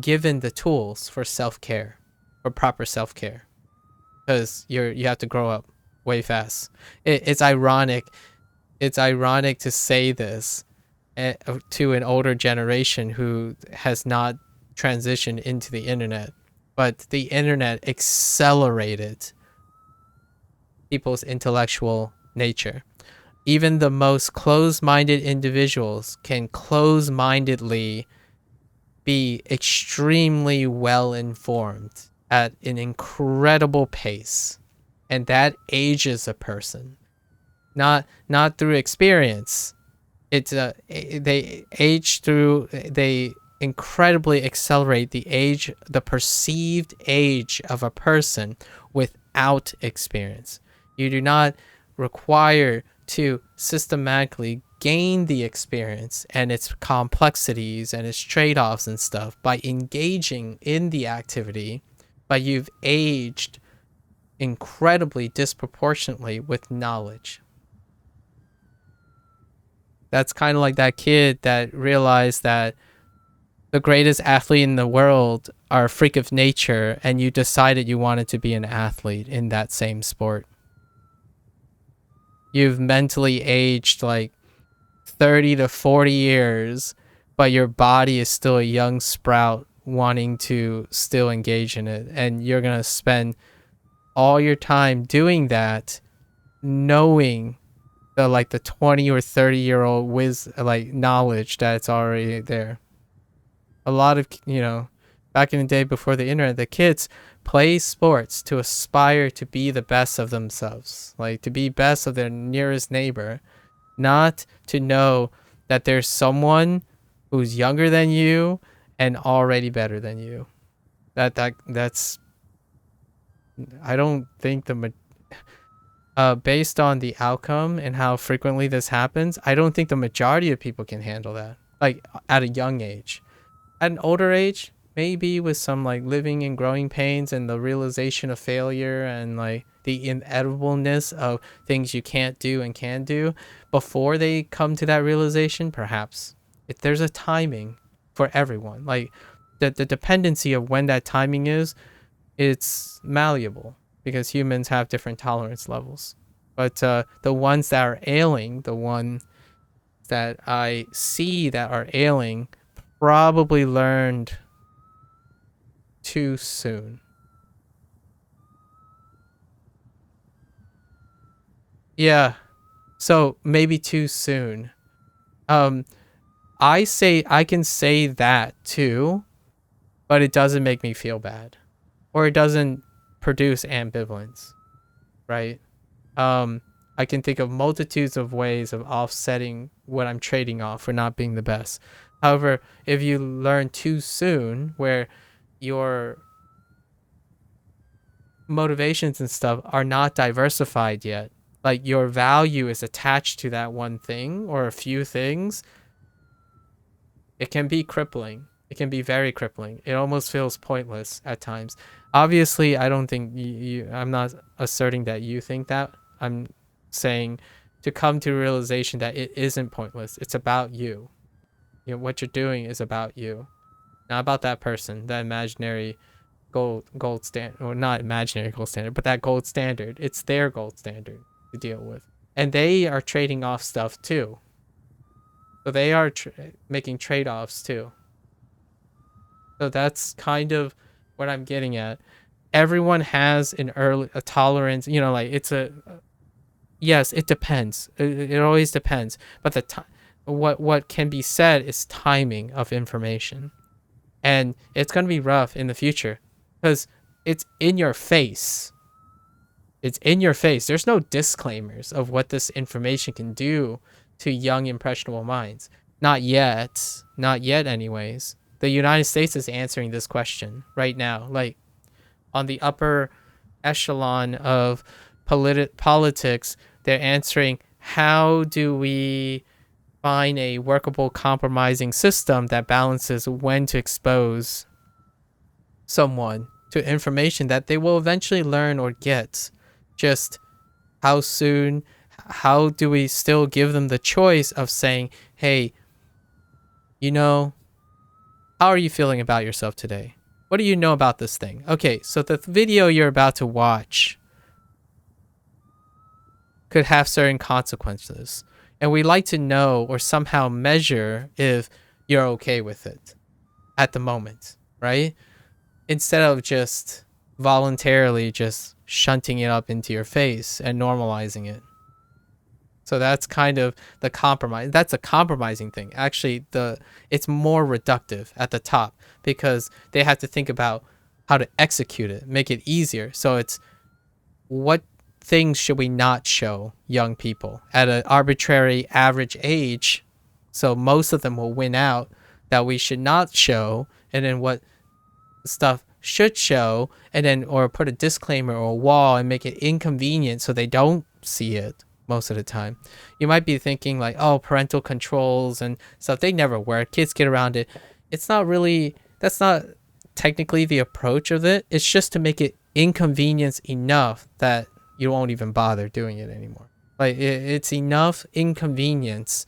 given the tools for self-care, for proper self-care, because you have to grow up way fast. It's ironic. It's ironic to say this to an older generation who has not transitioned into the internet, but the internet accelerated people's intellectual nature. Even the most closed-minded individuals can close-mindedly be extremely well informed at an incredible pace, and that ages a person, not through experience. It's they incredibly accelerate the perceived age of a person without experience. You do not require to systematically gain the experience and its complexities and its trade-offs and stuff by engaging in the activity, but you've aged incredibly disproportionately with knowledge. That's kind of like that kid that realized that the greatest athlete in the world are a freak of nature, and you decided you wanted to be an athlete in that same sport. You've mentally aged like 30 to 40 years, but your body is still a young sprout wanting to still engage in it. And you're going to spend all your time doing that, knowing the 20 or 30-year-old knowledge that's already there. A lot of, back in the day before the internet, the kids play sports to aspire to be the best of themselves, like to be best of their nearest neighbor, not to know that there's someone who's younger than you and already better than you. That's I don't think based on the outcome and how frequently this happens, I don't think the majority of people can handle that, like at a young age. At an older age, maybe with some like living and growing pains and the realization of failure and like the inevitableness of things you can't do and can do, before they come to that realization, perhaps. If there's a timing for everyone, like the dependency of when that timing is, it's malleable because humans have different tolerance levels. But the ones that are ailing, the ones that I see that are ailing, probably learned too soon. Yeah, so maybe too soon. I can say that too, but it doesn't make me feel bad, or it doesn't produce ambivalence, right? I can think of multitudes of ways of offsetting what I'm trading off for not being the best. However, if you learn too soon, where your motivations and stuff are not diversified yet, like your value is attached to that one thing or a few things, it can be crippling. It can be very crippling. It almost feels pointless at times. Obviously, I don't think I'm not asserting that you think that. I'm saying to come to a realization that it isn't pointless. It's about you. What you're doing is about you, not about that person, that imaginary gold standard, or not imaginary gold standard, but that gold standard. It's their gold standard to deal with, and they are trading off stuff too. So they are making trade-offs too. So that's kind of what I'm getting at. Everyone has a tolerance, like it's yes, it depends. It always depends. But what can be said is timing of information. And it's going to be rough in the future because it's in your face. It's in your face. There's no disclaimers of what this information can do to young, impressionable minds. Not yet. Not yet, anyways. The United States is answering this question right now. Like, on the upper echelon of politics, they're answering how do we find a workable compromising system that balances when to expose someone to information that they will eventually learn or get. Just how soon, how do we still give them the choice of saying, hey, how are you feeling about yourself today? What do you know about this thing? Okay, so the video you're about to watch could have certain consequences. And we like to know or somehow measure if you're okay with it at the moment, right? Instead of just voluntarily just shunting it up into your face and normalizing it. So that's kind of the compromise. That's a compromising thing. Actually, it's more reductive at the top because they have to think about how to execute it, make it easier. So it's what things should we not show young people at an arbitrary average age, so most of them will win out, that we should not show, and then what stuff should show, and then or put a disclaimer or a wall and make it inconvenient so they don't see it most of the time. You might be thinking like, oh, parental controls and stuff, they never work, kids get around it. It's not really, that's not technically the approach of it. It's just to make it inconvenience enough that you won't even bother doing it anymore. Like it's enough inconvenience.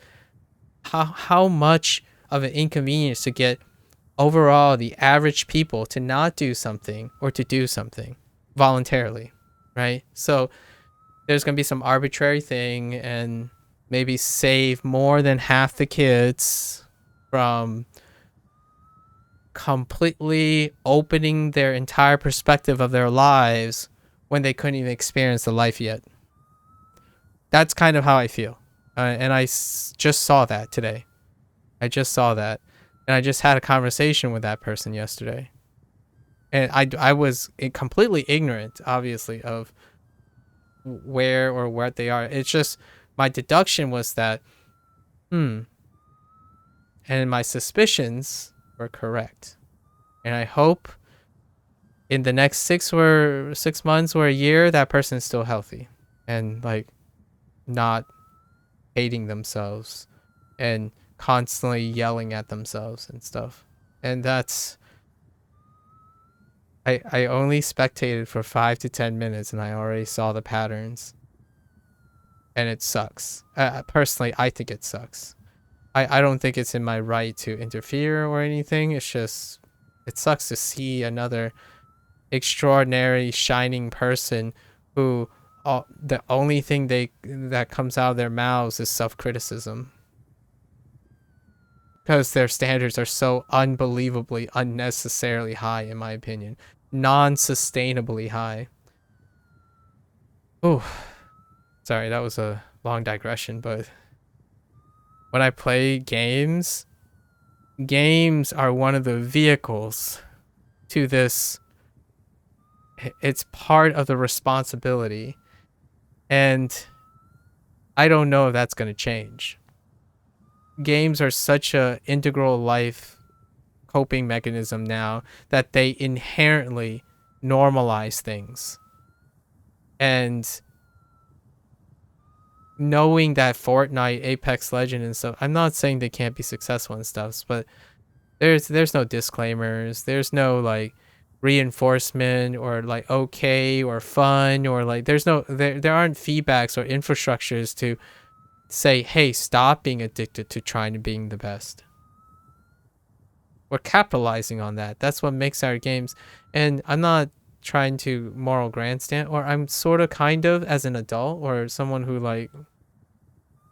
How much of an inconvenience to get overall the average people to not do something or to do something voluntarily, right? So there's going to be some arbitrary thing and maybe save more than half the kids from completely opening their entire perspective of their lives when they couldn't even experience the life yet. That's kind of how I feel. And I just saw that today. I just saw that. And I just had a conversation with that person yesterday. And I was completely ignorant, obviously, of where or what they are. It's just my deduction was that, and my suspicions were correct. And I hope in the next 6 months or a year, that person is still healthy and like not hating themselves and constantly yelling at themselves and stuff. And that's, I only spectated for 5 to 10 minutes and I already saw the patterns. And it sucks. Personally, I think it sucks. I don't think it's in my right to interfere or anything. It's just, it sucks to see another extraordinary shining person who the only thing that comes out of their mouths is self-criticism, because their standards are so unbelievably unnecessarily high, in my opinion, non-sustainably high. Oh, sorry, that was a long digression, but when I play games are one of the vehicles to this. It's part of the responsibility, and I don't know if that's going to change. Games are such a integral life coping mechanism now that they inherently normalize things. And knowing that Fortnite, Apex Legend and stuff, I'm not saying they can't be successful and stuff, but there's no disclaimers, there's no like reinforcement or like okay or fun or like there aren't feedbacks or infrastructures to say, hey, stop being addicted to trying to being the best. We're capitalizing on that. That's what makes our games. And I'm not trying to moral grandstand, or I'm sort of kind of as an adult or someone who like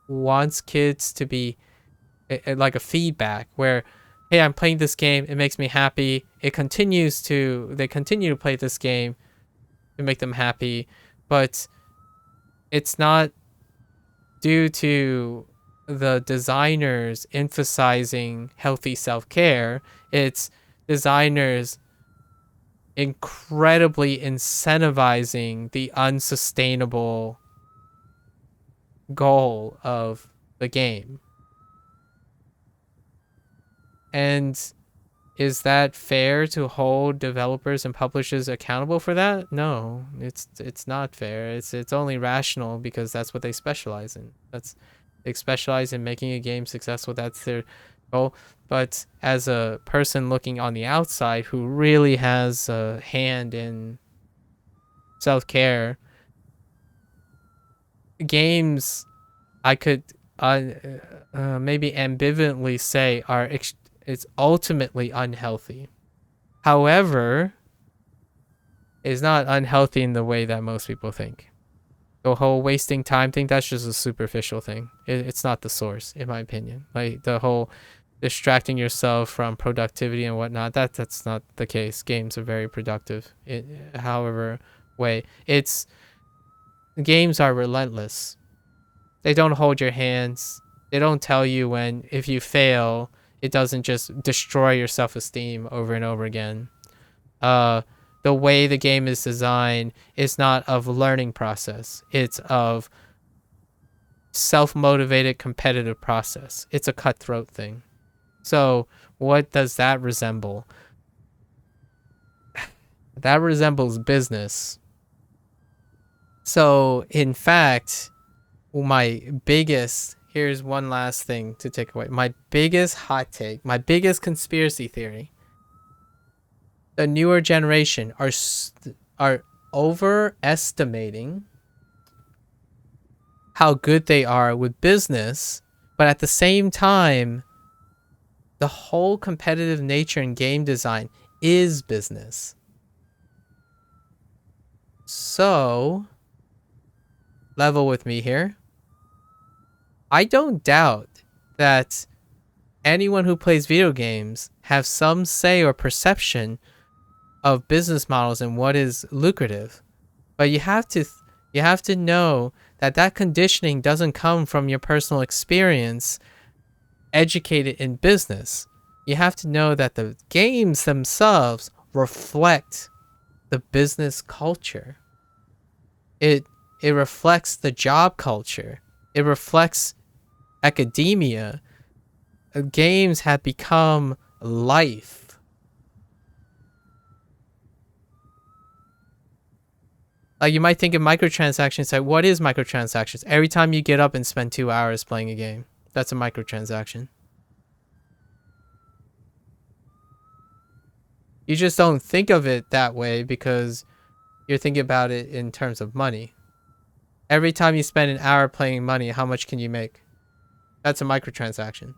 wants kids to be like a feedback where, hey, I'm playing this game, it makes me happy. They continue to play this game to make them happy, but it's not due to the designers emphasizing healthy self-care. It's designers incredibly incentivizing the unsustainable goal of the game. And is that fair to hold developers and publishers accountable for that? No, it's not fair. It's only rational because that's what they specialize in. They specialize in making a game successful. That's their goal. But as a person looking on the outside who really has a hand in self-care, games I could maybe ambivalently say it's ultimately unhealthy. However, it's not unhealthy in the way that most people think. The whole wasting time thing, that's just a superficial thing. It's not the source, in my opinion. Like the whole distracting yourself from productivity and whatnot, that's not the case. Games are very productive. However way. Games are relentless. They don't hold your hands. They don't tell you if you fail, it doesn't just destroy your self-esteem over and over again. The way the game is designed is not of learning process. It's of self-motivated competitive process. It's a cutthroat thing. So what does that resemble? That resembles business. So in fact, here's one last thing to take away. My biggest hot take, my biggest conspiracy theory. The newer generation are overestimating how good they are with business, but at the same time, the whole competitive nature in game design is business. So, level with me here. I don't doubt that anyone who plays video games have some say or perception of business models and what is lucrative. But you have to know that conditioning doesn't come from your personal experience educated in business. You have to know that the games themselves reflect the business culture. It reflects the job culture. It reflects academia. Games have become life. Like you might think of microtransactions, like what is microtransactions? Every time you get up and spend 2 hours playing a game, that's a microtransaction. You just don't think of it that way because you're thinking about it in terms of money. Every time you spend an hour playing money, how much can you make? That's a microtransaction.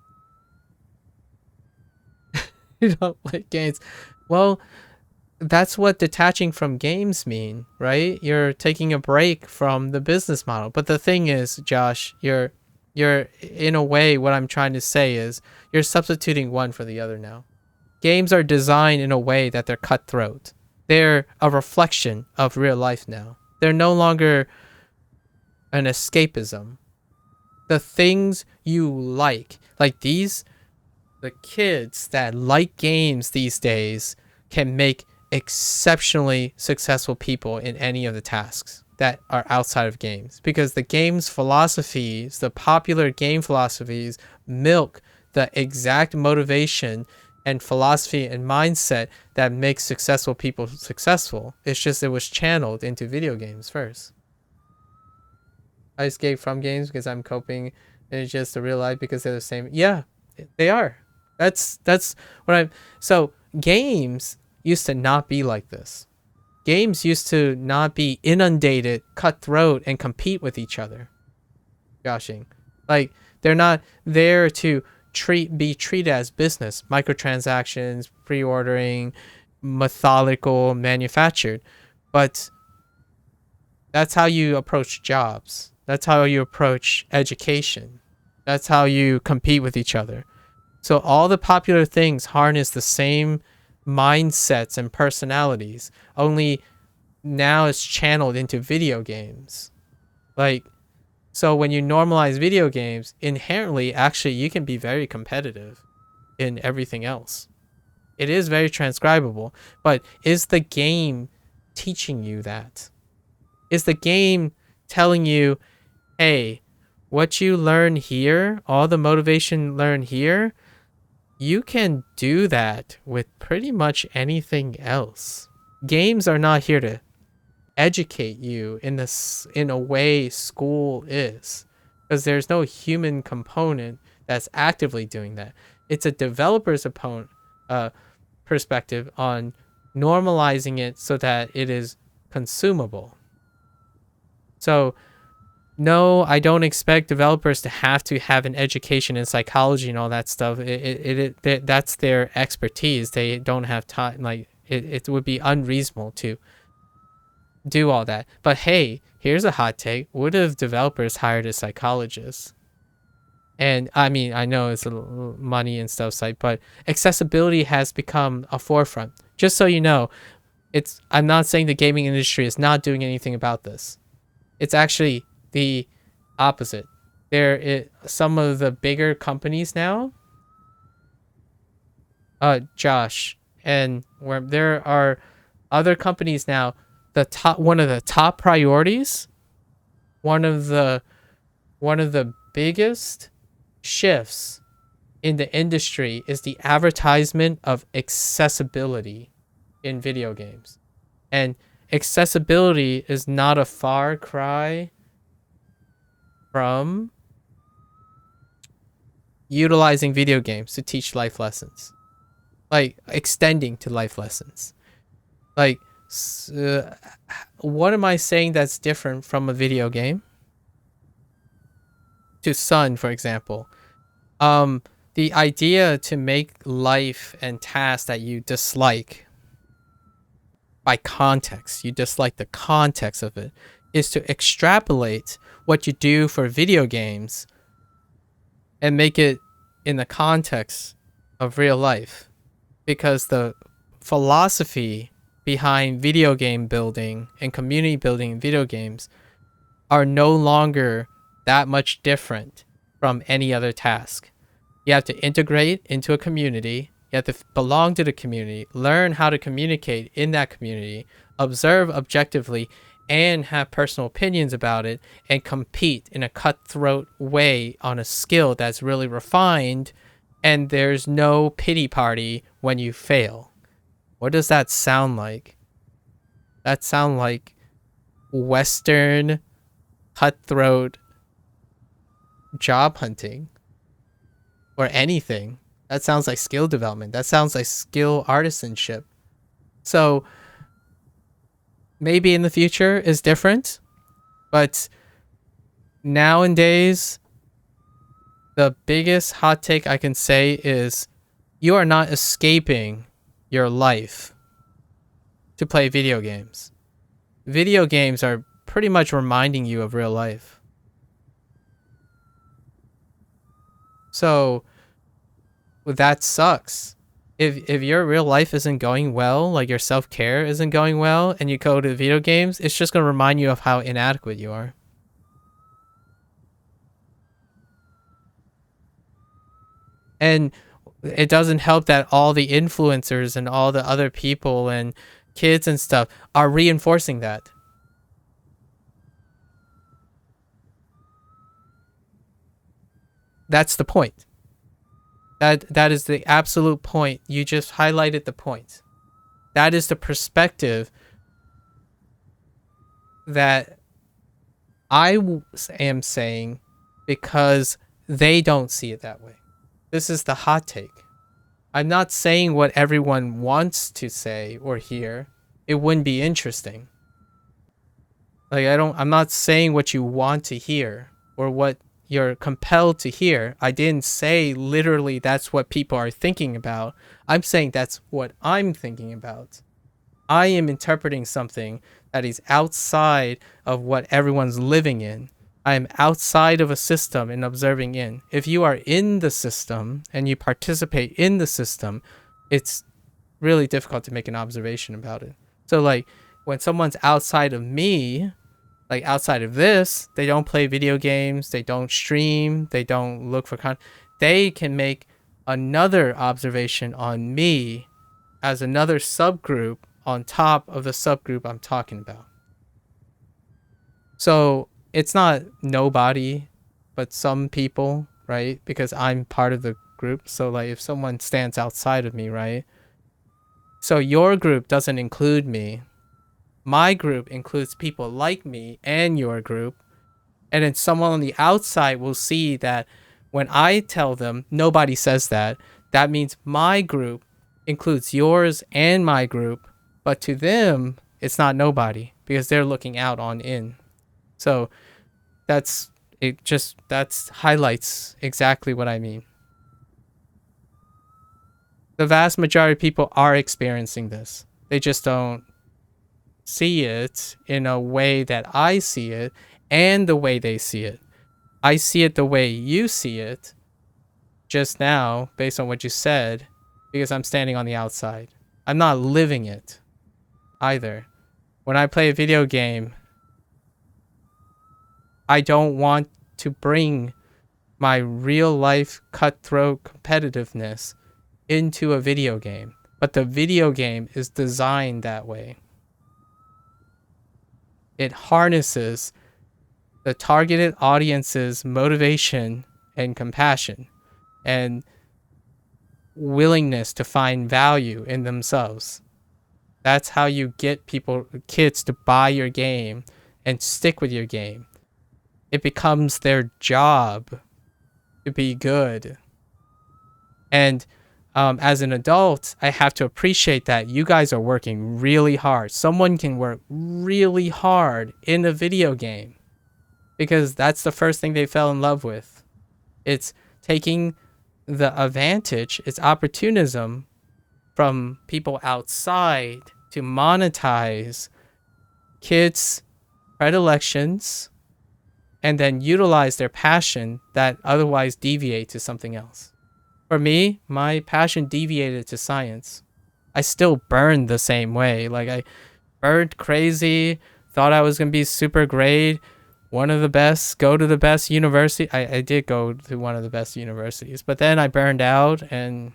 You don't like games. Well, that's what detaching from games mean, right? You're taking a break from the business model. But the thing is, Josh, you're in a way, what I'm trying to say is you're substituting one for the other now. Games are designed in a way that they're cutthroat. They're a reflection of real life now. They're no longer an escapism. The things you like the kids that like games these days can make exceptionally successful people in any of the tasks that are outside of games, because the game's philosophies, the popular game philosophies, milk the exact motivation and philosophy and mindset that makes successful people successful. It's just it was channeled into video games first. I escape from games because I'm coping, and it's just the real life because they're the same. Yeah, they are. That's what I'm. So games used to not be like this. Games used to not be inundated, cutthroat, and compete with each other. Joshing. Like, they're not there to be treated as business. Microtransactions, pre-ordering, methodical, manufactured. But that's how you approach jobs. That's how you approach education. That's how you compete with each other. So all the popular things harness the same mindsets and personalities, only now it's channeled into video games. Like, so when you normalize video games, inherently, actually, you can be very competitive in everything else. It is very transcribable, but is the game teaching you that? Is the game telling you, hey, what you learn here, all the motivation learned here, you can do that with pretty much anything else. Games are not here to educate you in a way school is, because there's no human component that's actively doing that. It's a developer's perspective on normalizing it so that it is consumable. So no, I don't expect developers to have an education in psychology and all that stuff. That's their expertise. They don't have time. Like, it would be unreasonable to do all that. But hey, here's a hot take. What if developers hired a psychologist? And I mean, I know it's a little money and stuff, but accessibility has become a forefront. Just so you know, I'm not saying the gaming industry is not doing anything about this. It's actually the opposite. Some of the bigger companies now, Josh, and where there are other companies now, one of the top priorities, one of the biggest shifts in the industry is the advertisement of accessibility in video games. And accessibility is not a far cry from utilizing video games to teach life lessons, like extending to life lessons. Like, what am I saying that's different from a video game? To Sun, for example, the idea to make life and tasks that you dislike by context, you dislike the context of it, is to extrapolate what you do for video games and make it in the context of real life. Because the philosophy behind video game building and community building in video games are no longer that much different from any other task. You have to integrate into a community. You have to belong to the community, learn how to communicate in that community, observe objectively, and have personal opinions about it, and compete in a cutthroat way on a skill that's really refined, and there's no pity party when you fail. What does that sound like? That sound like Western cutthroat job hunting or anything. That sounds like skill development. That sounds like skill artisanship. So maybe in the future is different, but nowadays the biggest hot take I can say is you are not escaping your life to play video games. Video games are pretty much reminding you of real life. So that sucks. If your real life isn't going well, like your self-care isn't going well, and you go to video games, it's just going to remind you of how inadequate you are. And it doesn't help that all the influencers and all the other people and kids and stuff are reinforcing that. That's the point. That is the absolute point. You just highlighted the point. That is the perspective that I am saying because they don't see it that way. This is the hot take. I'm not saying what everyone wants to say or hear. It wouldn't be interesting. Like, I'm not saying what you want to hear or what you're compelled to hear. I didn't say literally that's what people are thinking about. I'm saying that's what I'm thinking about. I am interpreting something that is outside of what everyone's living in. I am outside of a system and observing in. If you are in the system and you participate in the system, it's really difficult to make an observation about it. So like when someone's outside of me, like outside of this, they don't play video games, they don't stream, they don't look for content. They can make another observation on me as another subgroup on top of the subgroup I'm talking about. So it's not nobody, but some people, right? Because I'm part of the group. So like if someone stands outside of me, right? So your group doesn't include me. My group includes people like me and your group. And then someone on the outside will see that when I tell them nobody says that, that means my group includes yours and my group. But to them, it's not nobody because they're looking out on in. So that's highlights exactly what I mean. The vast majority of people are experiencing this. They just don't see it in a way that I see it and the way they see it. I see it the way you see it just now based on what you said because I'm standing on the outside. I'm not living it either. When I play a video game, I don't want to bring my real life cutthroat competitiveness into a video game, but the video game is designed that way. It harnesses the targeted audience's motivation and compassion and willingness to find value in themselves. That's how you get kids to buy your game and stick with your game. It becomes their job to be good. And as an adult, I have to appreciate that you guys are working really hard. Someone can work really hard in a video game because that's the first thing they fell in love with. It's taking the advantage, it's opportunism from people outside to monetize kids' predilections and then utilize their passion that otherwise deviate to something else. For me, my passion deviated to science. I still burned the same way. Like I burned crazy, thought I was going to be super great, one of the best, go to the best university. I did go to one of the best universities, but then I burned out. And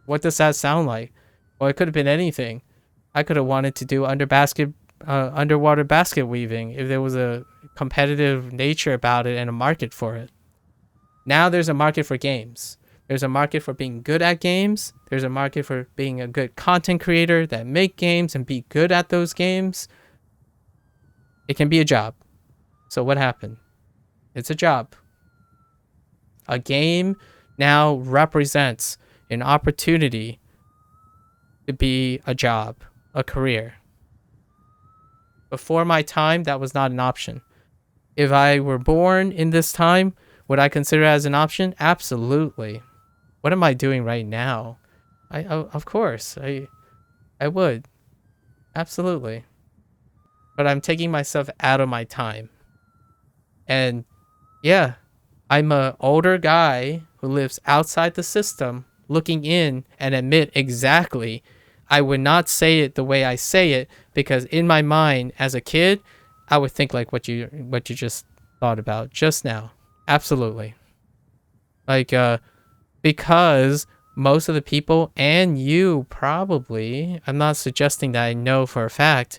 what does that sound like? Well, it could have been anything. I could have wanted to do underwater basket weaving if there was a competitive nature about it and a market for it. Now there's a market for games. There's a market for being good at games. There's a market for being a good content creator that make games and be good at those games. It can be a job. So what happened? It's a job. A game now represents an opportunity to be a job, a career. Before my time, that was not an option. If I were born in this time, would I consider it as an option? Absolutely. What am I doing right now? Of course, I would. Absolutely. But I'm taking myself out of my time. And yeah, I'm an older guy who lives outside the system, looking in and admit exactly. I would not say it the way I say it because in my mind as a kid, I would think like what you just thought about just now. Absolutely. Like, because most of the people and you probably, I'm not suggesting that I know for a fact,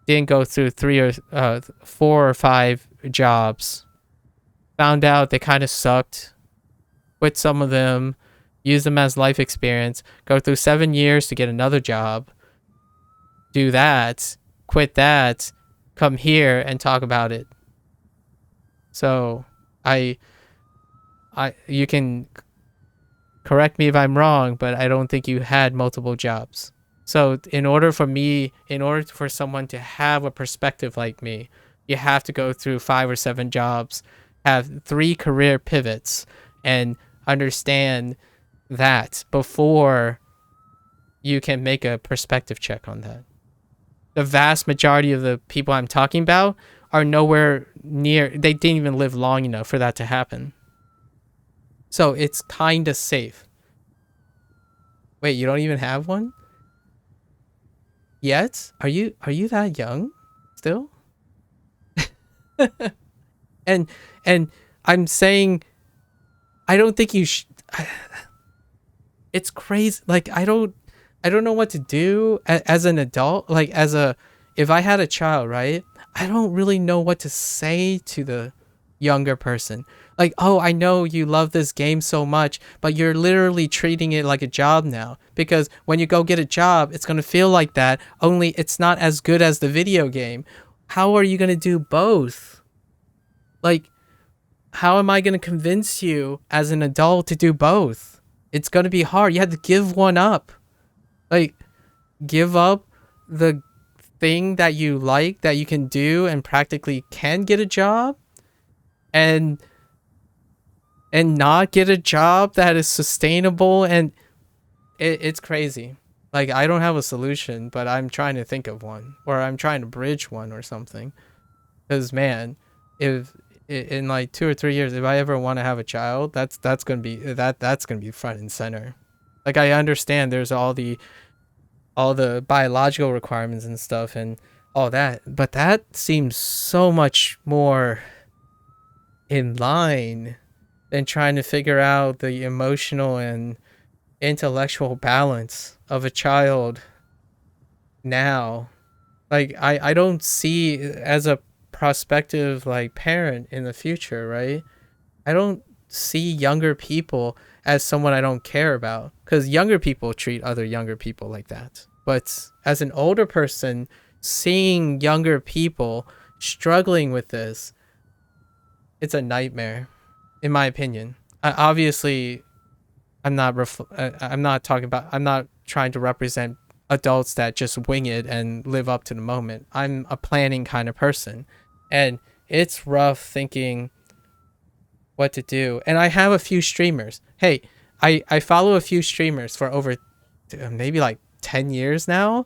didn't go through 4 or 5 jobs, found out they kind of sucked, quit some of them, use them as life experience, go through 7 years to get another job, do that, quit that, come here and talk about it. So you can correct me if I'm wrong, but I don't think you had multiple jobs. So in order for someone to have a perspective like me, you have to go through 5 or 7 jobs, have 3 career pivots, and understand that before you can make a perspective check on that. The vast majority of the people I'm talking about are nowhere near, they didn't even live long enough for that to happen. So it's kind of safe. Wait, you don't even have one yet? Are you that young still? and and I'm saying I don't think you it's crazy. Like I don't know what to do as an adult. Like if I had a child, right? I don't really know what to say to the younger person. Like, oh, I know you love this game so much, but you're literally treating it like a job now. Because when you go get a job, it's gonna feel like that. Only it's not as good as the video game. How are you gonna do both? Like, how am I gonna convince you as an adult to do both? It's gonna be hard. You have to give one up. Like, give up the thing that you like that you can do and practically can get a job, and not get a job that is sustainable. And it's crazy. Like, I don't have a solution, but I'm trying to think of one, or I'm trying to bridge one or something. Because man, if in like 2 or 3 years, if I ever want to have a child, that's gonna be that's gonna be front and center. Like, I understand there's all the biological requirements and stuff and all that, but that seems so much more in line than trying to figure out the emotional and intellectual balance of a child now. Like, I don't see, as a prospective like parent in the future, right? I don't see younger people as someone I don't care about, because younger people treat other younger people like that. But as an older person, seeing younger people struggling with this, it's a nightmare, in my opinion. Obviously, I'm not trying to represent adults that just wing it and live up to the moment. I'm a planning kind of person, and it's rough thinking what to do. And I have a few streamers. Hey, I follow a few streamers for over maybe like 10 years now.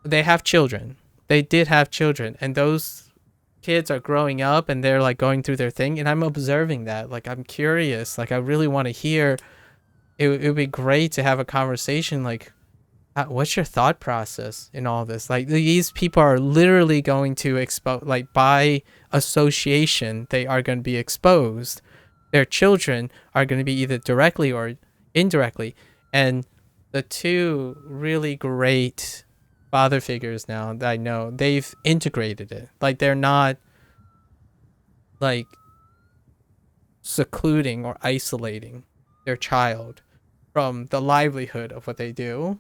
They have children. They did have children, and those kids are growing up and they're like going through their thing, and I'm observing that. Like, I'm curious. Like, I really want to hear. It would be great to have a conversation like, what's your thought process in all this? Like, these people are literally going to expose, like, by association, they are going to be exposed. Their children are going to be either directly or indirectly. And the two really great father figures now that I know, they've integrated it. Like, they're not like secluding or isolating their child from the livelihood of what they do.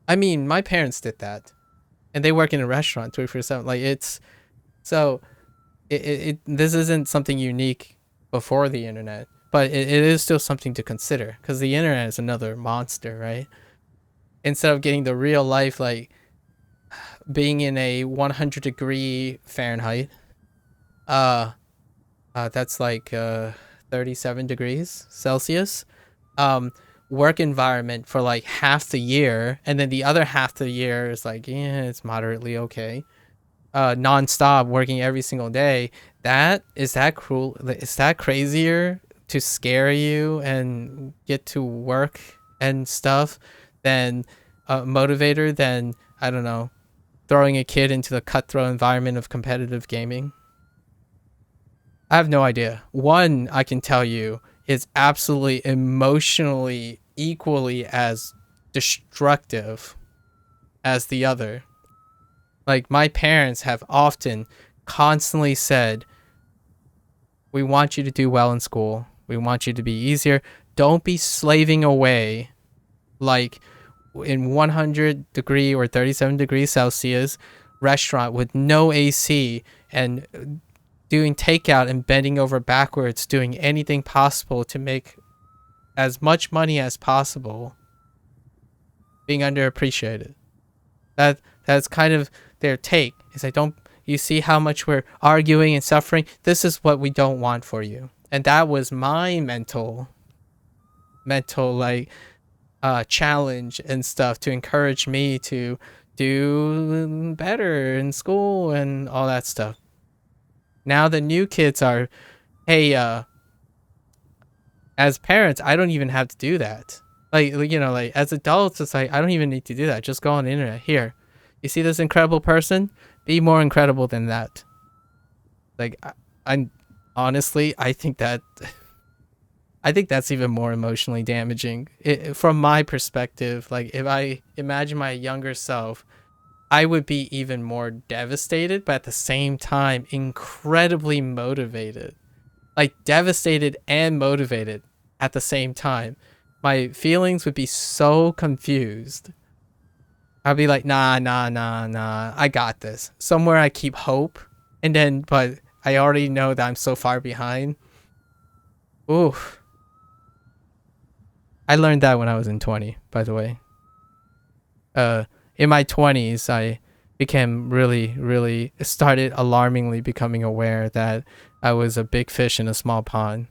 I mean, my parents did that, and they work in a restaurant 24/7. Like, it's so this isn't something unique before the internet, but it is still something to consider, because the internet is another monster, right? Instead of getting the real life, like being in a 100-degree Fahrenheit, that's like 37 degrees Celsius, work environment for like half the year, and then the other half the year is like, yeah, it's moderately okay, non-stop working every single day. Is that cruel? Is that crazier to scare you and get to work and stuff than motivator than, I don't know, throwing a kid into the cutthroat environment of competitive gaming? I have no idea. One, I can tell you, is absolutely emotionally equally as destructive as the other. Like, my parents have often constantly said, we want you to do well in school. We want you to be easier. Don't be slaving away like in 100-degree or 37 degrees Celsius restaurant with no AC and doing takeout and bending over backwards, doing anything possible to make as much money as possible, being underappreciated. That's kind of their take. Is like, don't you see how much we're arguing and suffering? This is what we don't want for you. And that was my mental like challenge and stuff, to encourage me to do better in school and all that stuff. Now the new kids are, hey, as parents, I don't even have to do that. Like, like as adults, it's like, I don't even need to do that. Just go on the internet. Here, you see this incredible person? Be more incredible than that. Like, I'm honestly, I think that's even more emotionally damaging. From my perspective, like if I imagine my younger self, I would be even more devastated, but at the same time, incredibly motivated. Like devastated and motivated at the same time. My feelings would be so confused. I'd be like, nah, I got this. Somewhere I keep hope, and then, but I already know that I'm so far behind. Ooh. I learned that when I was in 20, by the way. In my 20s, I became really started alarmingly becoming aware that I was a big fish in a small pond.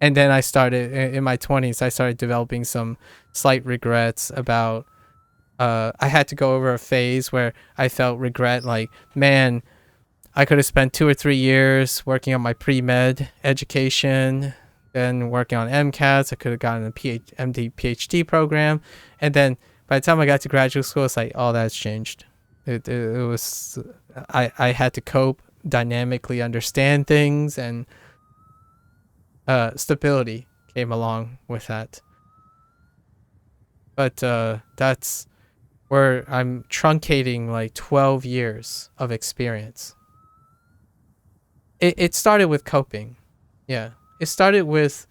And then in my 20s, I started developing some slight regrets about, I had to go over a phase where I felt regret, like, man, I could have spent 2 or 3 years working on my pre-med education, then working on MCATs. I could have gotten a MD, PhD program. And then by the time I got to graduate school, it's like, oh, that's changed. It was, I had to cope, dynamically understand things, and stability came along with that. But that's where I'm truncating like 12 years of experience. It started with coping. Yeah. It started with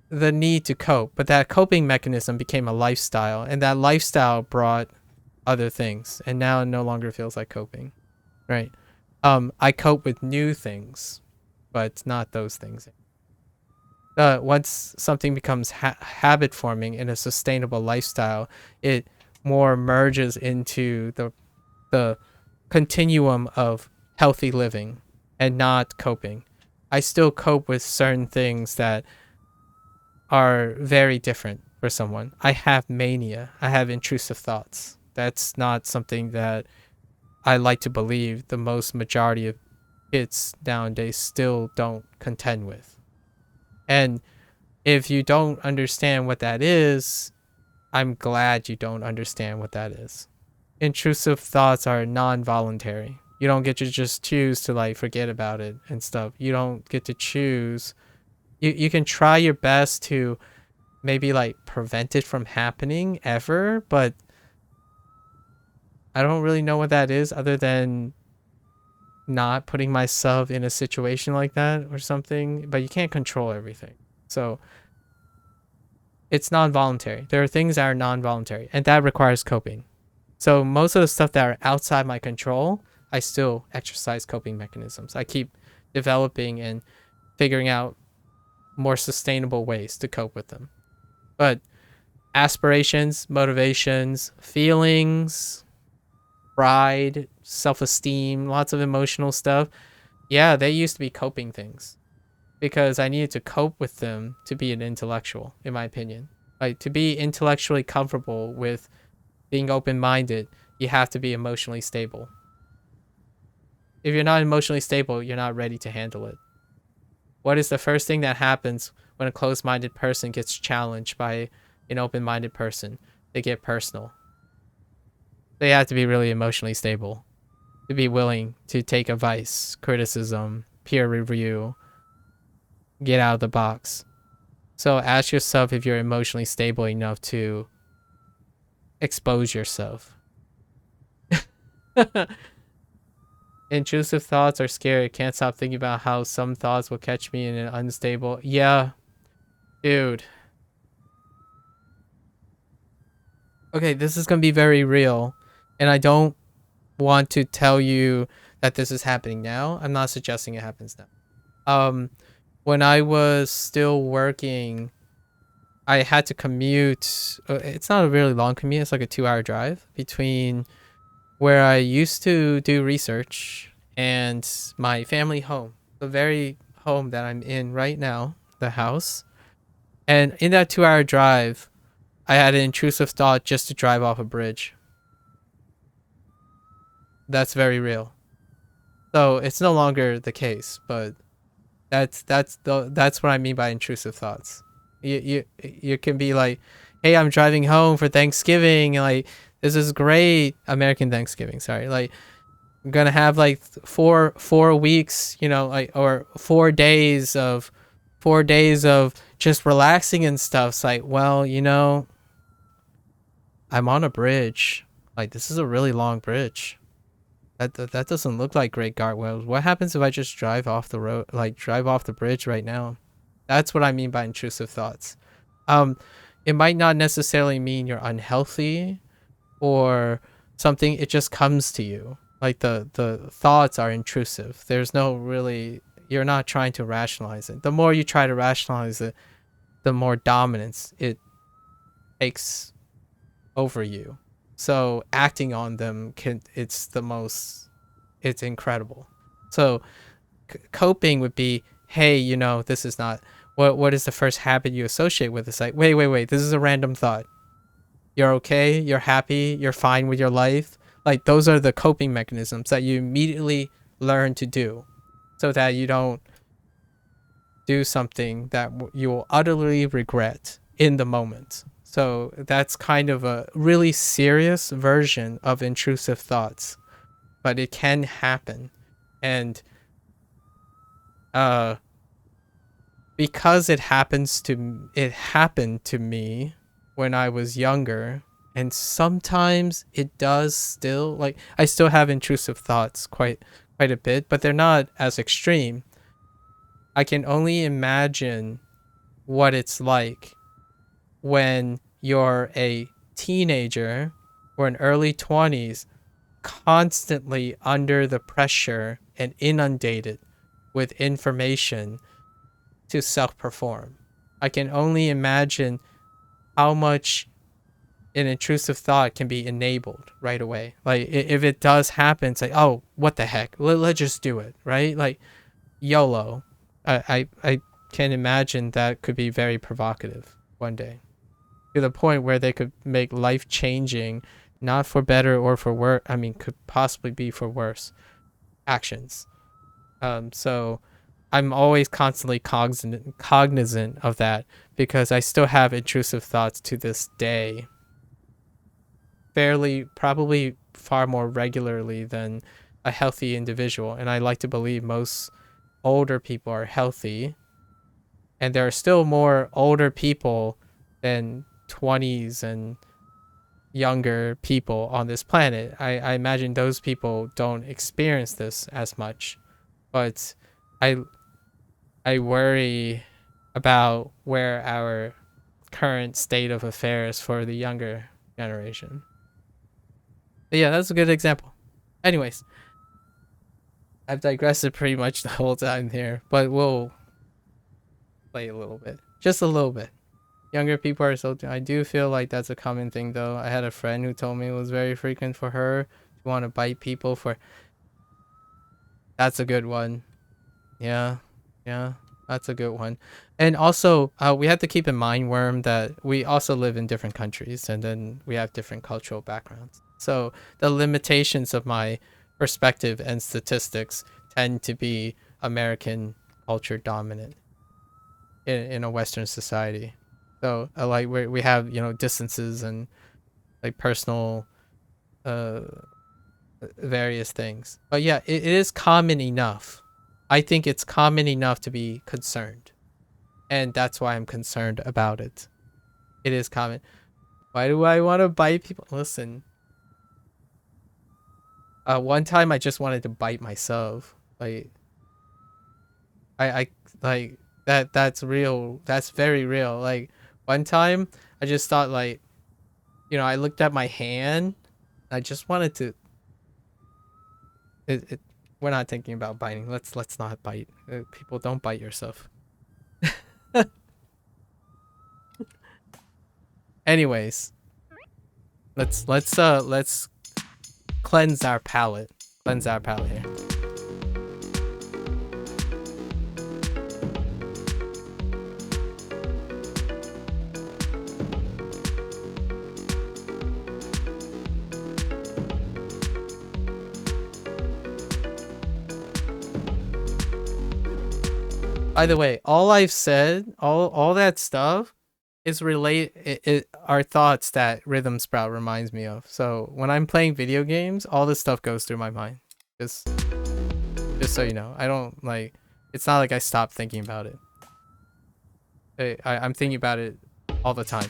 the need to cope, but that coping mechanism became a lifestyle, and that lifestyle brought other things, and now it no longer feels like coping. Right. I cope with new things, but not those things. Once something becomes habit forming in a sustainable lifestyle, it more merges into the continuum of healthy living and not coping. I still cope with certain things that are very different for someone. I have mania. I have intrusive thoughts. That's not something that I like to believe the most majority of kids nowadays still don't contend with. And if you don't understand what that is, I'm glad you don't understand what that is. Intrusive thoughts are non-voluntary. You don't get to just choose to like forget about it and stuff. You don't get to choose. You can try your best to maybe like prevent it from happening ever, but I don't really know what that is other than not putting myself in a situation like that or something. But you can't control everything. So it's non-voluntary. There are things that are non-voluntary, and that requires coping. So most of the stuff that are outside my control, I still exercise coping mechanisms. I keep developing and figuring out more sustainable ways to cope with them. But aspirations, motivations, feelings, pride, self-esteem, lots of emotional stuff, yeah, they used to be coping things because I needed to cope with them to be an intellectual, in my opinion. Like, to be intellectually comfortable with being open-minded, you have to be emotionally stable. If you're not emotionally stable, you're not ready to handle it. What is the first thing that happens when a closed-minded person gets challenged by an open-minded person? They get personal. They have to be really emotionally stable to be willing to take advice, criticism, peer review, get out of the box. So ask yourself if you're emotionally stable enough to expose yourself. Intrusive thoughts are scary. Can't stop thinking about how some thoughts will catch me in an unstable. Yeah, dude. Okay, this is gonna be very real, and I don't want to tell you that this is happening now. I'm not suggesting it happens now. When I was still working, I had to commute. It's not a really long commute. It's like a 2-hour drive between where I used to do research and my family home, the very home that I'm in right now, the house. And in that 2-hour drive, I had an intrusive thought just to drive off a bridge. That's very real. So it's no longer the case, but that's what I mean by intrusive thoughts. You can be like, hey, I'm driving home for Thanksgiving, like this is great. American Thanksgiving, sorry. Like I'm gonna have like four weeks, you know, like, or 4 days of just relaxing and stuff. It's like, well, you know, I'm on a bridge. Like this is a really long bridge. That doesn't look like great guardrails. What happens if I just drive off the road, like drive off the bridge right now? That's what I mean by intrusive thoughts. Um, it might not necessarily mean you're unhealthy or something. It just comes to you. Like the thoughts are intrusive. There's no really. You're not trying to rationalize it. The more you try to rationalize it, the more dominance it takes over you. So acting on them it's incredible. So coping would be, hey, you know, this is not what is the first habit you associate with? It's like, wait, this is a random thought. You're okay, you're happy, you're fine with your life. Like those are the coping mechanisms that you immediately learn to do so that you don't do something that you will utterly regret in the moment. So that's kind of a really serious version of intrusive thoughts, but it can happen. And because it happened to me when I was younger, and sometimes it does still, like I still have intrusive thoughts quite a bit, but they're not as extreme. I can only imagine what it's like when you're a teenager or in early 20s, constantly under the pressure and inundated with information to self-perform. I can only imagine how much an intrusive thought can be enabled right away. Like if it does happen, it's like, oh, what the heck? Let's just do it, right? Like YOLO. I can imagine that could be very provocative one day, to the point where they could make life changing, not for better or for worse. I mean, could possibly be for worse actions. So I'm always constantly cognizant of that because I still have intrusive thoughts to this day. Probably far more regularly than a healthy individual. And I like to believe most older people are healthy. And there are still more older people than 20s and younger people on this planet. I imagine those people don't experience this as much. But I worry about where our current state of affairs for the younger generation. But yeah, that's a good example. Anyways, I've digressed pretty much the whole time here, but we'll play a little bit. Just a little bit. Younger people are so... I do feel like that's a common thing, though. I had a friend who told me it was very frequent for her to want to bite people for... That's a good one. Yeah, that's a good one. And also, we have to keep in mind, Worm, that we also live in different countries, and then we have different cultural backgrounds. So the limitations of my perspective and statistics tend to be American culture dominant in a Western society. So like we have, you know, distances and like personal various things. But yeah, it is common enough. I think it's common enough to be concerned. And that's why I'm concerned about it. It is common. Why do I want to bite people? Listen. One time I just wanted to bite myself. Like I like that's real. That's very real. Like one time I just thought, like, you know, I looked at my hand. I just wanted to we're not thinking about biting. Let's not bite. People, don't bite yourself. Anyways, let's cleanse our palate. Cleanse our palate here. By the way, all I've said, all that stuff is are thoughts that Rhythm Sprout reminds me of. So when I'm playing video games, all this stuff goes through my mind. Just so you know, I don't like. It's not like I stopped thinking about it. I'm thinking about it all the time.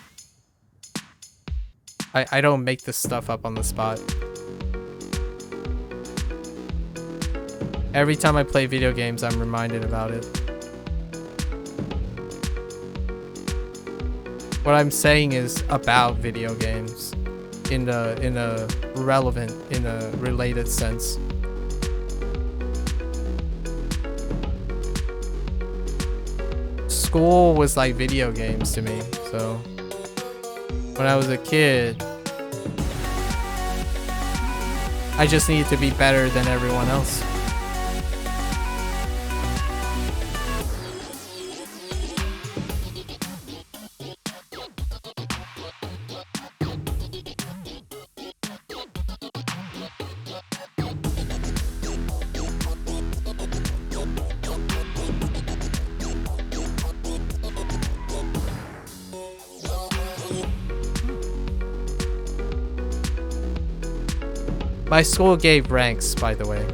I don't make this stuff up on the spot. Every time I play video games, I'm reminded about it. What I'm saying is about video games in a related sense. School was like video games to me, so when I was a kid, I just needed to be better than everyone else. My school gave ranks, by the way.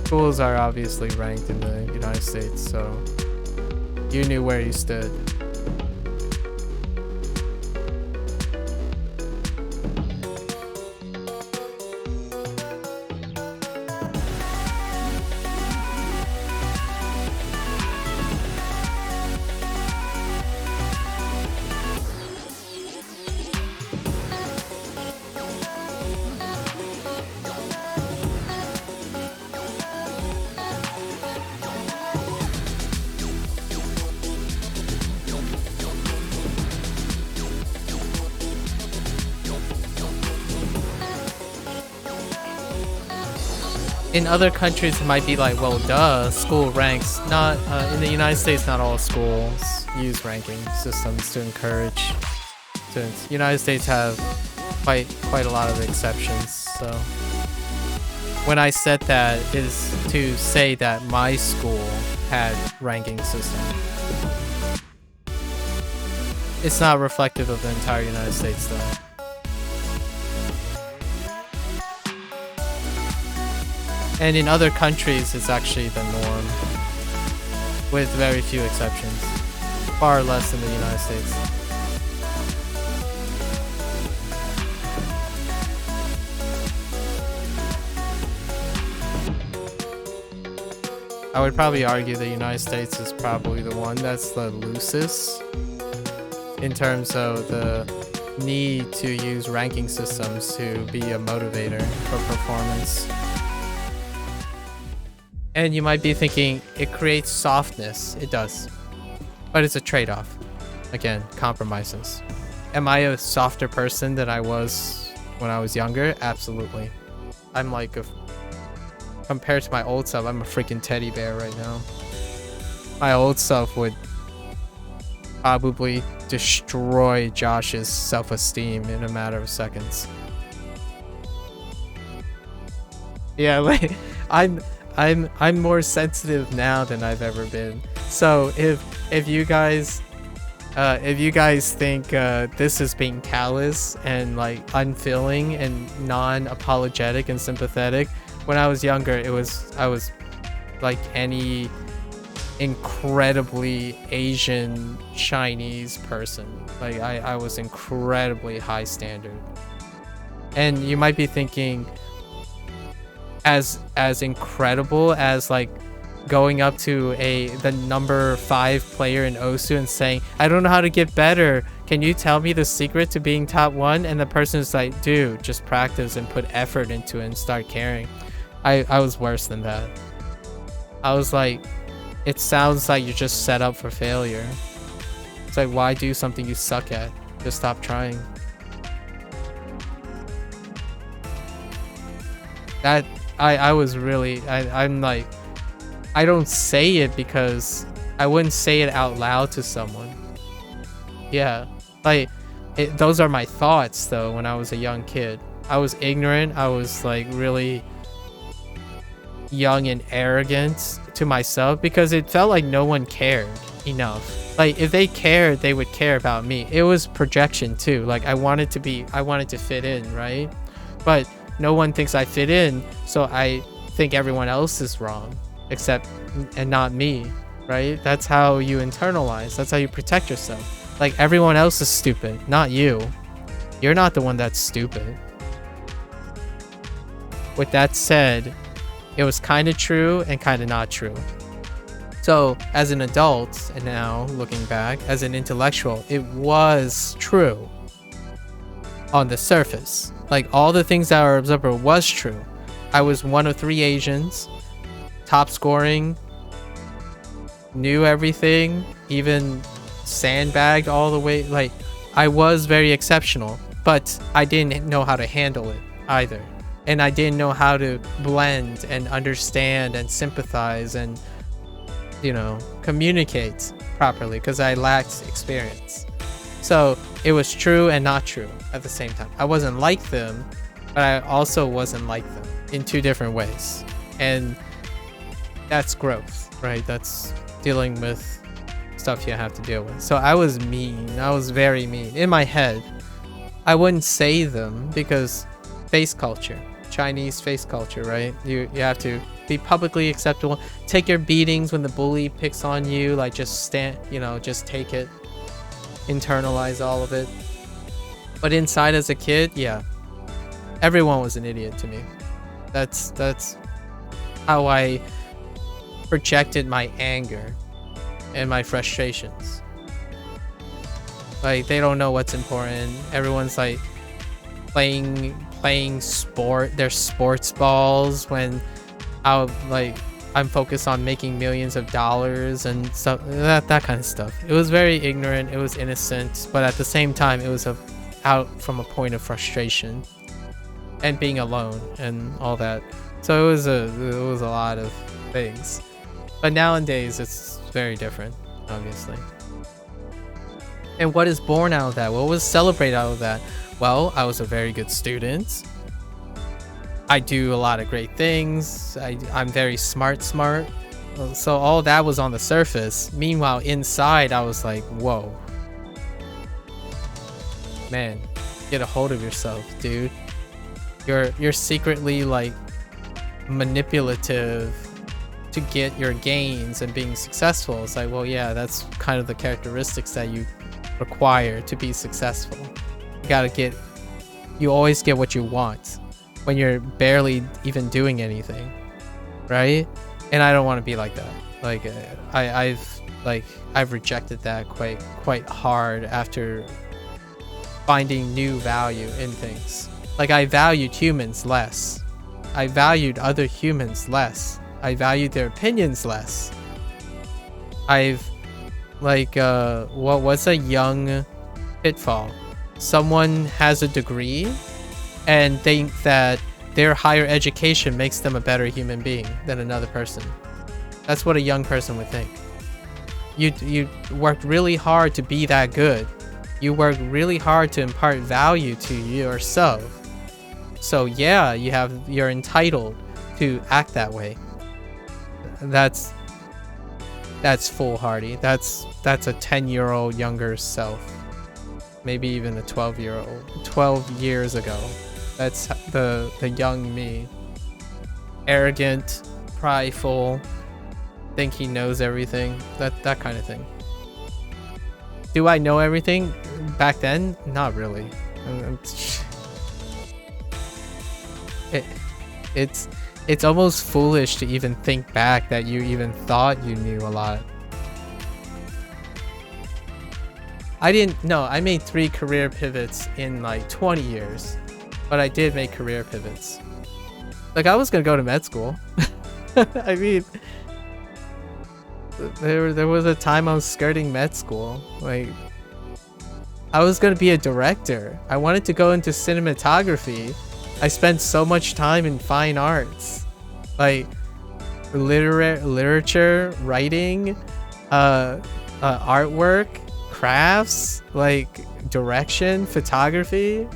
Schools are obviously ranked in the United States, so you knew where you stood. In other countries, it might be like, well, duh, school ranks. Not in the United States. Not all schools use ranking systems to encourage students. United States have quite a lot of exceptions. So when I said that, is to say that my school had ranking system. It's not reflective of the entire United States, though. And in other countries, it's actually the norm, with very few exceptions. Far less in the United States. I would probably argue the United States is probably the one that's the loosest in terms of the need to use ranking systems to be a motivator for performance. And you might be thinking, it creates softness. It does. But it's a trade-off. Again, compromises. Am I a softer person than I was when I was younger? Absolutely. I'm like, compared to my old self, I'm a freaking teddy bear right now. My old self would probably destroy Josh's self-esteem in a matter of seconds. Yeah, like, I'm more sensitive now than I've ever been. So if you guys think this is being callous and like unfeeling and non-apologetic and sympathetic, when I was younger, I was like any incredibly Asian Chinese person. Like I was incredibly high standard. And you might be thinking, as incredible as like going up to the number 5 player in OSU and saying, I don't know how to get better, can you tell me the secret to being top 1? And the person is like, dude, just practice and put effort into it and start caring. I was worse than that. I was like, it sounds like you're just set up for failure. It's like, why do something you suck at? Just stop trying. That I was really, I'm like, I don't say it because I wouldn't say it out loud to someone. Yeah, like, those are my thoughts though when I was a young kid. I was ignorant. I was like really young and arrogant to myself because it felt like no one cared enough. Like if they cared, they would care about me. It was projection too. Like I wanted to fit in, right? But no one thinks I fit in, so I think everyone else is wrong except and not me, right? That's how you internalize. That's how you protect yourself. Like everyone else is stupid, not you. You're not the one that's stupid. With that said, it was kind of true and kind of not true. So as an adult, and now looking back as an intellectual, it was true on the surface. Like all the things that our observer was true. I was one of 3 Asians, top scoring, knew everything, even sandbagged all the way. Like I was very exceptional, but I didn't know how to handle it either. And I didn't know how to blend and understand and sympathize and, you know, communicate properly because I lacked experience. So it was true and not true at the same time. I wasn't like them, but I also wasn't like them in 2 different ways. And that's growth, right? That's dealing with stuff you have to deal with. So I was mean. I was very mean. In my head, I wouldn't say them because face culture. Chinese face culture, right? You have to be publicly acceptable. Take your beatings when the bully picks on you. Like just stand, you know, just take it. Internalize all of it. But inside as a kid, yeah, everyone was an idiot to me. That's how I projected my anger and my frustrations. Like they don't know what's important. Everyone's like playing their sports balls when I'm focused on making millions of dollars and stuff, that kind of stuff. It was very ignorant, it was innocent, but at the same time it was out from a point of frustration and being alone and all that. So it was a lot of things. But nowadays it's very different, obviously. And what is born out of that? What was celebrated out of that? Well, I was a very good student. I do a lot of great things. I'm very smart. So all that was on the surface. Meanwhile, inside, I was like, whoa. Man, get a hold of yourself, dude. You're secretly like manipulative to get your gains and being successful. It's like, well, yeah, that's kind of the characteristics that you require to be successful. You always get what you want when you're barely even doing anything, right? And I don't want to be like that. Like I've rejected that quite hard after finding new value in things. Like I valued humans less. I valued other humans less. I valued their opinions less. What's a young pitfall? Someone has a degree and think that their higher education makes them a better human being than another person. That's what a young person would think. You worked really hard to be that good. You worked really hard to impart value to yourself. So yeah, you're entitled to act that way. That's foolhardy. That's a 10-year-old younger self. Maybe even a 12-year-old. 12 years ago. That's the young me. Arrogant, prideful, think he knows everything. That kind of thing. Do I know everything back then? Not really. It's almost foolish to even think back that you even thought you knew a lot. I made 3 career pivots in like 20 years, but I did make career pivots. Like I was gonna go to med school. I mean, there was a time I was skirting med school. Like I was gonna be a director. I wanted to go into cinematography. I spent so much time in fine arts, like literature, writing, artwork, crafts, like direction, photography.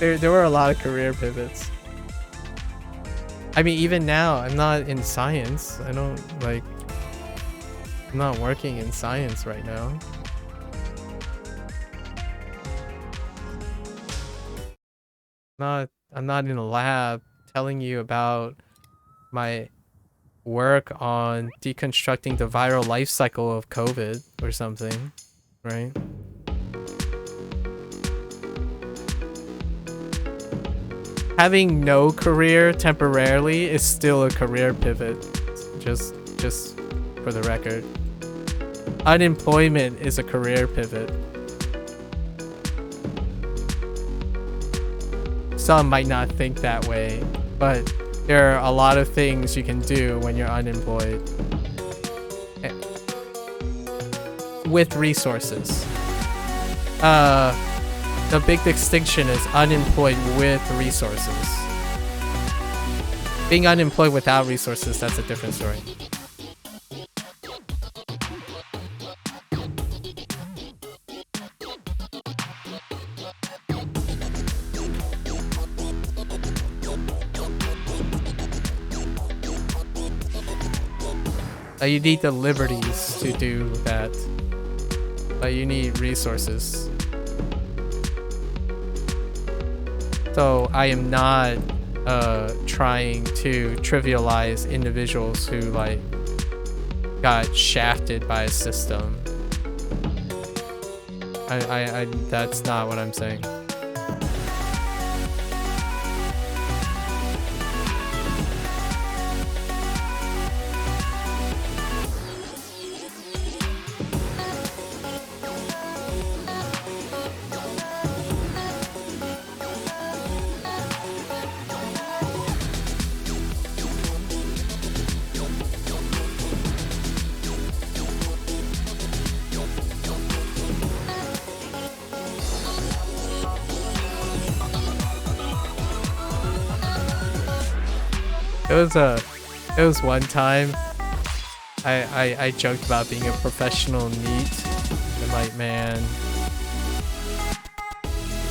There were a lot of career pivots. I mean, even now, I'm not in science. I don't like. I'm not working in science right now. I'm not in a lab telling you about my work on deconstructing the viral life cycle of COVID or something, right? Having no career temporarily is still a career pivot. Just for the record. Unemployment is a career pivot. Some might not think that way, but there are a lot of things you can do when you're unemployed. With resources. The big distinction is unemployed with resources. Being unemployed without resources, that's a different story. You need the liberties to do that, but you need resources. So I am not trying to trivialize individuals who like got shafted by a system. I that's not what I'm saying. It was one time I joked about being a professional NEET. I'm like, man,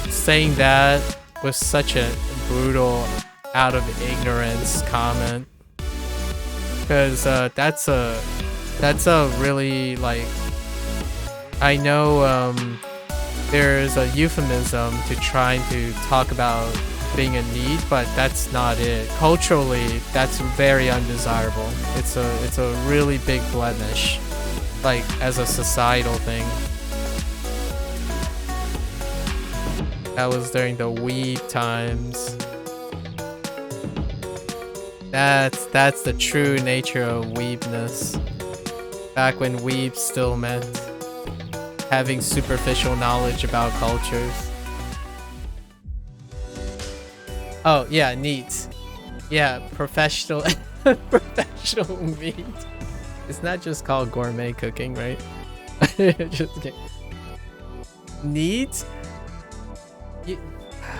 saying that was such a brutal, out of ignorance comment. Because that's a really, like, I know there's a euphemism to trying to talk about being a NEET, but that's not it. Culturally, that's very undesirable. It's a really big blemish, like, as a societal thing. That was during the weeb times. That's the true nature of weebness. Back when weeb still meant having superficial knowledge about cultures. Oh, yeah, neat. Yeah, professional professional meat. It's not just called gourmet cooking, right? Just kidding. Neat?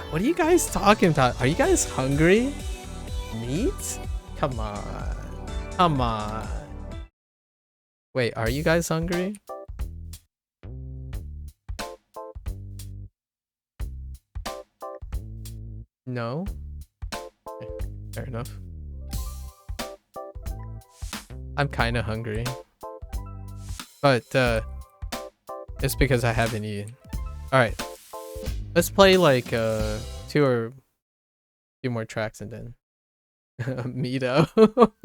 What are you guys talking about? Are you guys hungry? Meat? Come on. Come on. Wait, are you guys hungry? No? Okay, fair enough. I'm kinda hungry. But, it's because I haven't eaten. Alright. Let's play like, two more tracks and then... Mito.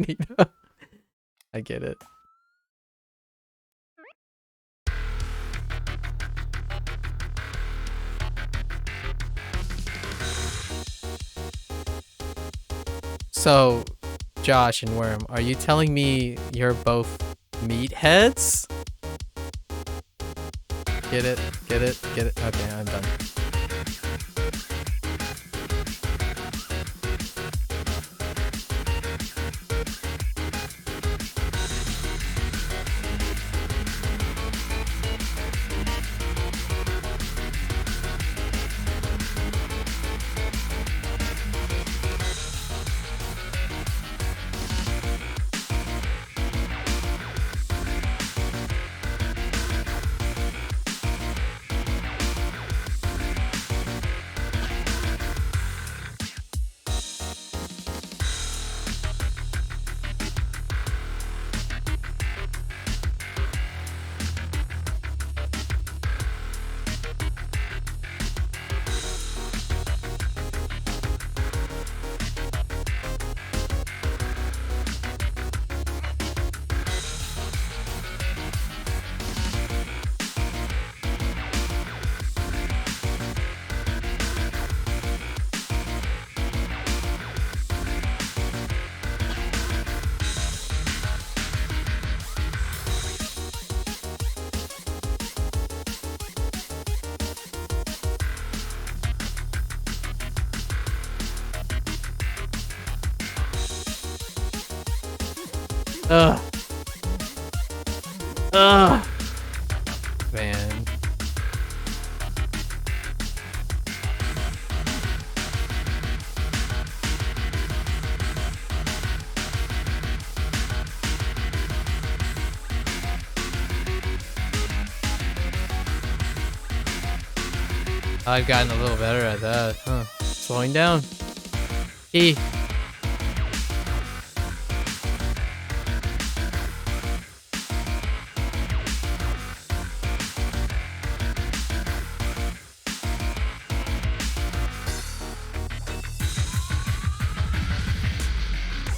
Mito. I get it. So, Josh and Worm, are you telling me you're both meatheads? Get it? Get it? Get it? Okay, I'm done. Ugh. Ugh. Man. I've gotten a little better at that, huh? Slowing down. E.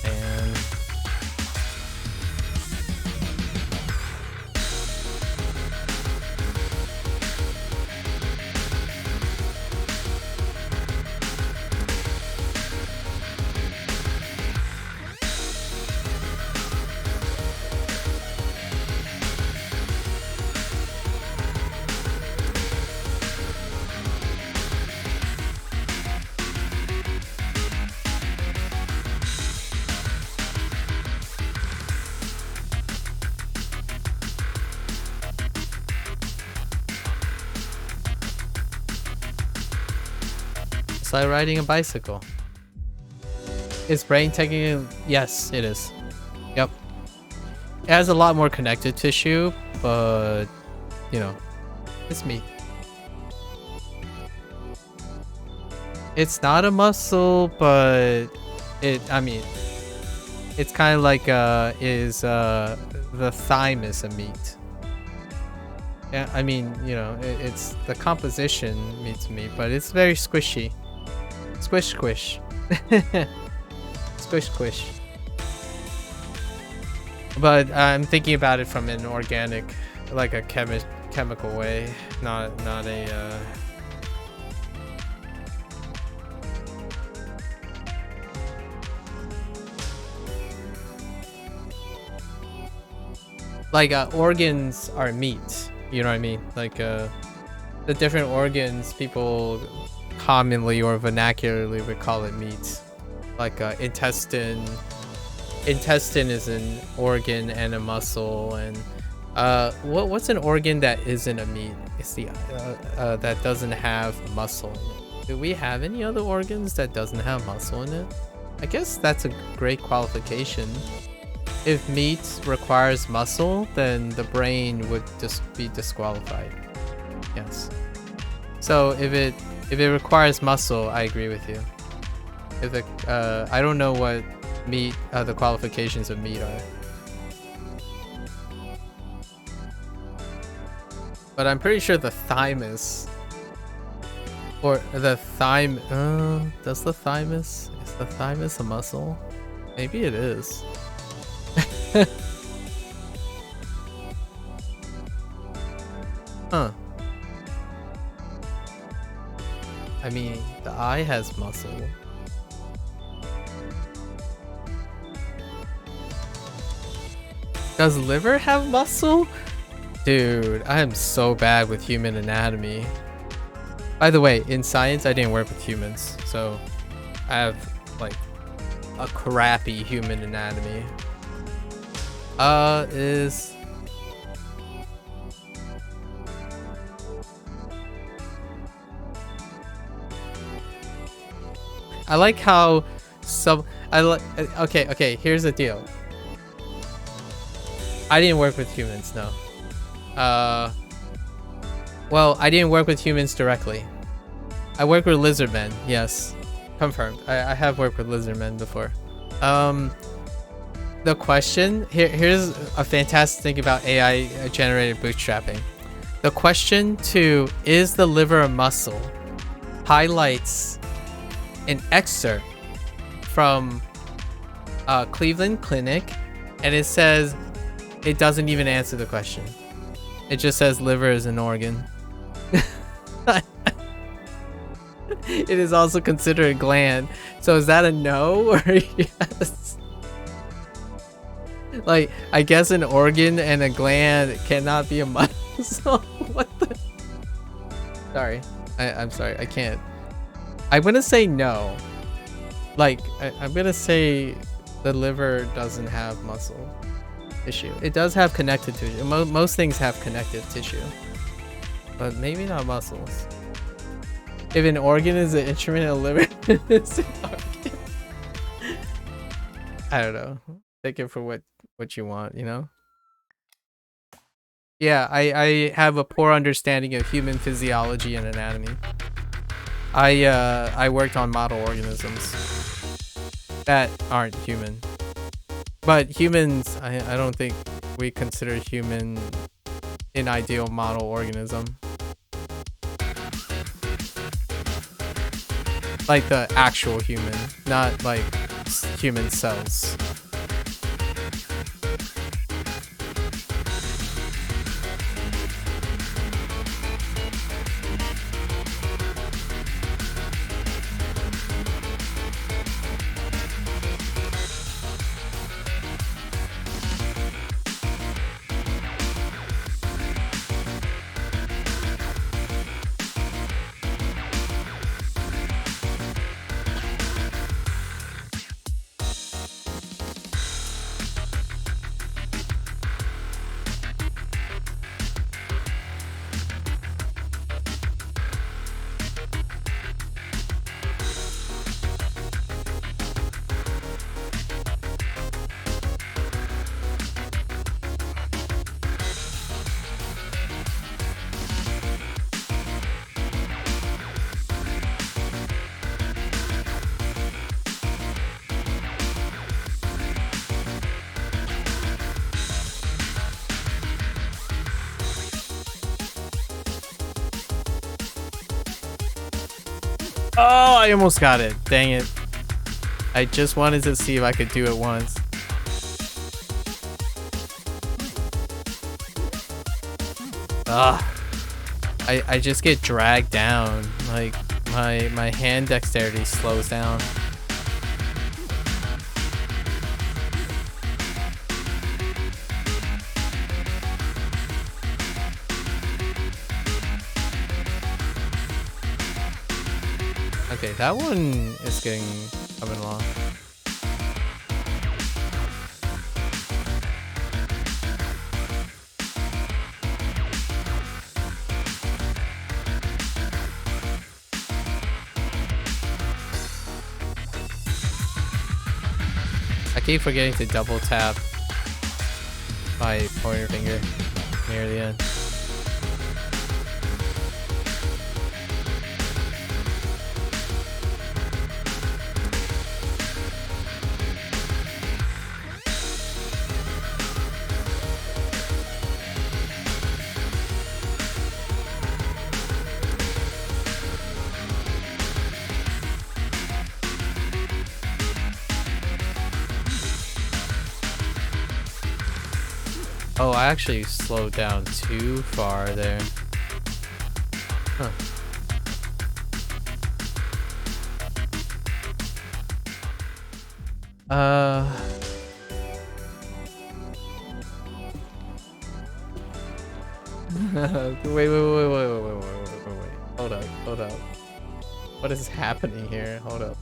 And it's like riding a bicycle. Is brain technically? Yes, it is. Yep. It has a lot more connective tissue, but you know, it's meat. It's not a muscle, but I mean, it's kind of like the thymus a meat? Yeah, I mean, you know, it's the composition meets meat, but it's very squishy. Squish, squish. Squish, squish. But I'm thinking about it from an organic, like a chemical way, not a. Like organs are meat. You know what I mean? Like the different organs people commonly or vernacularly would call it meat. Like intestine. Intestine is an organ and a muscle, and what's an organ that isn't a meat? It's the that doesn't have muscle in it. Do we have any other organs that doesn't have muscle in it? I guess that's a great qualification. If meat requires muscle, then the brain would just be disqualified. Yes. So if it requires muscle, I agree with you. If it, I don't know what meat, the qualifications of meat are. But I'm pretty sure the thymus, or the does the thymus, is the thymus a muscle? Maybe it is. Huh. I mean, the eye has muscle. Does liver have muscle? Dude, I am so bad with human anatomy. By the way, in science, I didn't work with humans, so I have like a crappy human anatomy. I like how okay, here's the deal. I didn't work with humans, no. Well, I didn't work with humans directly. I worked with lizardmen, yes. Confirmed. I have worked with lizardmen before. The question, here's a fantastic thing about AI generated bootstrapping. The question to is the liver a muscle highlights an excerpt from Cleveland Clinic, and it says it doesn't even answer the question. It just says liver is an organ. It is also considered a gland. So is that a no or yes? Like, I guess an organ and a gland cannot be a muscle. What the? Sorry. I'm sorry. I can't. I'm gonna say no. Like, I'm gonna say the liver doesn't have muscle. tissue. It does have connective tissue. Most things have connective tissue, but maybe not muscles. If an organ is an instrument, a liver is an organ. I don't know. Take it for what you want, you know? Yeah, I have a poor understanding of human physiology and anatomy. I worked on model organisms that aren't human. But humans, I don't think we consider human an ideal model organism. Like the actual human, not like human cells. Oh, I almost got it. Dang it. I just wanted to see if I could do it once. Ugh. I just get dragged down. Like, my hand dexterity slows down. Okay, that one is coming along. I keep forgetting to double tap my pointer finger near the end. Oh, I actually slowed down too far there. Huh. Wait. Hold up. What is happening here? Hold up.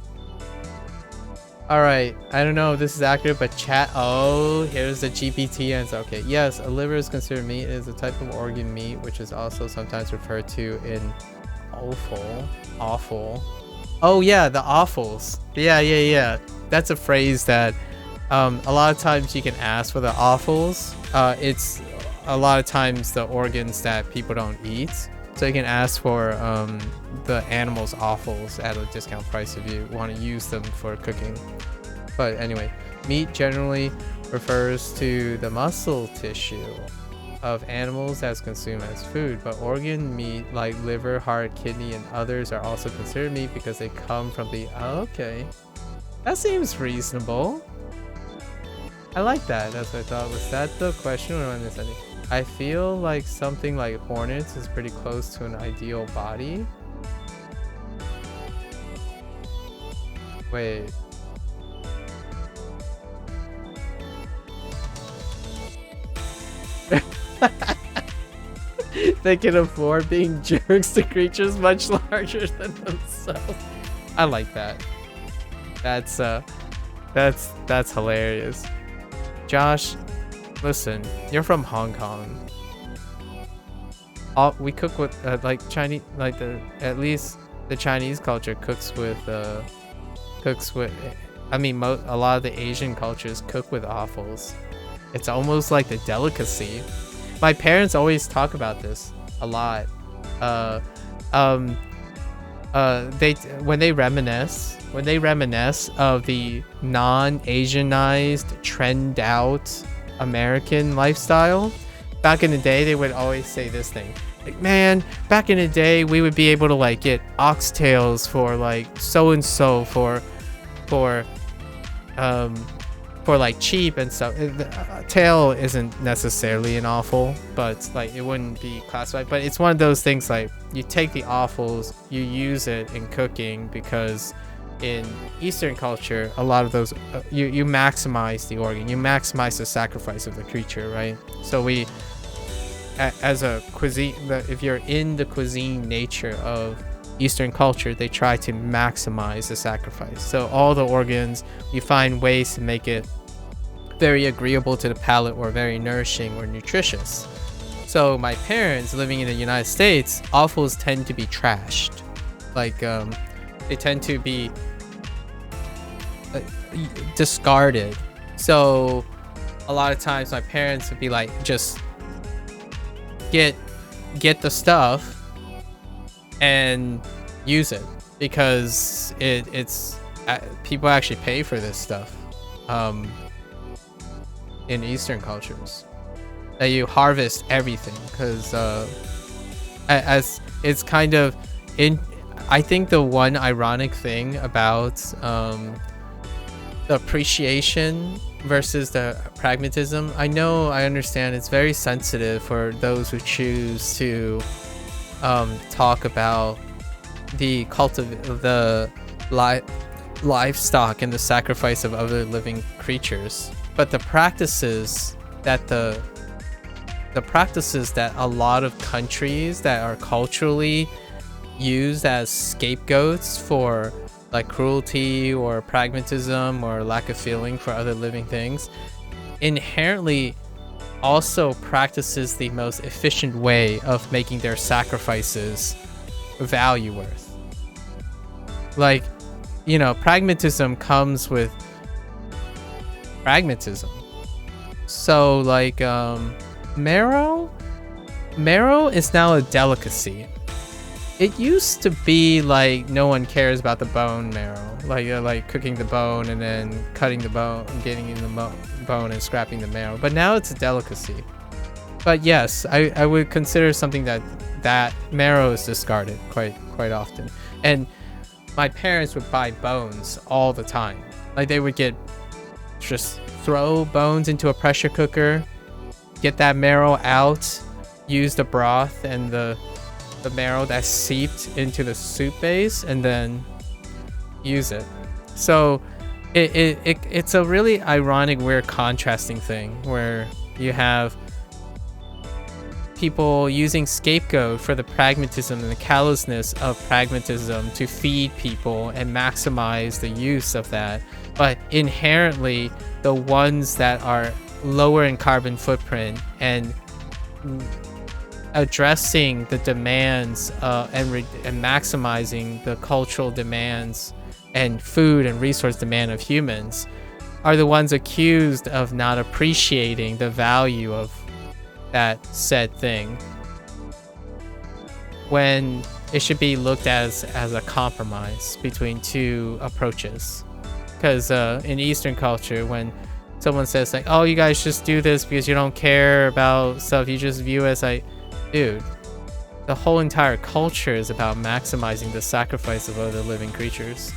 Alright, I don't know if this is accurate, but chat. Oh, here's the GPT answer. Okay, yes, a liver is considered meat. It is a type of organ meat, which is also sometimes referred to in offal. Oh, yeah, the offals. Yeah. That's a phrase that a lot of times you can ask for the offals. It's a lot of times the organs that people don't eat. So you can ask for the animal's offals at a discount price if you want to use them for cooking. But anyway, meat generally refers to the muscle tissue of animals that's consumed as food, but organ meat like liver, heart, kidney, and others are also considered meat because they come from the... Oh, okay. That seems reasonable. I like that. That's what I thought. Was that the question or am I misunderstanding? I feel like something like hornets is pretty close to an ideal body. Wait. They can afford being jerks to creatures much larger than themselves. I like that. That's hilarious. Josh, Listen, you're from Hong Kong. We cook with like Chinese, like at least the Chinese culture cooks with. I mean, a lot of the Asian cultures cook with offals. It's almost like the delicacy. My parents always talk about this a lot. They when they reminisce of the non-Asianized, trend out American lifestyle. Back in the day, they would always say this thing. Like, man, back in the day, we would be able to like get oxtails for like so and so for like cheap and stuff. Tail isn't necessarily an offal, but like it wouldn't be classified. But it's one of those things like you take the offals, you use it in cooking, because in Eastern culture, a lot of those you maximize the organ, you maximize the sacrifice of the creature, right? So we, as a cuisine, if you're in the cuisine nature of Eastern culture, they try to maximize the sacrifice. So all the organs, you find ways to make it very agreeable to the palate, or very nourishing or nutritious. So my parents living in the United States, offals tend to be trashed. Like they tend to be discarded. So a lot of times my parents would be like, just get the stuff and use it, because it's people actually pay for this stuff in Eastern cultures, that you harvest everything, because as it's kind of in. I think the one ironic thing about the appreciation versus the pragmatism, I understand it's very sensitive for those who choose to talk about the cult of the livestock and the sacrifice of other living creatures, but the practices that a lot of countries that are culturally used as scapegoats for like cruelty or pragmatism or lack of feeling for other living things, inherently also practices the most efficient way of making their sacrifices value worth. Like, you know, pragmatism comes with pragmatism. So like marrow is now a delicacy. It used to be like no one cares about the bone marrow, like cooking the bone and then cutting the bone, getting in the bone and scrapping the marrow. But now it's a delicacy. But yes, I would consider something that marrow is discarded quite often. And my parents would buy bones all the time. Like they would just throw bones into a pressure cooker, get that marrow out, use the broth and the marrow that seeped into the soup base, and then use it. So it's a really ironic, weird, contrasting thing where you have people using scapegoat for the pragmatism and the callousness of pragmatism to feed people and maximize the use of that, but inherently the ones that are lower in carbon footprint and addressing the demands and maximizing the cultural demands and food and resource demand of humans are the ones accused of not appreciating the value of that said thing, when it should be looked at as a compromise between two approaches. Because in Eastern culture, when someone says like, oh, you guys just do this because you don't care about stuff, you just view it as like, dude, the whole entire culture is about maximizing the sacrifice of other living creatures.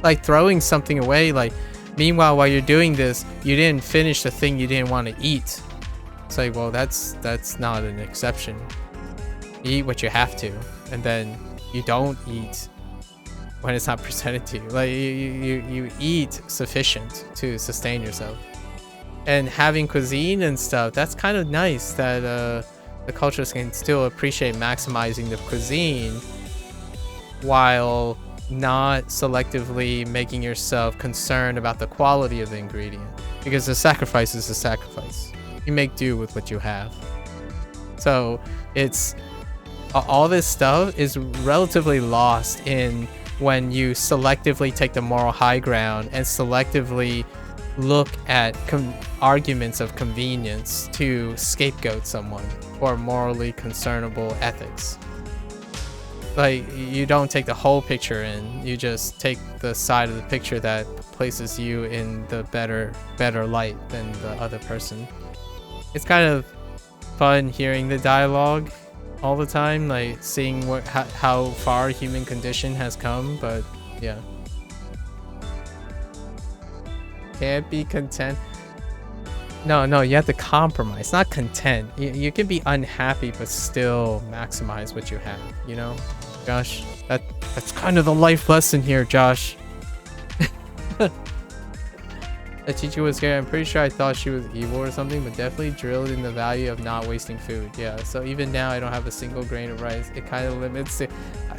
Like throwing something away, like meanwhile while you're doing this, you didn't finish the thing you didn't want to eat. It's like, well, that's not an exception. You eat what you have to, and then you don't eat when it's not presented to you. Like you eat sufficient to sustain yourself. And having cuisine and stuff, that's kind of nice that the cultures can still appreciate maximizing the cuisine while not selectively making yourself concerned about the quality of the ingredient, because the sacrifice is a sacrifice. You make do with what you have. So it's all this stuff is relatively lost in when you selectively take the moral high ground and selectively look at arguments of convenience to scapegoat someone for morally concernable ethics. Like, you don't take the whole picture in, you just take the side of the picture that places you in the better light than the other person. It's kind of fun hearing the dialogue all the time, like seeing how far human condition has come, but yeah. Can't be content. No, you have to compromise, not content. You can be unhappy but still maximize what you have, you know? Josh, that's kind of the life lesson here, Josh. The teacher was scary. I'm pretty sure I thought she was evil or something, but definitely drilled in the value of not wasting food. Yeah, so even now I don't have a single grain of rice. It kind of limits it.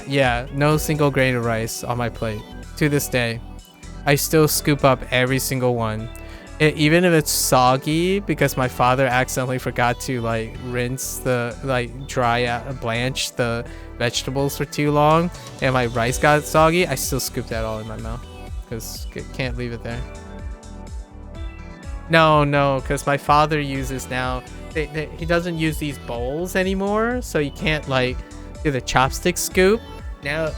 Yeah, no single grain of rice on my plate. To this day, I still scoop up every single one. Even if it's soggy, because my father accidentally forgot to like rinse the, like dry out, blanch the vegetables for too long, and my rice got soggy, I still scoop that all in my mouth, because can't leave it there. No, because my father uses now, he doesn't use these bowls anymore, so you can't like do the chopstick scoop. Now,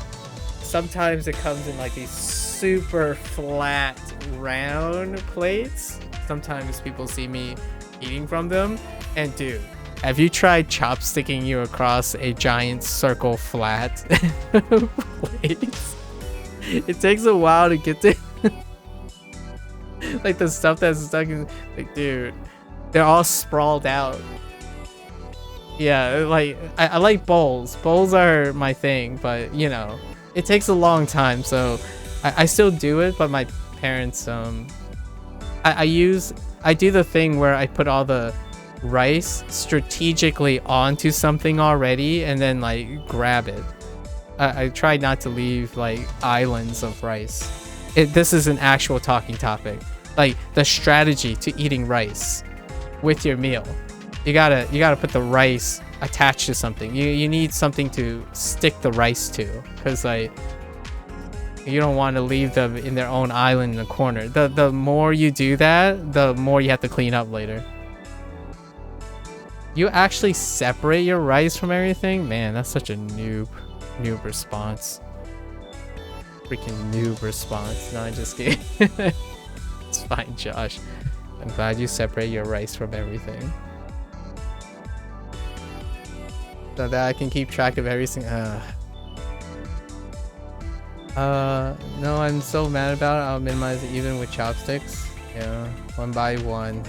sometimes it comes in like these super flat, round plates. Sometimes people see me eating from them, and dude, have you tried chopsticking you across a giant circle flat plate? It takes a while to get to like the stuff that's stuck in, like, dude, they're all sprawled out. Yeah, like I like bowls. Bowls are my thing, but you know, it takes a long time, so I still do it, but my parents, I do the thing where I put all the rice strategically onto something already and then like grab it. I try not to leave like islands of rice. This is an actual talking topic. Like the strategy to eating rice with your meal. You gotta put the rice attached to something. You need something to stick the rice to, because like you don't want to leave them in their own island in the corner. The more you do that, the more you have to clean up later. You actually separate your rice from everything? Man, that's such a noob response. Freaking noob response. No, I'm just kidding. It's fine, Josh. I'm glad you separate your rice from everything, so that I can keep track of everything. No, I'm so mad about it. I'll minimize it even with chopsticks. Yeah, one by one.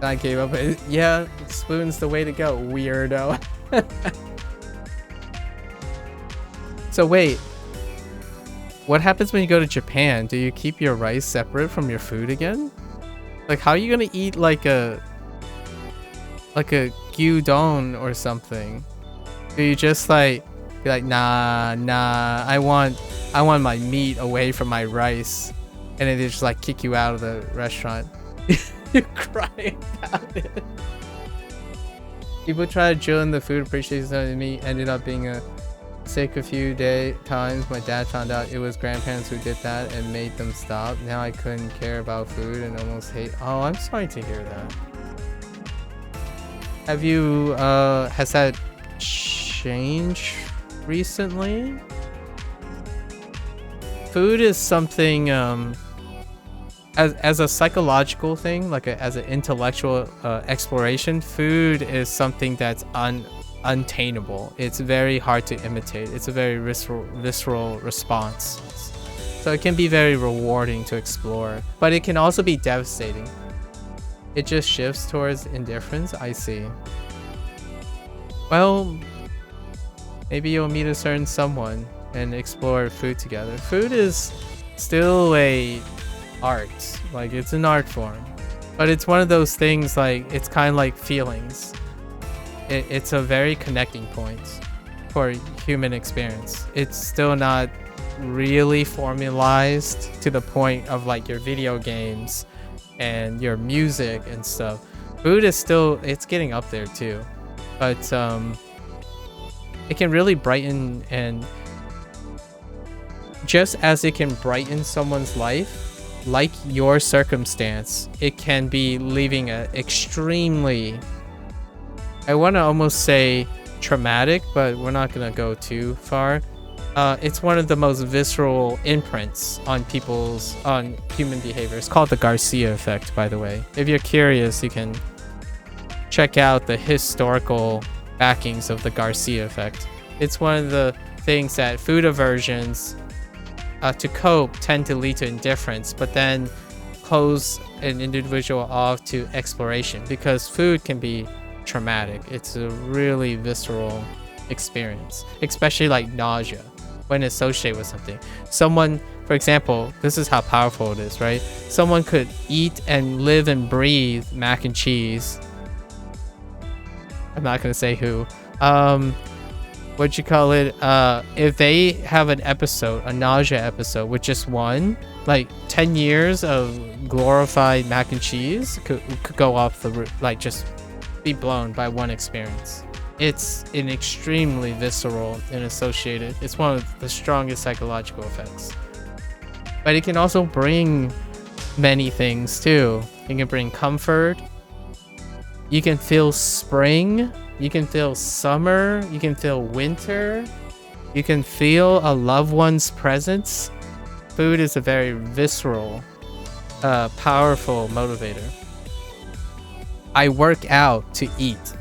I gave up. Yeah, spoon's the way to go, weirdo. So wait, what happens when you go to Japan? Do you keep your rice separate from your food again? Like, how are you gonna eat like a gyudon or something? Do you just like be like, nah, I want my meat away from my rice, and then they just like kick you out of the restaurant? You cry about it. People try to drill in the food appreciation of me, ended up being sick a few times. My dad found out it was grandparents who did that and made them stop. Now I couldn't care about food and almost hate. Oh, I'm sorry to hear that. Have you has that changed recently? Food is something as a psychological thing, like as an intellectual exploration, food is something that's untainable. It's very hard to imitate. It's a very visceral response. So it can be very rewarding to explore, but it can also be devastating. It just shifts towards indifference. I see. Well, maybe you'll meet a certain someone and explore food together. Food is still a art. Like, it's an art form, but it's one of those things, like, it's kind of like feelings. It's a very connecting point. for human experience. It's still not really formalized to the point of like your video games and your music and stuff. Food is still, it's getting up there too, but it can really brighten, and just as it can brighten someone's life, like your circumstance, it can be leaving a extremely, I want to almost say traumatic, but we're not going to go too far. It's one of the most visceral imprints on human behavior. It's called the Garcia effect, by the way. If you're curious, you can check out the historical backings of the Garcia effect. It's one of the things that food aversions to cope tend to lead to indifference, but then close an individual off to exploration, because food can be traumatic. It's a really visceral experience, especially like nausea when associated with something. Someone, for example, this is how powerful it is, right? Someone could eat and live and breathe mac and cheese. I'm not gonna say who. What you call it? If they have an episode, a nausea episode with just one, like 10 years of glorified mac and cheese could go off the roof, like just be blown by one experience. It's an extremely visceral and associated. It's one of the strongest psychological effects. But it can also bring many things too. It can bring comfort. You can feel spring. You can feel summer. You can feel winter. You can feel a loved one's presence. Food is a very visceral, powerful motivator. I work out to eat.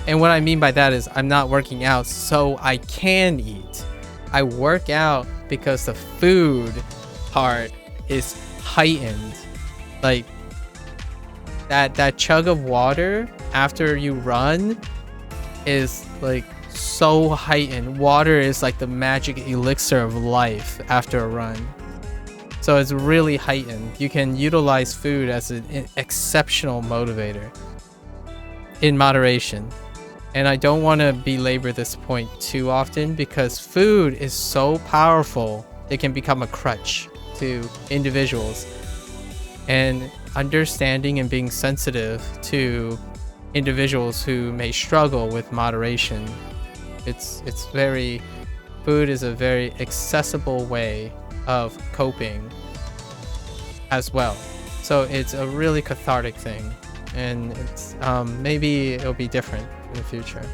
And what I mean by that is I'm not working out so I can eat. I work out because the food part is heightened. Like that chug of water after you run is like so heightened. Water is like the magic elixir of life after a run. So it's really heightened. You can utilize food as an exceptional motivator in moderation. And I don't want to belabor this point too often, because food is so powerful, it can become a crutch to individuals. And understanding and being sensitive to individuals who may struggle with moderation, food is a very accessible way of coping as well. So it's a really cathartic thing, and it's maybe it'll be different in the future.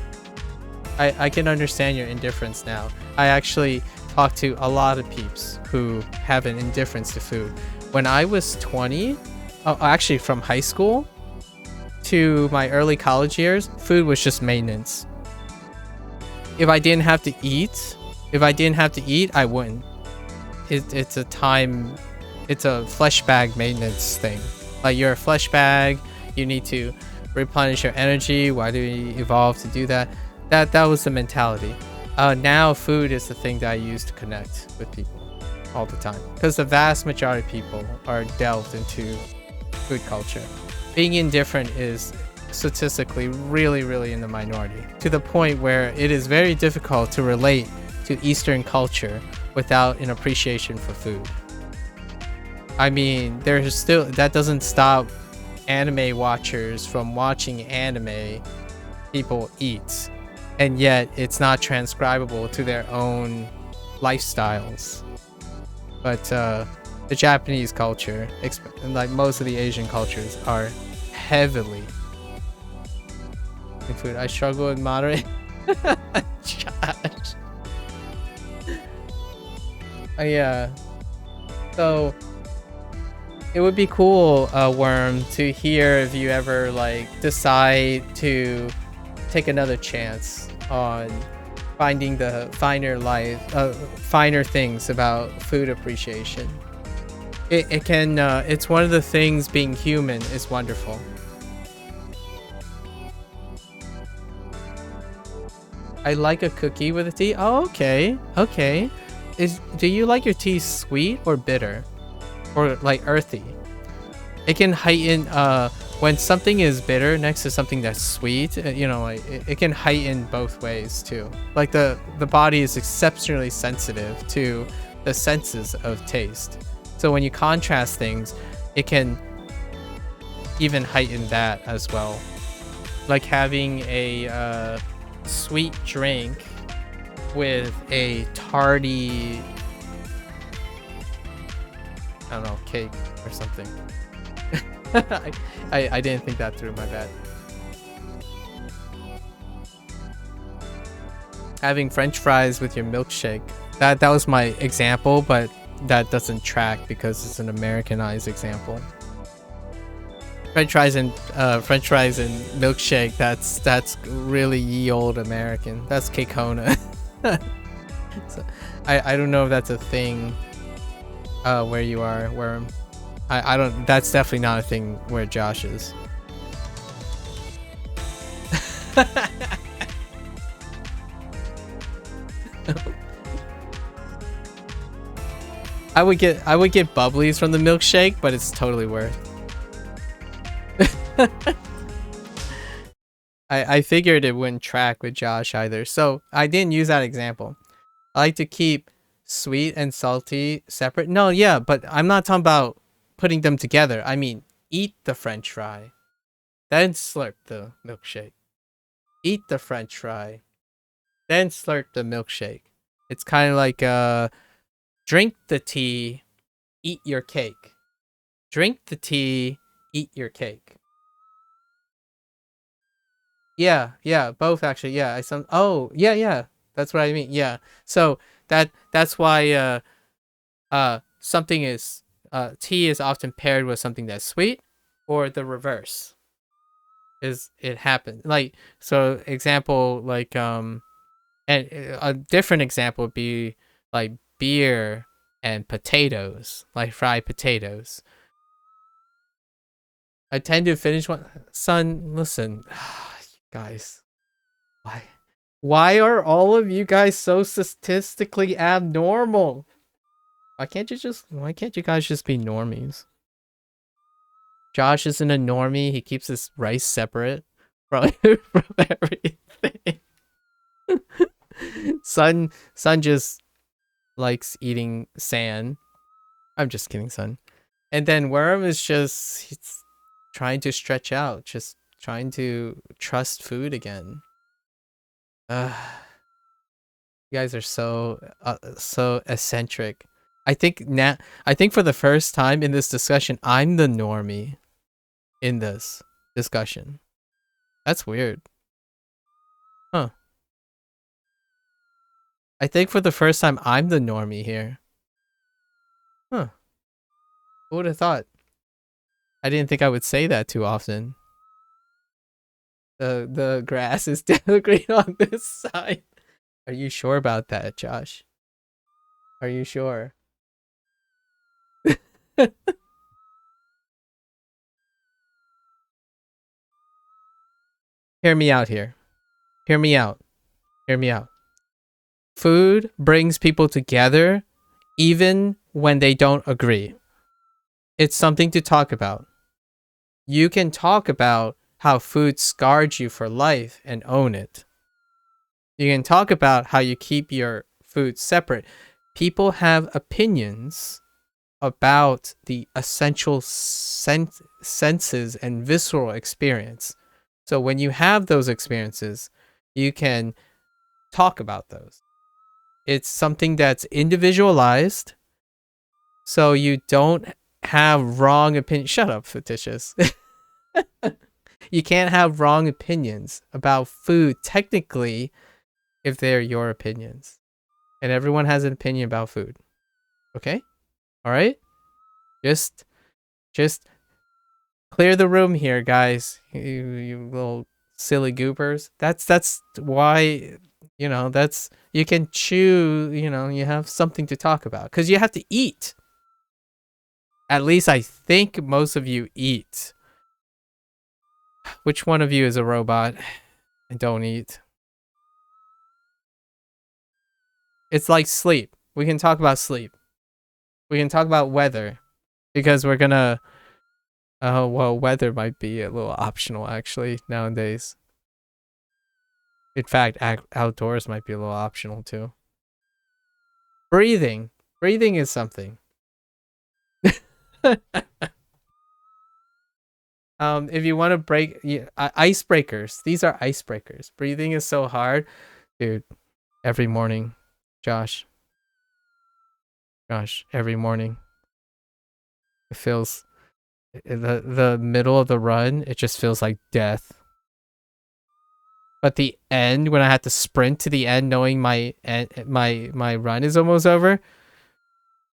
I can understand your indifference now. I actually talk to a lot of peeps who have an indifference to food. When I was 20, actually from high school to my early college years, food was just maintenance. If I didn't have to eat, I wouldn't. It's a flesh bag maintenance thing. Like, you're a flesh bag, you need to replenish your energy. Why do we evolve to do that? That was the mentality. Now food is the thing that I use to connect with people all the time, because the vast majority of people are delved into food culture. Being indifferent is statistically really in the minority, to the point where it is very difficult to relate to Eastern culture without an appreciation for food. I mean, there's still, that doesn't stop anime watchers from watching anime people eat, and yet it's not transcribable to their own lifestyles. But the Japanese culture, and like most of the Asian cultures, are heavily in food. I struggle with moderate. Josh. Yeah. So it would be cool, Worm, to hear if you ever like decide to take another chance on finding the finer things about food appreciation. It can it's one of the things, being human is wonderful. I like a cookie with a tea. Oh, okay. Do you like your tea sweet or bitter, or like earthy? It can heighten when something is bitter next to something that's sweet, you know, like it can heighten both ways too. Like the body is exceptionally sensitive to the senses of taste. So when you contrast things, it can even heighten that as well. Like having a sweet drink with a tarty, I don't know, cake or something. I didn't think that through, my bad. Having French fries with your milkshake. That was my example, but that doesn't track because it's an Americanized example. French fries and milkshake. That's really ye old American. That's Kekona. So, I don't know if that's a thing where you are, Worm. I don't. That's definitely not a thing where Josh is. I would get bubblies from the milkshake, but it's totally worth. I figured it wouldn't track with Josh either, so I didn't use that example. I like to keep sweet and salty separate. No, yeah, but I'm not talking about putting them together. I mean, eat the French fry, then slurp the milkshake. Eat the French fry, then slurp the milkshake. It's kind of like drink the tea, eat your cake. Drink the tea, eat your cake. Yeah, both actually. Yeah, yeah. That's what I mean. Yeah. So that's why something is tea is often paired with something that's sweet, or the reverse. Is it happen like, so example, like and a different example would be like beer and potatoes, like fried potatoes. I tend to finish one. Son, listen, guys, why are all of you guys so statistically abnormal? Why can't you guys just be normies? Josh isn't a normie. He keeps his rice separate from everything. Son just likes eating sand. I'm just kidding, Son. And then Worm is he's trying to stretch out, just trying to trust food again. You guys are so eccentric. I think for the first time in this discussion, I'm the normie in this discussion. That's weird. Huh. I think for the first time, I'm the normie here. Huh. Who would have thought? I didn't think I would say that too often. The grass is still green on this side. Are you sure about that, Josh? Are you sure? Hear me out here. Hear me out. Hear me out. Food brings people together even when they don't agree. It's something to talk about. You can talk about how food scarred you for life and own it. You can talk about how you keep your food separate. People have opinions about the essential senses and visceral experience. So when you have those experiences, you can talk about those. It's something that's individualized, so you don't have wrong opinions. Shut up, fictitious. You can't have wrong opinions about food technically if they're your opinions. And everyone has an opinion about food. Okay? All right? Just clear the room here, guys. You little silly goopers. That's why, that's, you can chew, you have something to talk about cuz you have to eat. At least I think most of you eat. Which one of you is a robot and don't eat? It's like sleep. We can talk about sleep. We can talk about weather because we're gonna Oh, well, weather might be a little optional actually nowadays. In fact, outdoors might be a little optional too. Breathing. Breathing is something. If you want to break icebreakers, these are icebreakers. Breathing is so hard, dude. Every morning, Josh, every morning, it feels the middle of the run. It just feels like death. But the end, when I had to sprint to the end, knowing my run is almost over,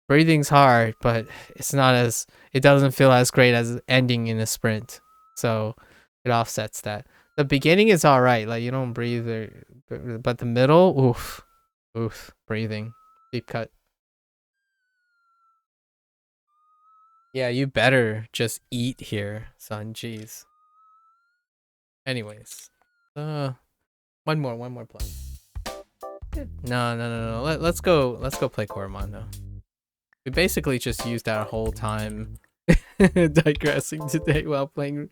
breathing's hard, but it doesn't feel as great as ending in a sprint. So it offsets that. The beginning is all right, like you don't breathe, but the middle, oof, breathing, deep cut. Yeah, you better just eat here, son. Jeez. Anyways, one more play. No. Let's go play Coromon though. We basically just used our whole time digressing today while playing.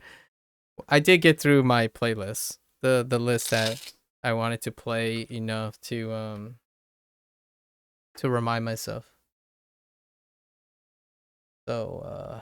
I did get through my playlist, the list that I wanted to play enough to remind myself. So